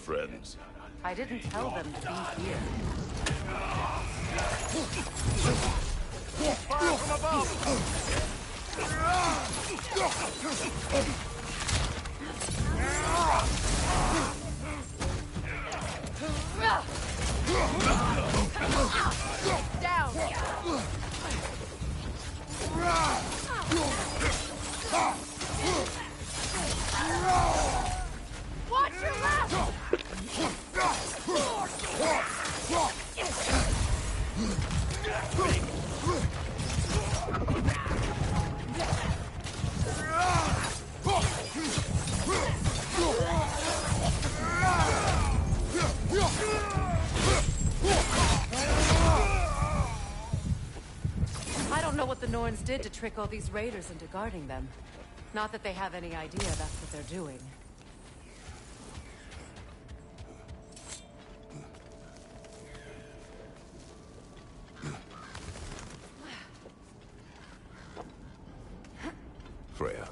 friends. I didn't tell them to be here. Fire from above! Down! Watch your left! I don't know what the Norns did to trick all these raiders into guarding them. Not that they have any idea that's what they're doing. Freya,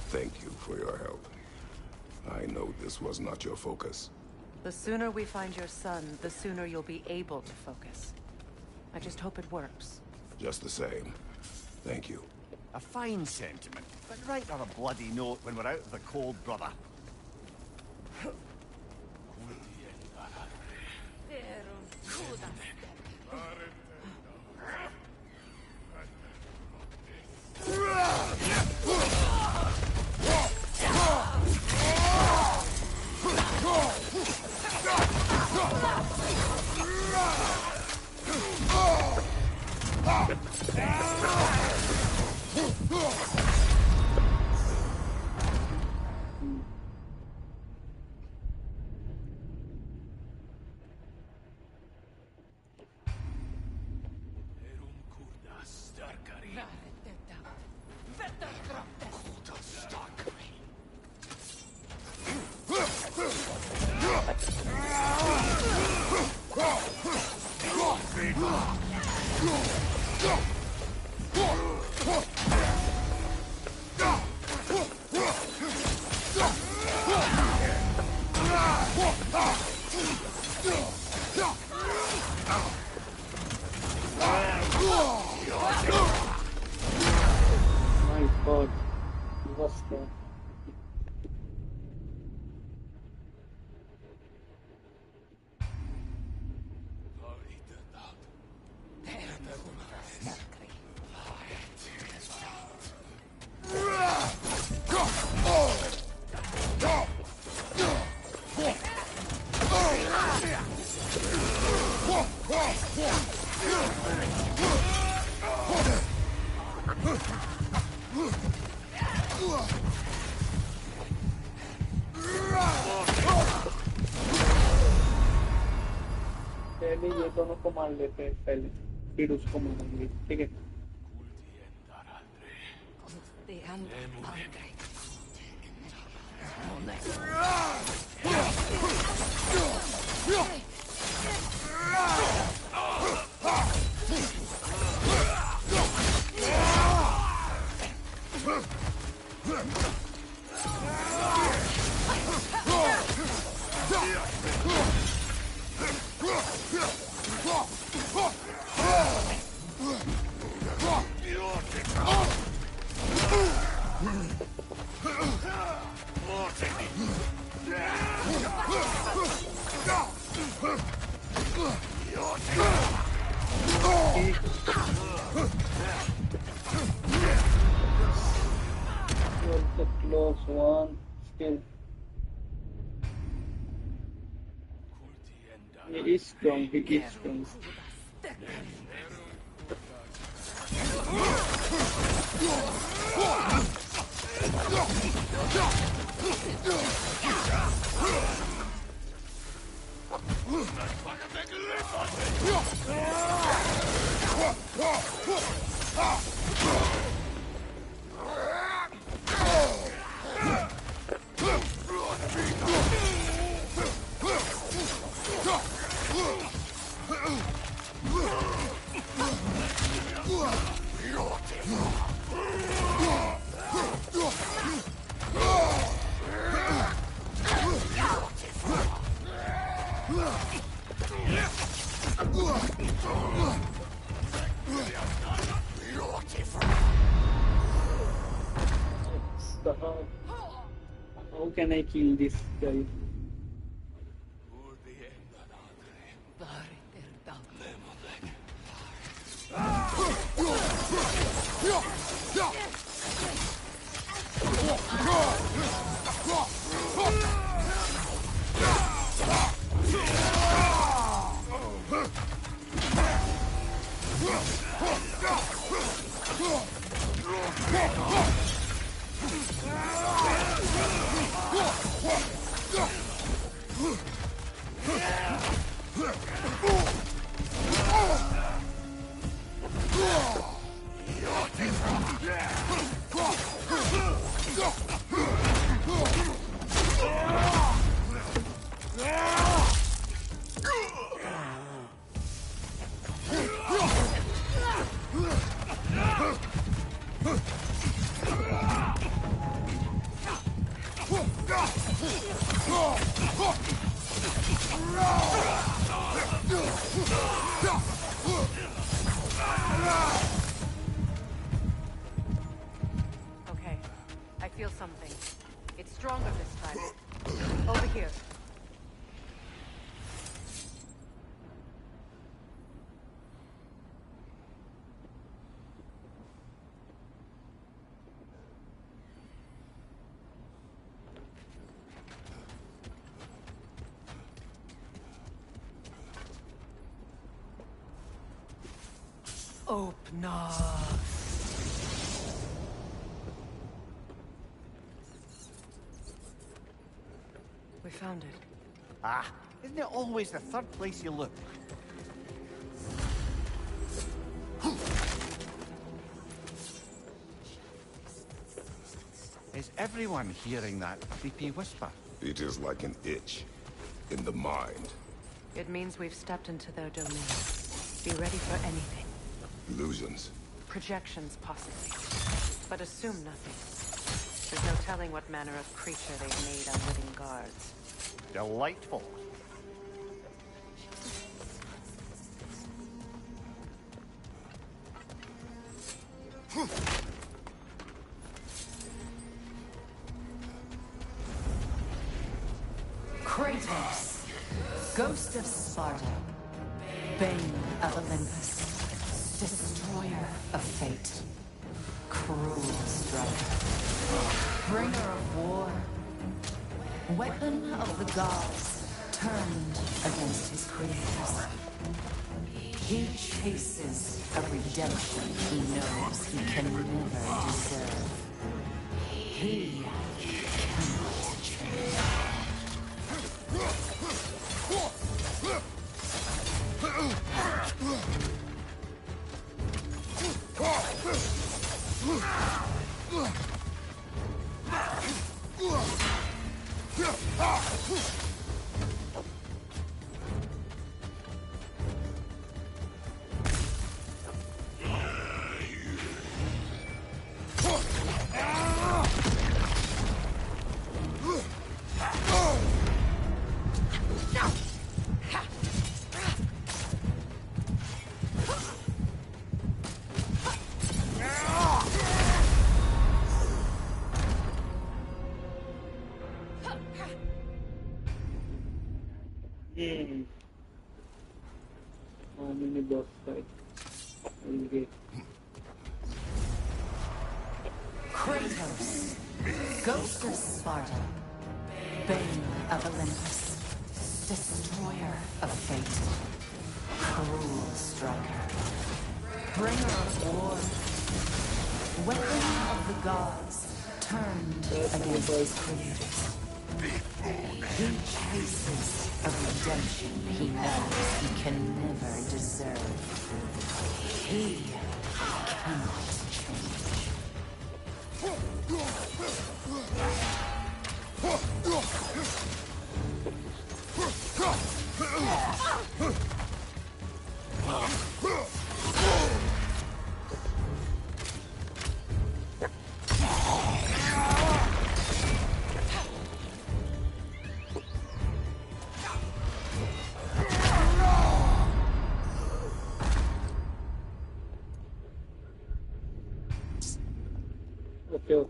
thank you for your help. I know this was not your focus. The sooner we find your son, the sooner you'll be able to focus. I just hope it works. Just the same, thank you. A fine sentiment, but write on a bloody note when we're out of the cold, brother. My God, what's that? पहले ये दोनों को मार लेते हैं पहले फिर उसको मारेंगे ठीक है the close one still. He is strong, he is strong. How can I kill this guy? Okay, I feel something. It's stronger this time. Over here. Open up. We found it. Ah, isn't it always the third place you look? Is everyone hearing that creepy whisper? It is like an itch in the mind. It means we've stepped into their domain. Be ready for anything. Illusions. Projections, possibly. But assume nothing. There's no telling what manner of creature they've made on living guards. Delightful. Kratos, Ghost of Sparta, Bane of Olympus, Destroyer of Fate, Cruel Striker, Bringer of War, Weapon of the Gods, turned against his creators. He chases a redemption he knows he can never deserve. He cannot change. How many boss fights will get? Kratos, Ghost of Sparta, Bane of Olympus, Destroyer of Fate, Cruel Striker, Bringer of War, Weapon of the Gods, turned against his creators. He chases a redemption he knows he can never deserve. He cannot change.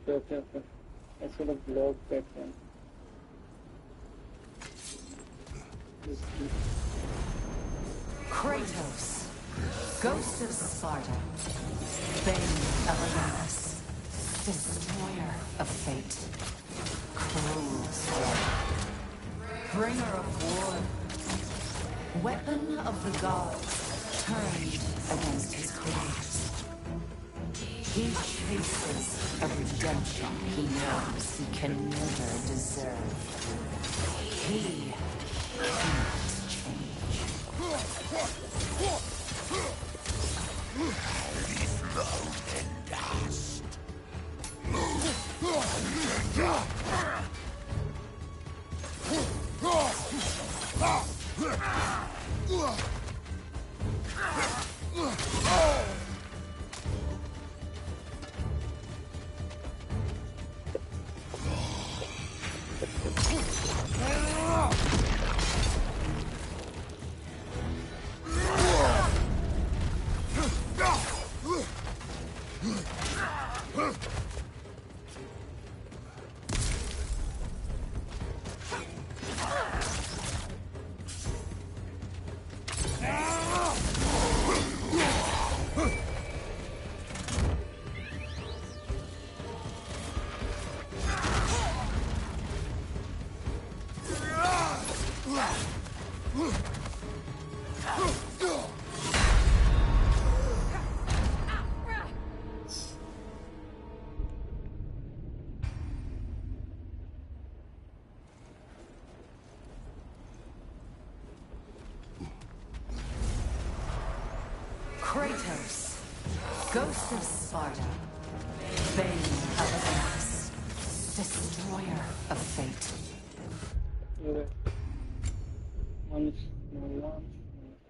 Okay. I should have blocked that one. Kratos, Ghost of Sparta, Bane of Olympus, Destroyer of Fate, Cruel Strike, Bringer of War, Weapon of the Gods, turned against his creators. He chases a redemption he knows he can never deserve. He cannot change. Float in dust. Kratos, Ghost of Sparta, Bane of Olympus, Destroyer of Fate. Okay. One is small one,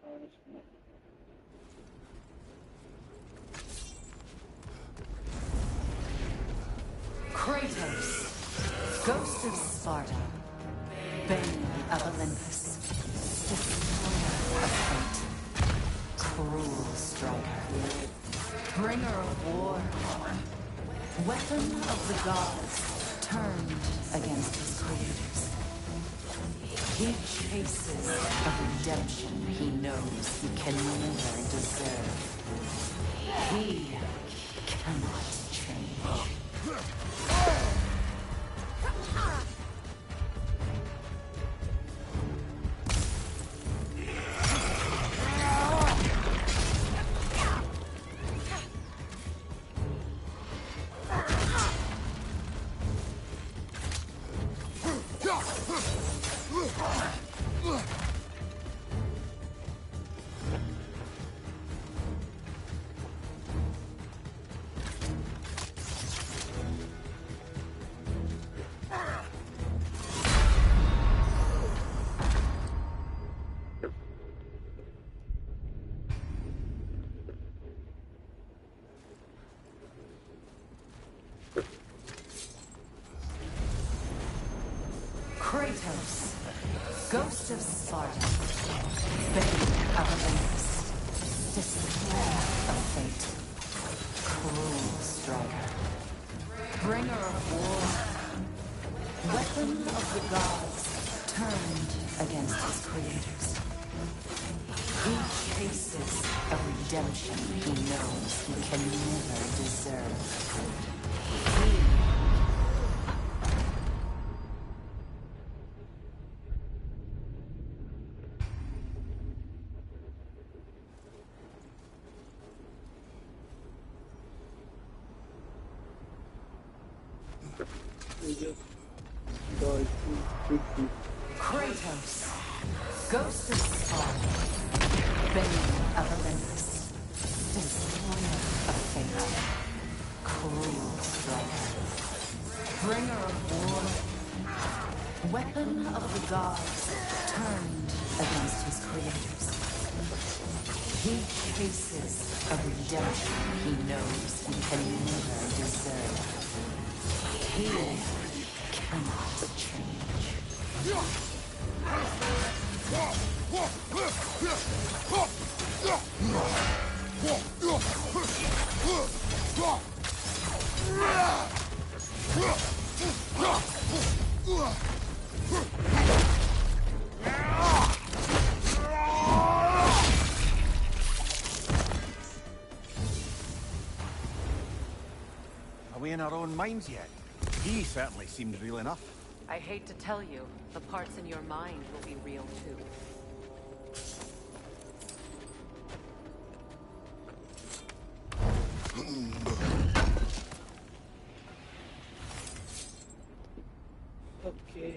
one is small. Kratos, Ghost of Sparta, Bane of Olympus, Destroyer of Fate, Cruel Striker, Bringer of War, Weapon of the Gods, turned against his creators. He chases a redemption he knows he can never deserve. He cannot change. Kratos, Ghost of Sparta, Bane of Olympus, Destroyer of Fate, Cruel Striker, Bringer of War, Weapon of the Gods, turned against his creators. He chases a redemption he knows he can never deserve. He Kratos, Ghost of Sparta, Bane of Olympus, Destroyer of Fate, Cruel Striker, Bringer of War, Weapon of the Gods, turned against his creators. He chases a redemption he knows he can never deserve. He cannot change. way in our own minds yet. He certainly seemed real enough. I hate to tell you, the parts in your mind will be real too. Okay.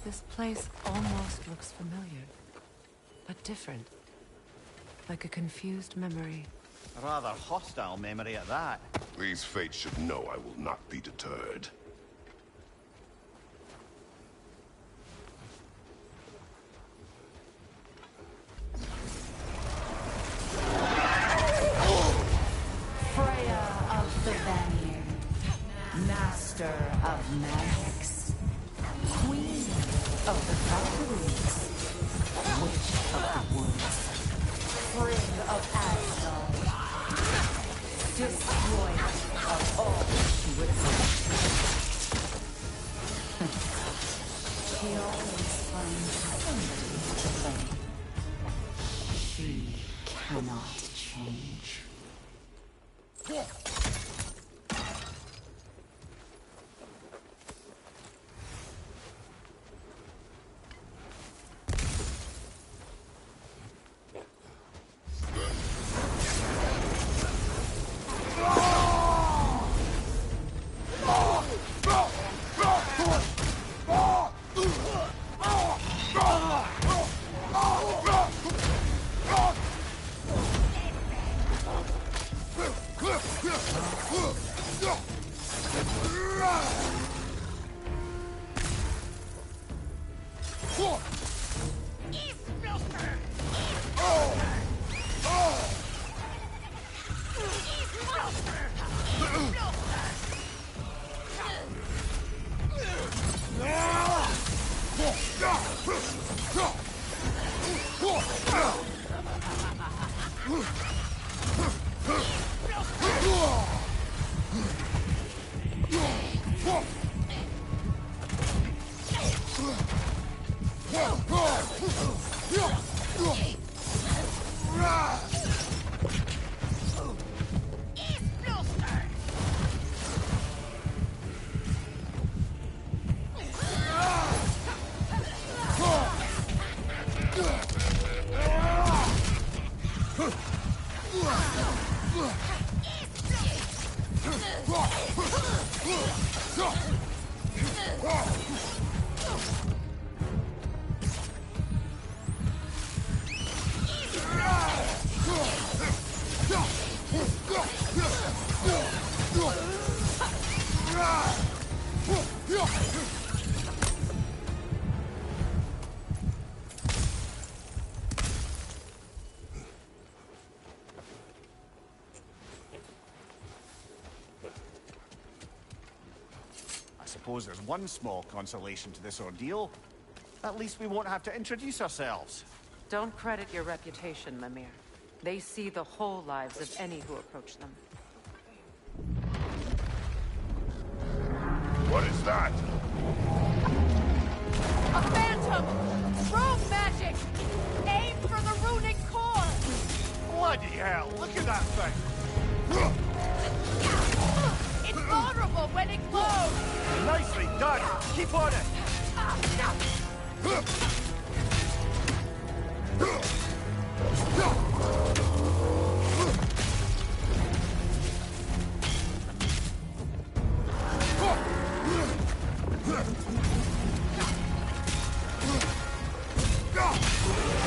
This place almost looks familiar, but different. Like a confused memory. A rather hostile memory at that. These fates should know I will not be deterred. Freya of the Vanir, Master of Magics, Queen of the Valkyries, Witch of the Woods, Frigg of Asgard, Destroyer of all she would touch. She always finds somebody to blame. She cannot change. Suppose there's one small consolation to this ordeal. At least we won't have to introduce ourselves. Don't credit your reputation, Mimir. They see the whole lives of any who approach them. What is that? A phantom! Rogue magic! Aim for the runic core! Bloody hell, look at that thing! It's vulnerable when it glows! Nicely done! Keep on it!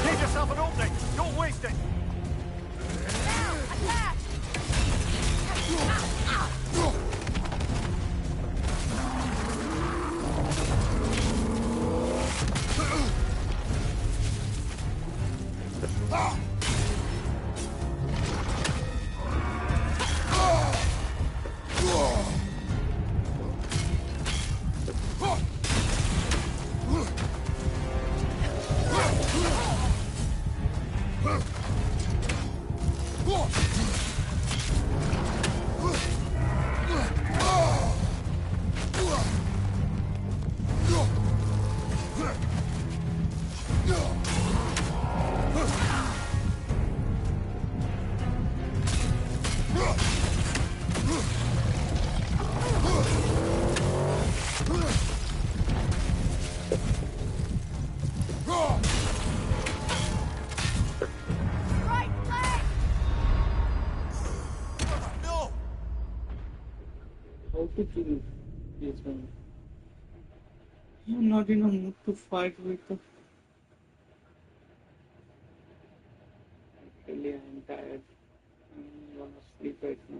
Give yourself an opening! Don't waste it! Now, attack! how to kill this one. I'm not in a mood to fight with the... Really, I'm tired. I'm gonna sleep right now.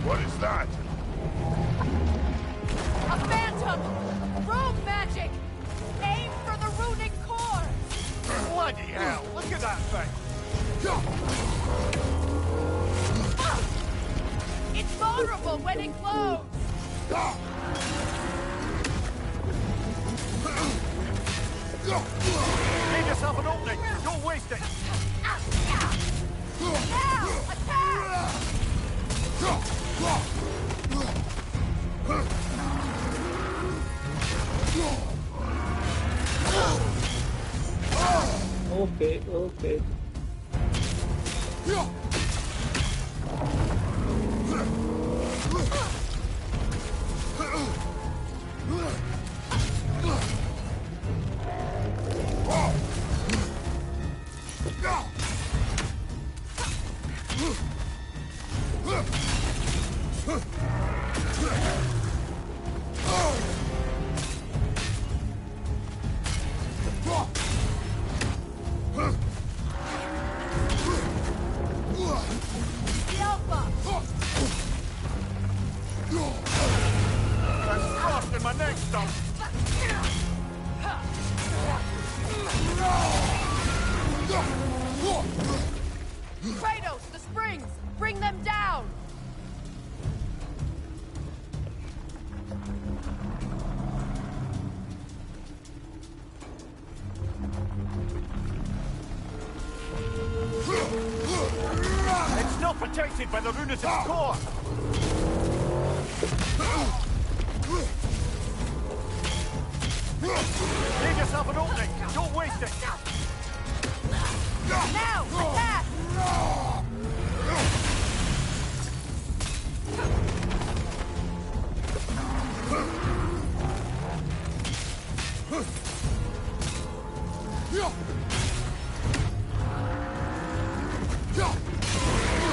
What is that? A phantom! Rogue magic! Aim for the runic core! Bloody hell! Look at that thing! It's vulnerable when it glows! Leave yourself an opening! Don't waste it! Now! Attack! Okay, okay. The Alpha! That's frost in my neck stump! Kratos, the springs! Bring them down! It's not protected by the rune's core! Leave yourself an opening! Don't waste it! Now! Attack!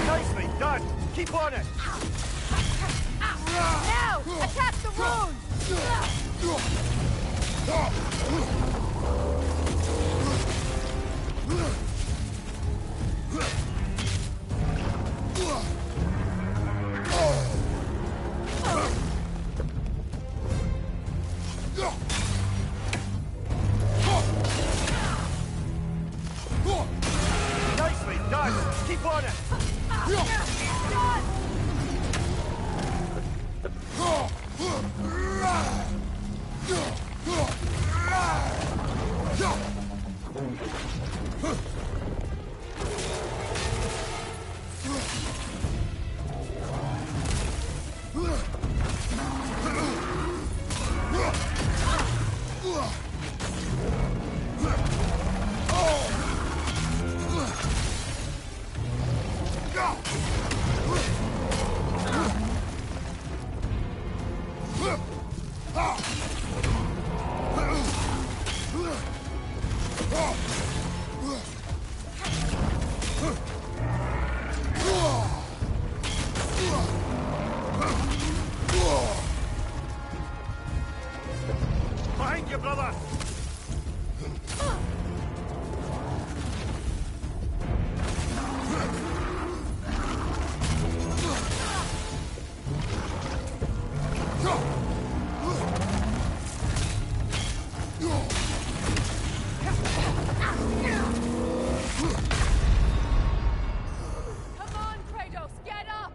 Nicely done! Keep on it! Now! Attack the runes! Nicely done! Keep on it! Behind you, brother! Come on, Kratos, get up!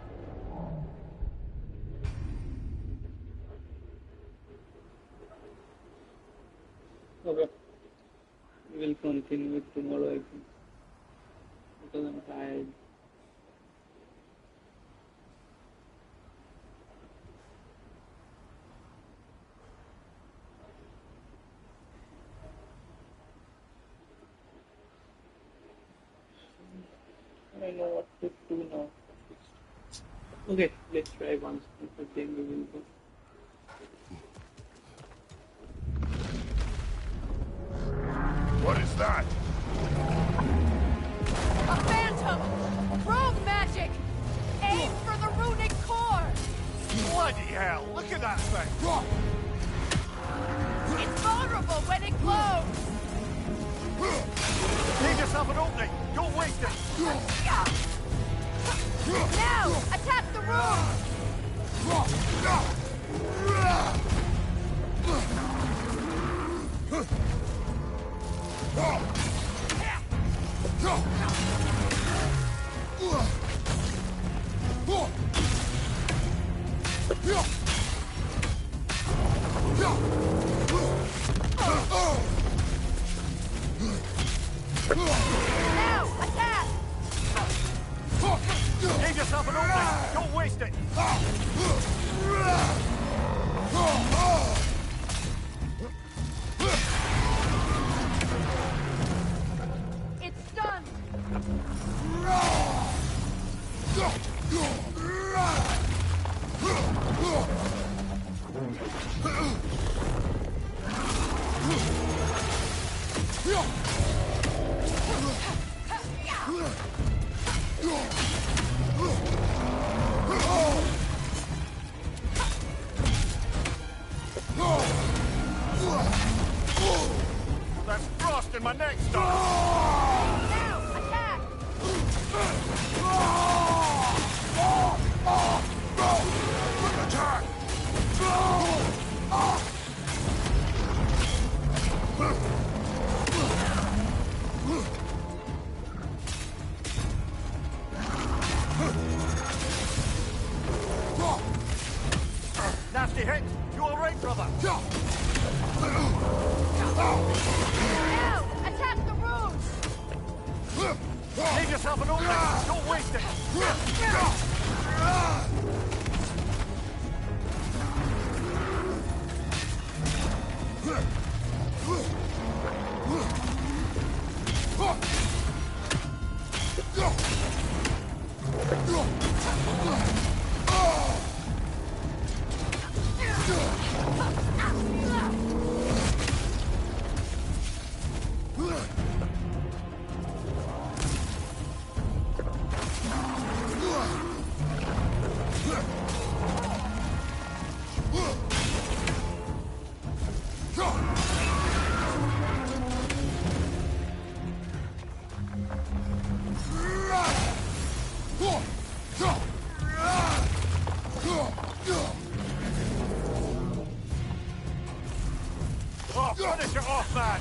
Okay. We will continue it tomorrow, I think. Because I'm tired. I know what to do now. Okay, let's try once more. Then we will go. What is that? A phantom! Rogue magic! Aim for the runic core! Bloody hell! Look at that thing! It's vulnerable when it glows! Leave yourself an opening! Don't waste it! Now! Attack the room! Now! Attack! Leave yourself an opening! Don't waste it! It's done! That's frost in my neck stuff! Now! Attack! Attack! Nasty hit! You alright, brother? Now! Attack the room! Leave yourself an opening! Don't waste it! Oh, finish it off, man!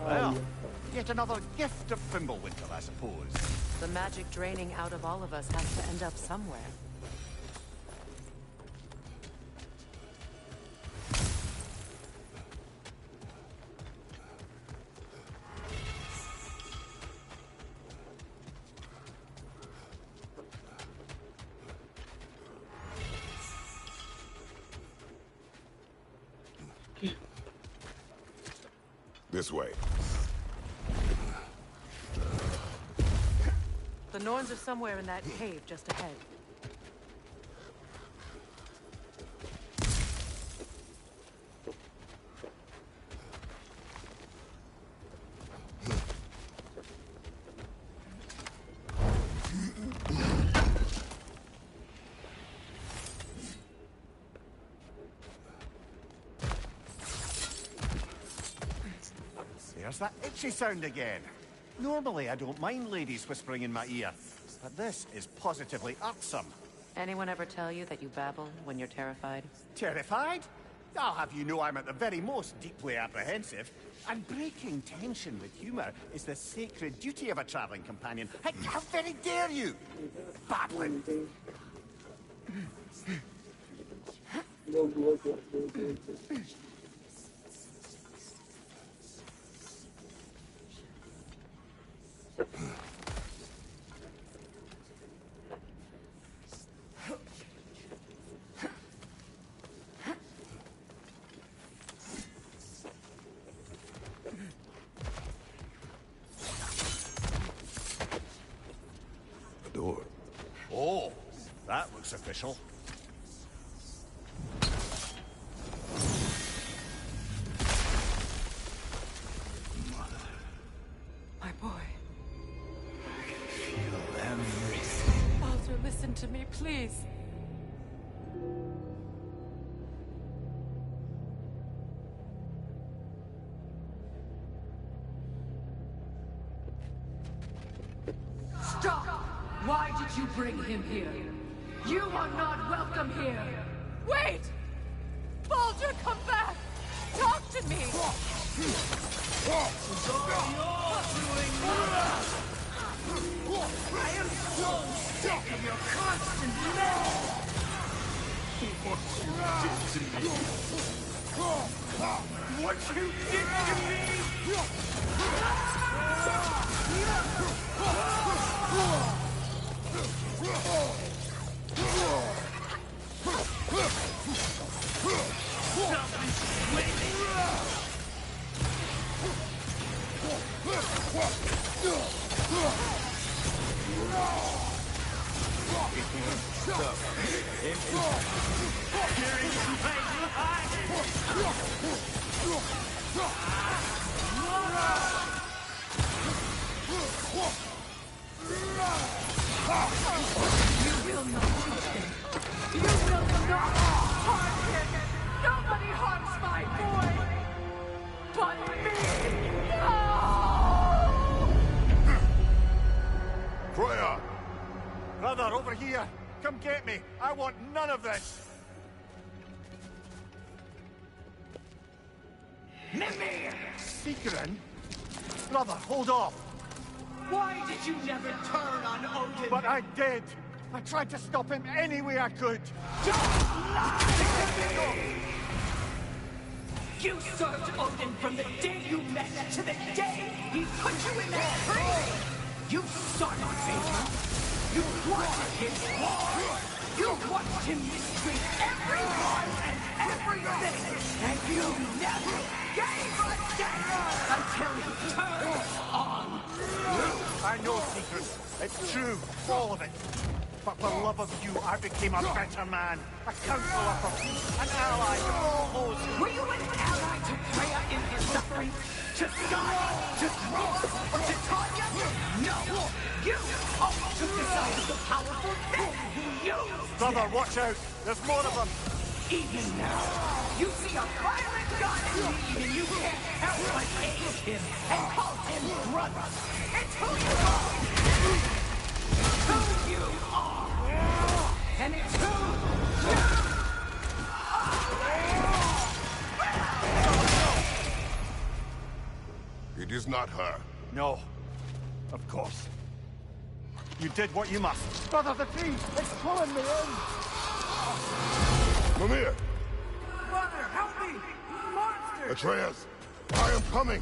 Well, yet another gift of Fimbulwinter, I suppose. The magic draining out of all of us has to end up somewhere. This way. The Norns are somewhere in that cave just ahead. There's that itchy sound again. Normally, I don't mind ladies whispering in my ear, but this is positively irksome. Anyone ever tell you that you babble when you're terrified? Terrified? I'll have you know I'm at the very most deeply apprehensive. And breaking tension with humour is the sacred duty of a travelling companion. How very dare you! Babbling! Go. Thanks, official. My boy. Feel everything. Baldur, listen to me, please. Stop! Why did you bring him here? You are not welcome here! Wait! Baldur, come back! Talk to me! I am so sick of your constant demands! What you did to me! You will not shoot him. You will not harm him. Nobody harms my boy. But me. No! Freya! Brother, over here! Come get me! I want none of this! Mimir! Secret? Brother, hold off! Why did you never turn on Odin? But I did! I tried to stop him any way I could! Don't lie to me! You served Odin from the day you met to the day he put you in that tree! You sought his favor! You wanted his war! You watched him mistreat everyone and everything! And you never gave a damn until he turned on you! I know, Secret. It's true. All of it. But for love of you, I became a better man. A counselor for peace. An ally to all those who... Were you an ally to Freya in her suffering? To Skadi? To Thrall? Or to Tanya? No! You always took the side of the powerful, then you used Brother, them. watch out! There's more of them! Even now, you see a violent god in need and you can't help but aid him and call him brother. It's who you are! Who you are! And it's who you are! It is not her. No. Of course. You did what you must. Brother, the tree! It's pulling me in! Mimir! Brother, help me! Monster! Atreus! I am coming!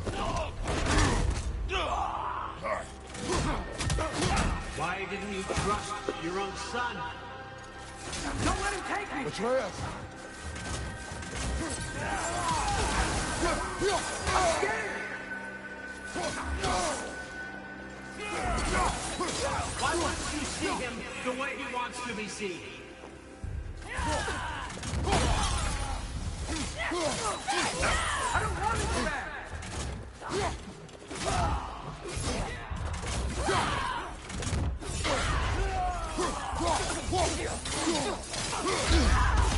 Why didn't you trust your own son? Don't let him take me! Atreus! I'm scared! Why wouldn't you see him the way he wants to be seen? I don't want to go back!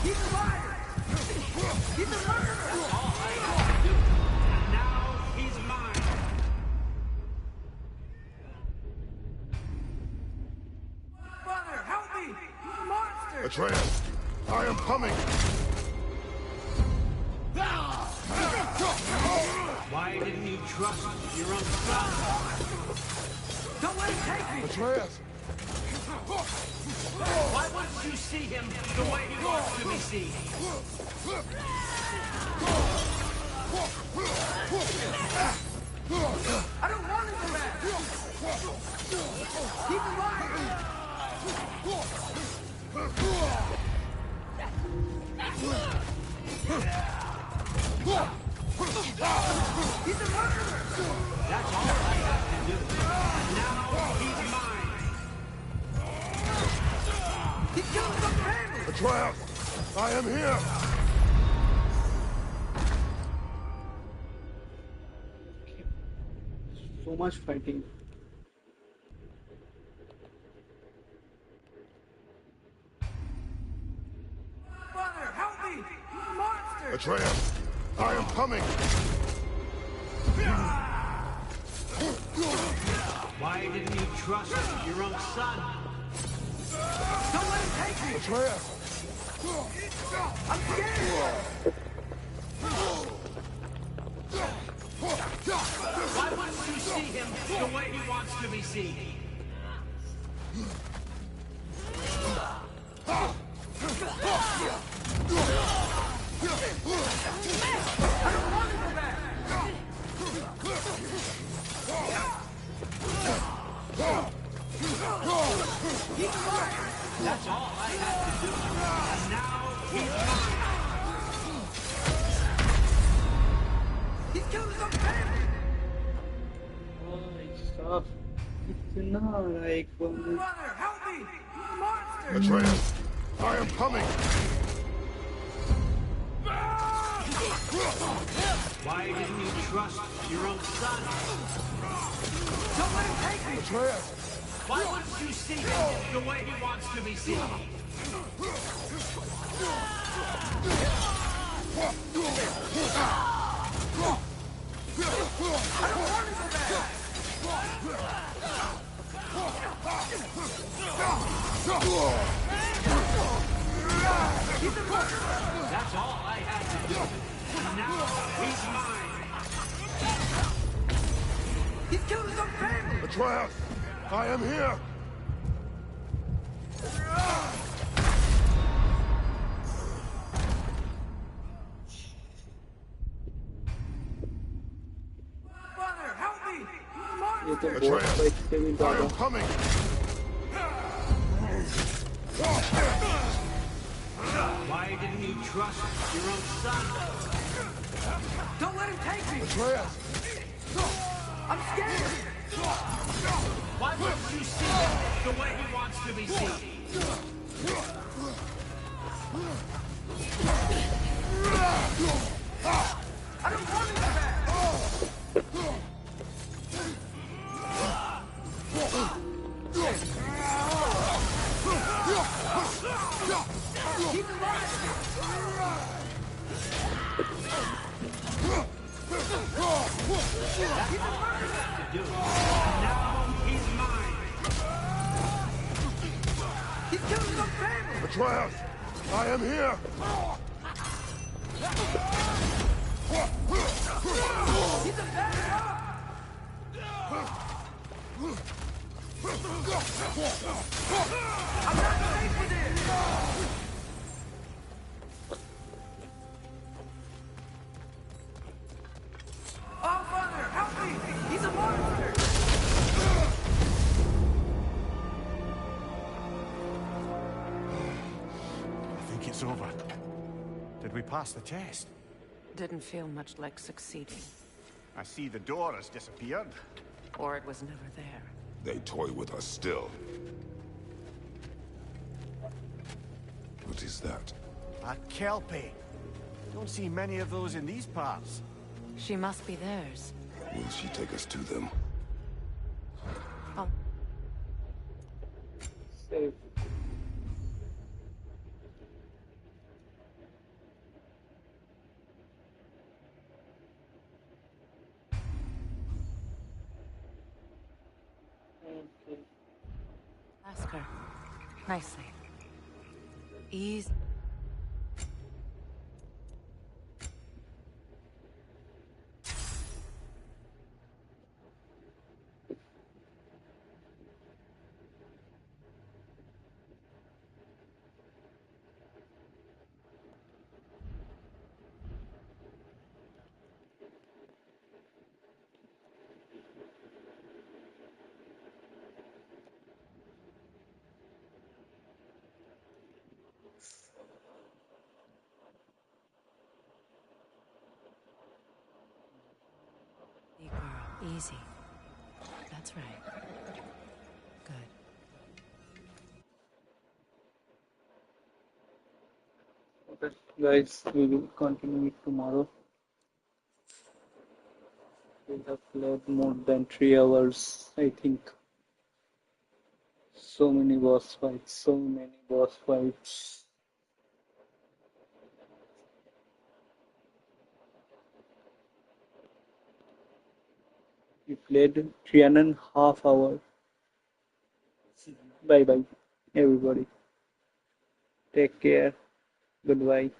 He's a liar! He's a murderer! Now he's mine. Brother, help me! Monster! Atreus! I am coming! Why didn't you trust your own son? Don't let him take me! Atreus! Why wouldn't you see him the way he wants to be seen? I don't want to go back! He's a liar! He's a murderer! That's all I have to do. Now he's mine. He killed somebody! Atreus! I am here! So much fighting. Father, help me! Monster! Atreus! I am coming! Why didn't you trust your own son? Don't let him take me! Atreus! I'm scared! Why wouldn't you see him the way he wants to be seen? That's all I had to do. And now he's mine. He's killing some family! Stop. इतना like Brother, help me! Monster! Atreus! I am coming! Why didn't you trust your own son? Don't let him take me! Atreus! Why wouldn't you see him the way he wants to be seen? That's all I had to do. And now he's mine. He's killing some family! Atreus! I am here! Brother, help me! ये तो Monster! बहुत fight से भी I ज़्यादा am coming! Why didn't you trust your own son? Don't let him take me! Atreus! I'm scared! Why wouldn't you see him the way he wants to be seen? I don't want him back! Keep him alive! Now he's mine. He's killing some family! Atreus! I am here! He's a bad dog! I'm not safe with this! Oh, Father, help me! He's a monster! I think it's over. Did we pass the test? Didn't feel much like succeeding. I see the door has disappeared. Or it was never there. They toy with us still. What is that? A kelpie. Don't see many of those in these parts. She must be theirs. Will she take us to them? Oh. safe. Okay. Ask her. Nicely. Ease. Girl, easy. That's right. Good. Guys, we will continue it tomorrow. We have played more than 3 hours, I think. So many boss fights, so many boss fights. We played 3.5 hours. Bye bye, everybody. Take care. Goodbye.